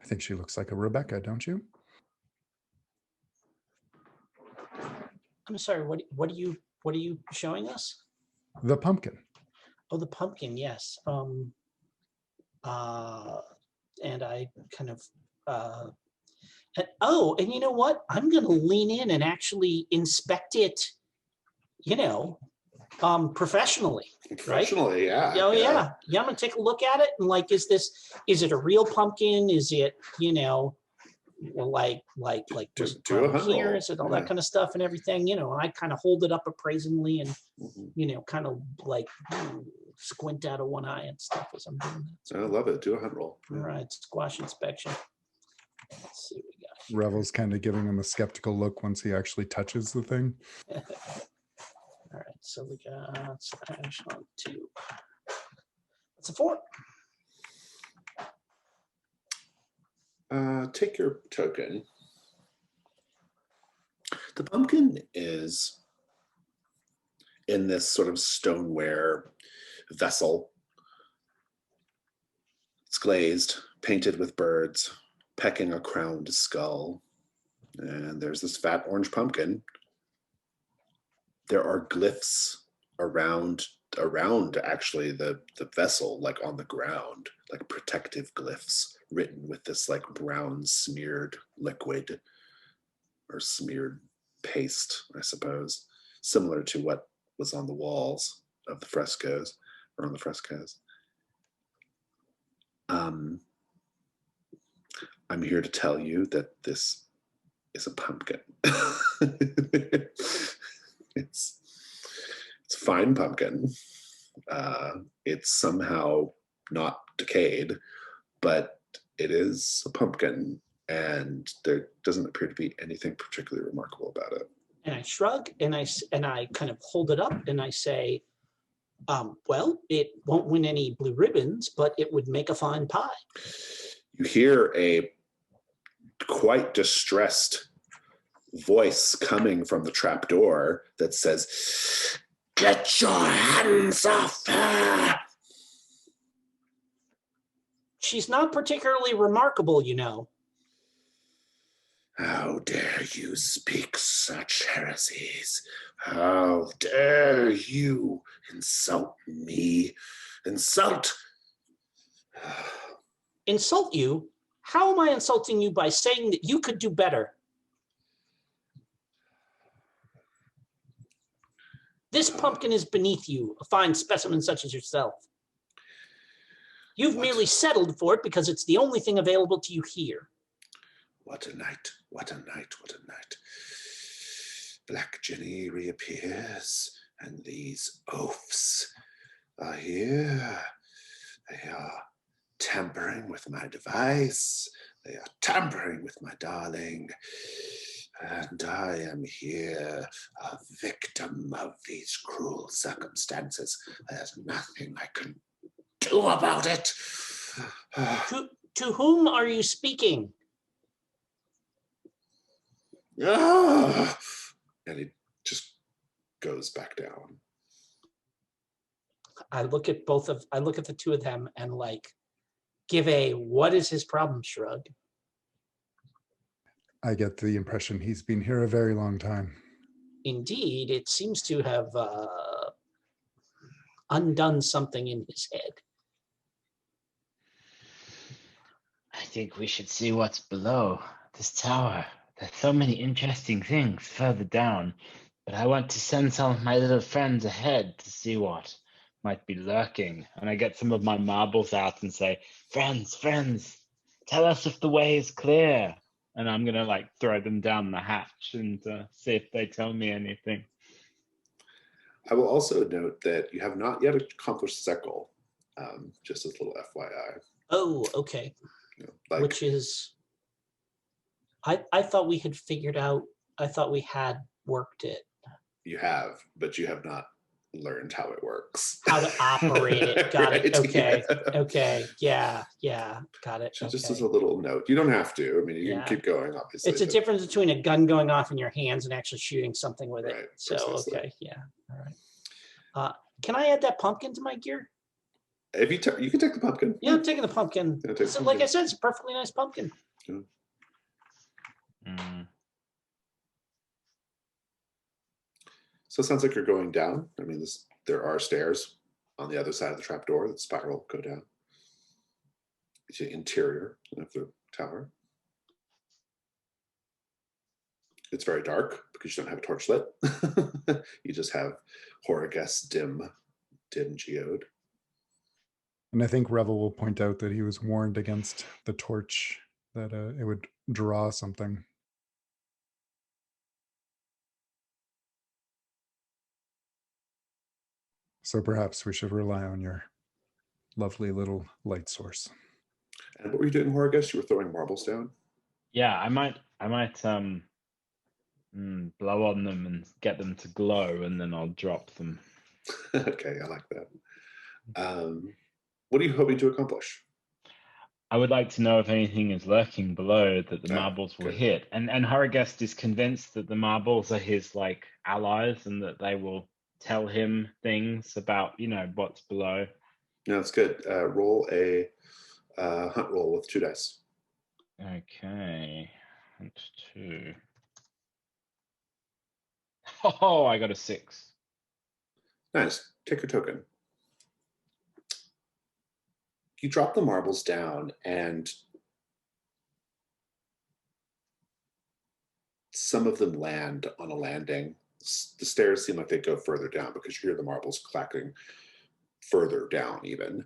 I think she looks like a Rebecca, don't you? I'm sorry. What are you showing us? The pumpkin. Oh, the pumpkin. Yes. And I kind of. And you know what? I'm going to lean in and actually inspect it. Professionally. Professionally, yeah. Oh yeah. I'm gonna take a look at it and like, is it a real pumpkin? Is it, like Do was a hunt here? roll. Is it all Yeah. that kind of stuff and everything? And I kind of hold it up appraisingly and Mhm. kind of like squint out of one eye and stuff as I'm doing that. I love it. Do a hunt roll. All right, squash inspection. Let's see what we got. Revel's kind of giving him a skeptical look once he actually touches the thing. All right, so we got slash on 2. That's a 4. Take your token. The pumpkin is in this sort of stoneware vessel. It's glazed, painted with birds, pecking a crowned skull. And there's this fat orange pumpkin. There are glyphs around actually the vessel, like on the ground, like protective glyphs written with this like brown smeared liquid or smeared paste, I suppose, similar to what was on the walls of the frescoes or on the frescoes. I'm here to tell you that this is a pumpkin. it's a fine pumpkin. It's somehow not decayed, but it is a pumpkin, and there doesn't appear to be anything particularly remarkable about it. And I shrug and I kind of hold it up and I say, well, it won't win any blue ribbons, but it would make a fine pie. You hear a quite distressed voice coming from the trapdoor that says, "Get your hands off her!" She's not particularly remarkable, you know. How dare you speak such heresies? How dare you insult me? Insult! Insult you? How am I insulting you by saying that you could do better? This pumpkin is beneath you, a fine specimen such as yourself. You've merely settled for it because it's the only thing available to you here. What a night, what a night, what a night. Black Jenny reappears, and these oafs are here. They are tampering with my device. They are tampering with my darling. And I am here, a victim of these cruel circumstances. There's nothing I can do about it. To whom are you speaking? And he just goes back down. I look at the two of them and like give a what is his problem shrug. I get the impression he's been here a very long time. Indeed, it seems to have undone something in his head. I think we should see what's below this tower. There's so many interesting things further down, but I want to send some of my little friends ahead to see what might be lurking. And I get some of my marbles out and say, friends, tell us if the way is clear. And I'm going to like throw them down the hatch and see if they tell me anything. I will also note that you have not yet accomplished Zekel, just as a little FYI. Oh, okay. You know, like, which is, I thought we had figured out, I thought we had worked it. You have, but you have not learned how it works. How to operate it. Got Right, it. Okay. yeah. Okay. Yeah. Got it. So okay. just as a little note. You don't have to. I mean, you can keep going, obviously. It's a difference between a gun going off in your hands and actually shooting something with it. Right, So, precisely. okay. Yeah. All right. Can I add that pumpkin to my gear? If you can take the pumpkin. Yeah, I'm taking the pumpkin. Yeah, take the So, like pumpkin. I said, it's a perfectly nice pumpkin. Yeah. So it sounds like you're going down. I mean, there are stairs on the other side of the trapdoor that spiral go down. It's the interior of the tower. It's very dark because you don't have a torch lit. You just have Horagess dim geode. And I think Revel will point out that he was warned against the torch, that it would draw something. So perhaps we should rely on your lovely little light source. And what were you doing, Horagess? You were throwing marbles down? Yeah, I might blow on them and get them to glow, and then I'll drop them. Okay, I like that. What are you hoping to accomplish? I would like to know if anything is lurking below that the marbles will hit. And Horagest is convinced that the marbles are his like allies and that they will tell him things about, what's below. No, that's good. Roll a hunt roll with 2 dice. Okay. Hunt 2. Oh, I got a 6. Nice. Take your token. You drop the marbles down, and some of them land on a landing. The stairs seem like they go further down because you hear the marbles clacking further down even.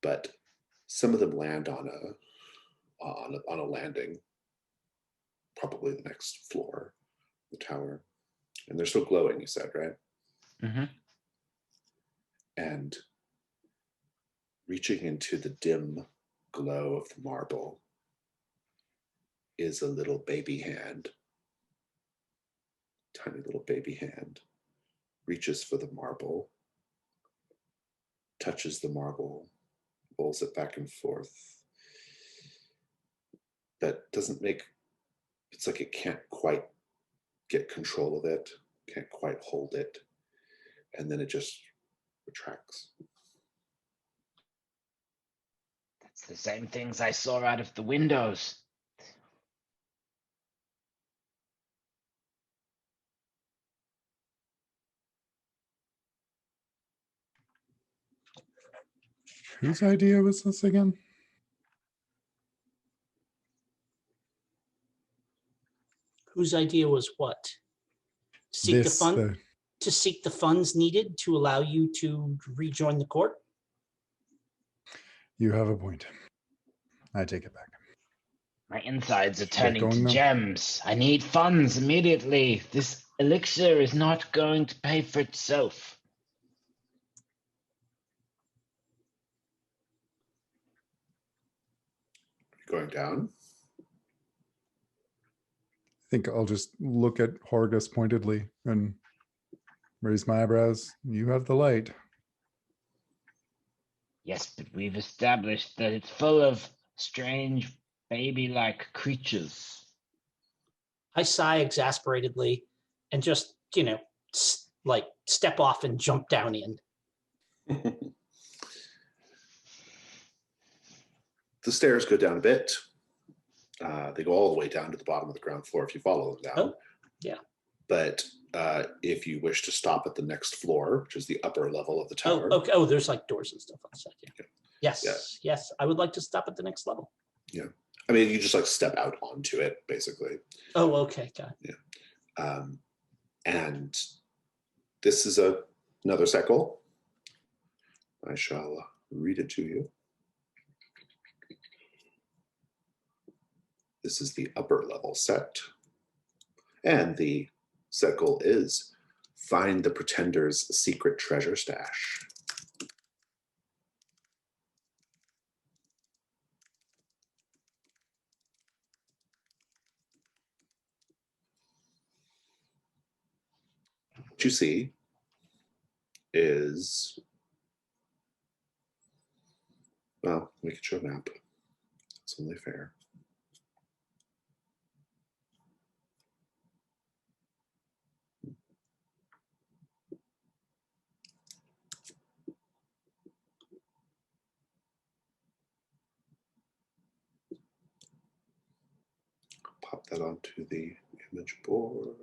But Some of them land on a landing, probably the next floor, the tower, and they're still glowing. You said, right? Mm-hmm. And reaching into the dim glow of the marble is a little baby hand, tiny little baby hand, reaches for the marble, touches the marble, rolls it back and forth, but doesn't make, it's like it can't quite get control of it, can't quite hold it, and then it just retracts. That's the same things I saw out of the windows. Whose idea was this again? Whose idea was what? Seek the fund to seek the funds needed to allow you to rejoin the court. You have a point. I take it back. My insides are Should I get turning to going now? gems. I need funds immediately. This elixir is not going to pay for itself. Going down. I think I'll just look at Horgus pointedly and raise my eyebrows. You have the light. Yes, but we've established that it's full of strange baby-like creatures. I sigh exasperatedly and just, like step off and jump down in. The stairs go down a bit. They go all the way down to the bottom of the ground floor if you follow them down. Oh, yeah. But if you wish to stop at the next floor, which is the upper level of the tower. Oh, okay. Oh, there's like doors and stuff outside. Yeah. Okay. Yes, Yeah. yes. I would like to stop at the next level. Yeah. I mean, you just like step out onto it, basically. Oh, okay. Got it. Yeah. And this is another sequel. I shall read it to you. This is the upper level set. And the sequel is Find the Pretender's Secret Treasure Stash. What you see is, well, we could show a map. It's only fair. Pop that onto the image board.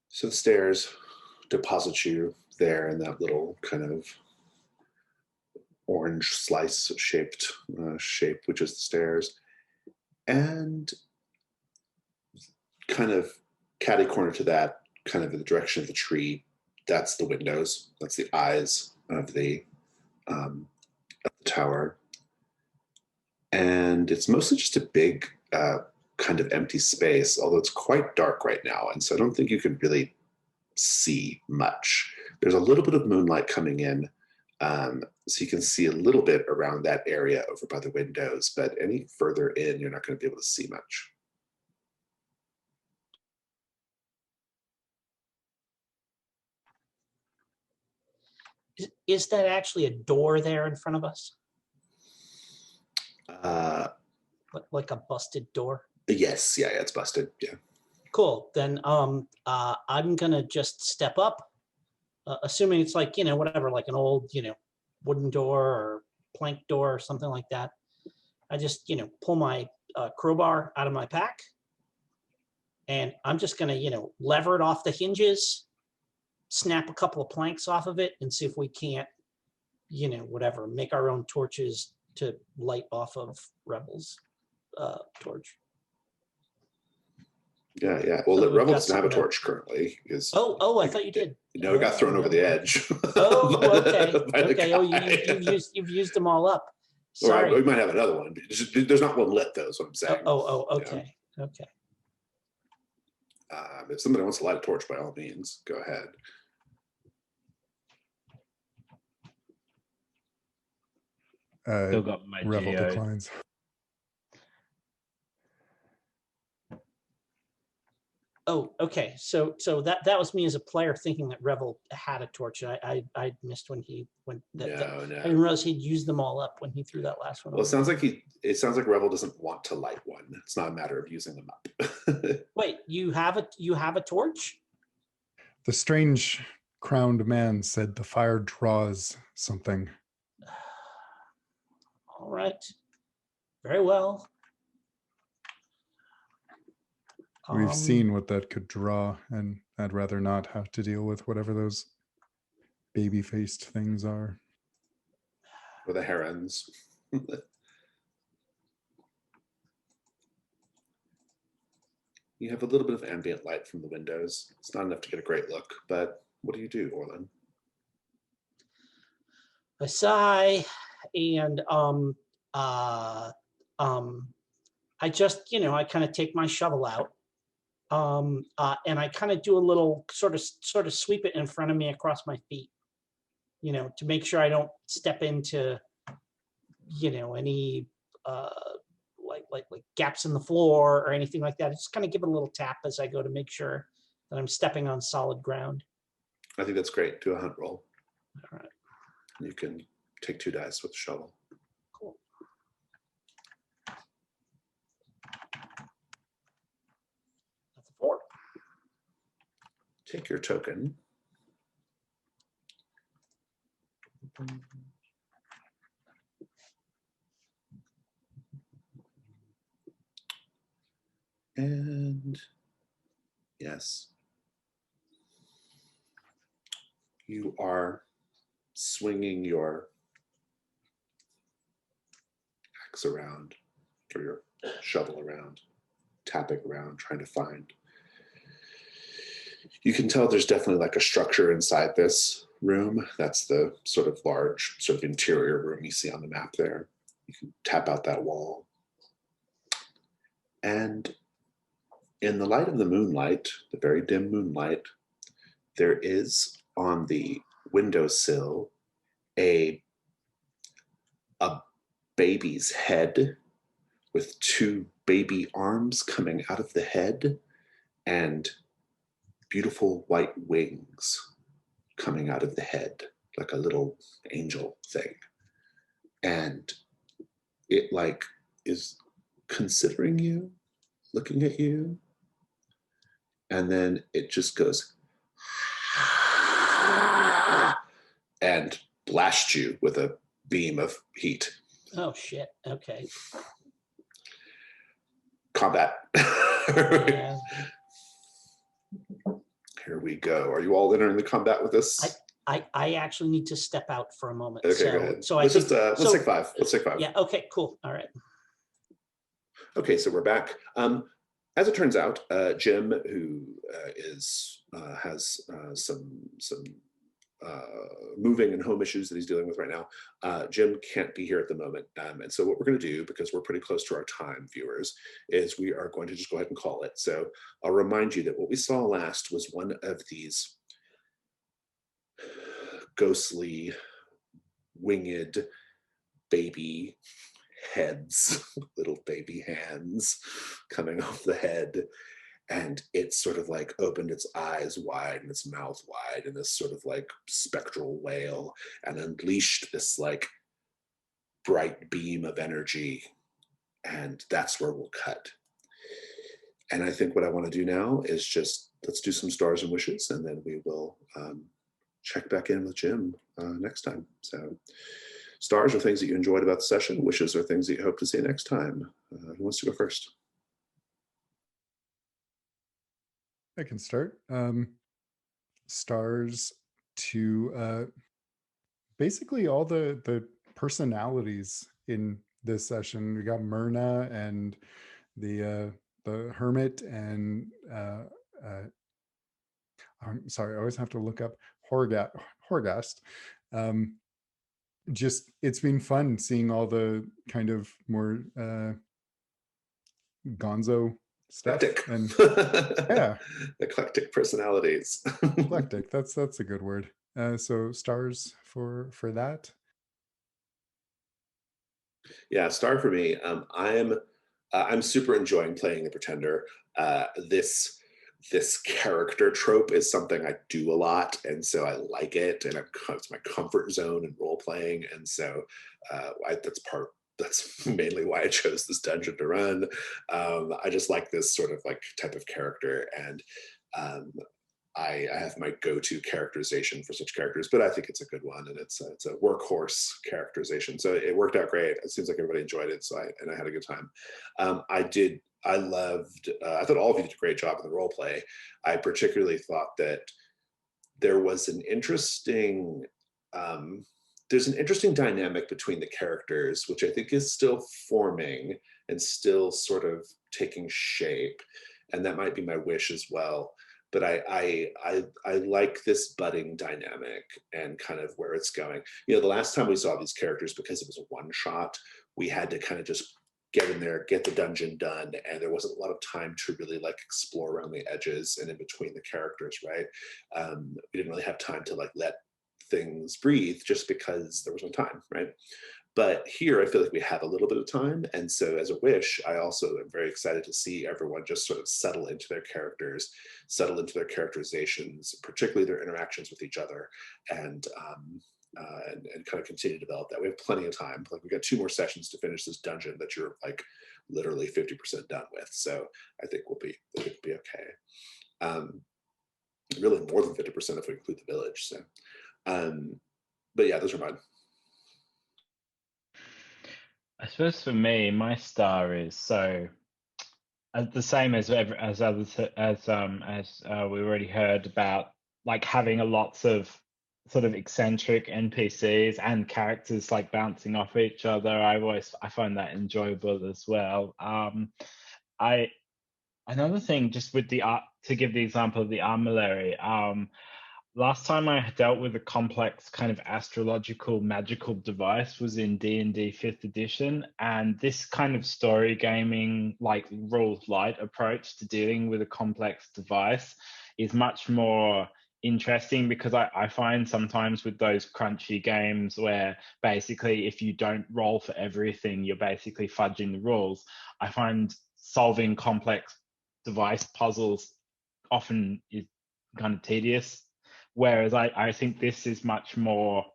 So the stairs deposit you there in that little kind of orange slice shaped shape, which is the stairs. And kind of catty corner to that, kind of in the direction of the tree, that's the windows. That's the eyes of the tower. And it's mostly just a big kind of empty space, although it's quite dark right now. And so I don't think you can really see much. There's a little bit of moonlight coming in. So you can see a little bit around that area over by the windows, but any further in, you're not going to be able to see much. Is that actually a door there in front of us? Like a busted door? Yes, yeah, it's busted. Yeah. Cool. Then I'm gonna just step up, assuming it's like whatever, like an old wooden door or plank door or something like that. I just pull my crowbar out of my pack, and I'm just gonna lever it off the hinges, snap a couple of planks off of it, and see if we can't whatever, make our own torches to light off of Rebel's torch. Yeah. Well, So we've Revel got doesn't have a something to- torch currently. Oh, I thought you did. No, it got thrown over the okay. edge. Oh, okay. by the Okay. Oh, guy. you've used them all up. Or Sorry. we might have another one. But there's not one lit though. Is what I'm saying. Okay. Okay. If somebody wants to light a torch, by all means, go ahead. Still got my Revel geo. declines. Oh, okay. So that was me as a player thinking that Revel had a torch. I missed when No. I didn't realize he'd used them all up when he threw that last one. Well, over. it sounds like Revel doesn't want to light one. It's not a matter of using them up. Wait, you have a torch? The strange crowned man said the fire draws something. All right. Very well. We've seen what that could draw, and I'd rather not have to deal with whatever those baby-faced things are. Or the herons. You have a little bit of ambient light from the windows. It's not enough to get a great look, but what do you do, Orlin? I sigh, and I just, I kind of take my shovel out, and I kind of do a little sort of sweep it in front of me across my feet, to make sure I don't step into, any like gaps in the floor or anything like that. I just kind of give it a little tap as I go to make sure that I'm stepping on solid ground. I think that's great. Do a hunt roll. All right. You can take 2 dice with the shovel. Cool. That's a 4. Take your token. And yes, you are swinging your axe around, or your shovel around, tapping around, trying to find. You can tell there's definitely like a structure inside this room. That's the sort of large, sort of interior room you see on the map there. You can tap out that wall. And in the light of the moonlight, the very dim moonlight, there is on the windowsill a baby's head with 2 baby arms coming out of the head and beautiful white wings coming out of the head, like a little angel thing. And it like is considering you, looking at you, and then it just goes and blasts you with a beam of heat. Oh shit. Okay. Combat. Yeah. Here we go. Are you all entering the combat with this? I actually need to step out for a moment. Okay, so, go ahead. So let's take 5. Let's take 5. Yeah. Okay. Cool. All right. Okay, so we're back. As it turns out, Jim, who has some moving and home issues that he's dealing with right now, Jim can't be here at the moment. And so what we're going to do, because we're pretty close to our time, viewers, is we are going to just go ahead and call it. So I'll remind you that what we saw last was one of these ghostly, winged baby heads, little baby hands coming off the head. And it sort of like opened its eyes wide and its mouth wide in this sort of like spectral wail and unleashed this like bright beam of energy. And that's where we'll cut. And I think what I want to do now is just, let's do some stars and wishes, and then we will check back in with Jim next time. So stars are things that you enjoyed about the session. Wishes are things that you hope to see next time. Who wants to go first? I can start. Stars to basically all the personalities in this session. We got Myrna and the the hermit and I'm sorry, I always have to look up Horgast. Um, just it's been fun seeing all the kind of more gonzo stuff Eclectic. and yeah, Eclectic personalities. eclectic. That's a good word. So stars for that. Yeah, star for me. I'm super enjoying playing the Pretender. This character trope is something I do a lot, and so I like it, and it's my comfort zone in role playing, and so that's mainly why I chose this dungeon to run. I just like this sort of like type of character, and um, I have my go-to characterization for such characters, but I think it's a good one, and it's a workhorse characterization. So it worked out great. It seems like everybody enjoyed it, so I had a good time. I loved. I thought all of you did a great job in the role play. I particularly thought that there was an interesting. There's an interesting dynamic between the characters, which I think is still forming and still sort of taking shape, and that might be my wish as well. But I like this budding dynamic and kind of where it's going. You know, the last time we saw these characters, because it was a one shot, we had to kind of just get in there, get the dungeon done, and there wasn't a lot of time to really like explore around the edges and in between the characters, right? We didn't really have time to like let things breathe just because there was no time, right? But here I feel like we have a little bit of time, and so as a wish, I also am very excited to see everyone just sort of settle into their characters, settle into their characterizations, particularly their interactions with each other, and and kind of continue to develop that. We have plenty of time. Like, we've got 2 more sessions to finish this dungeon that you're like literally 50% done with. So I think we'll be okay. Really more than 50% if we include the village. So, but yeah, those are mine. I suppose for me, my star is so the same as others as we already heard about, like having a lots of sort of eccentric NPCs and characters like bouncing off each other. I find that enjoyable as well. I Another thing, just with the art, to give the example of the armillary. Last time I dealt with a complex kind of astrological magical device was in D&D 5th edition, and this kind of story gaming, like rules light approach to dealing with a complex device is much more interesting, because I find sometimes with those crunchy games where basically if you don't roll for everything, you're basically fudging the rules. I find solving complex device puzzles often is kind of tedious. Whereas I think this is much more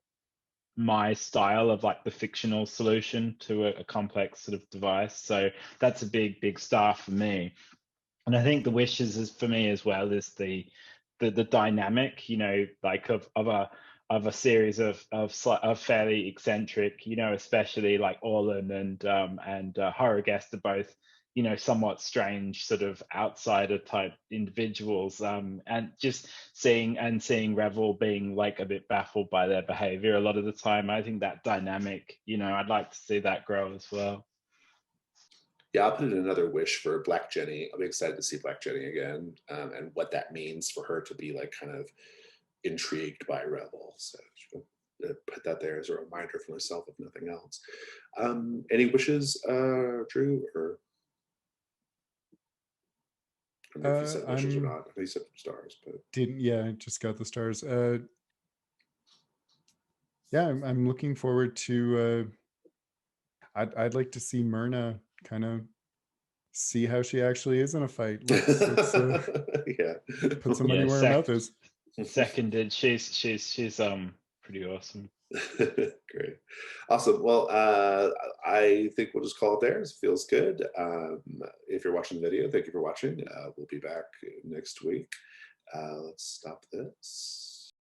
my style of like the fictional solution to a complex sort of device. So that's a big star for me. And I think the wishes is for me as well is the dynamic, you know, like of a series of fairly eccentric, you know, especially like Orlin and Horrorguest are both, you know, somewhat strange sort of outsider type individuals, and just seeing Revel being like a bit baffled by their behavior a lot of the time. I think that dynamic, you know, I'd like to see that grow as well. Yeah, I'll put in another wish for Black Jenny. I'll be excited to see Black Jenny again, and what that means for her to be like kind of intrigued by Revel. So put that there as a reminder for myself, if nothing else. Any wishes, Drew, or I don't know if you said wishes or not. I know you said stars, but Didn't, yeah, I just got the stars. Yeah, I'm looking forward to I'd like to see Myrna kind of see how she actually is in a fight. Let's yeah, put some money Yeah, where her mouth is. seconded. She's pretty awesome. Great, awesome. Well, I think we'll just call it there. It feels good. If you're watching the video, thank you for watching. We'll be back next week. Let's stop this.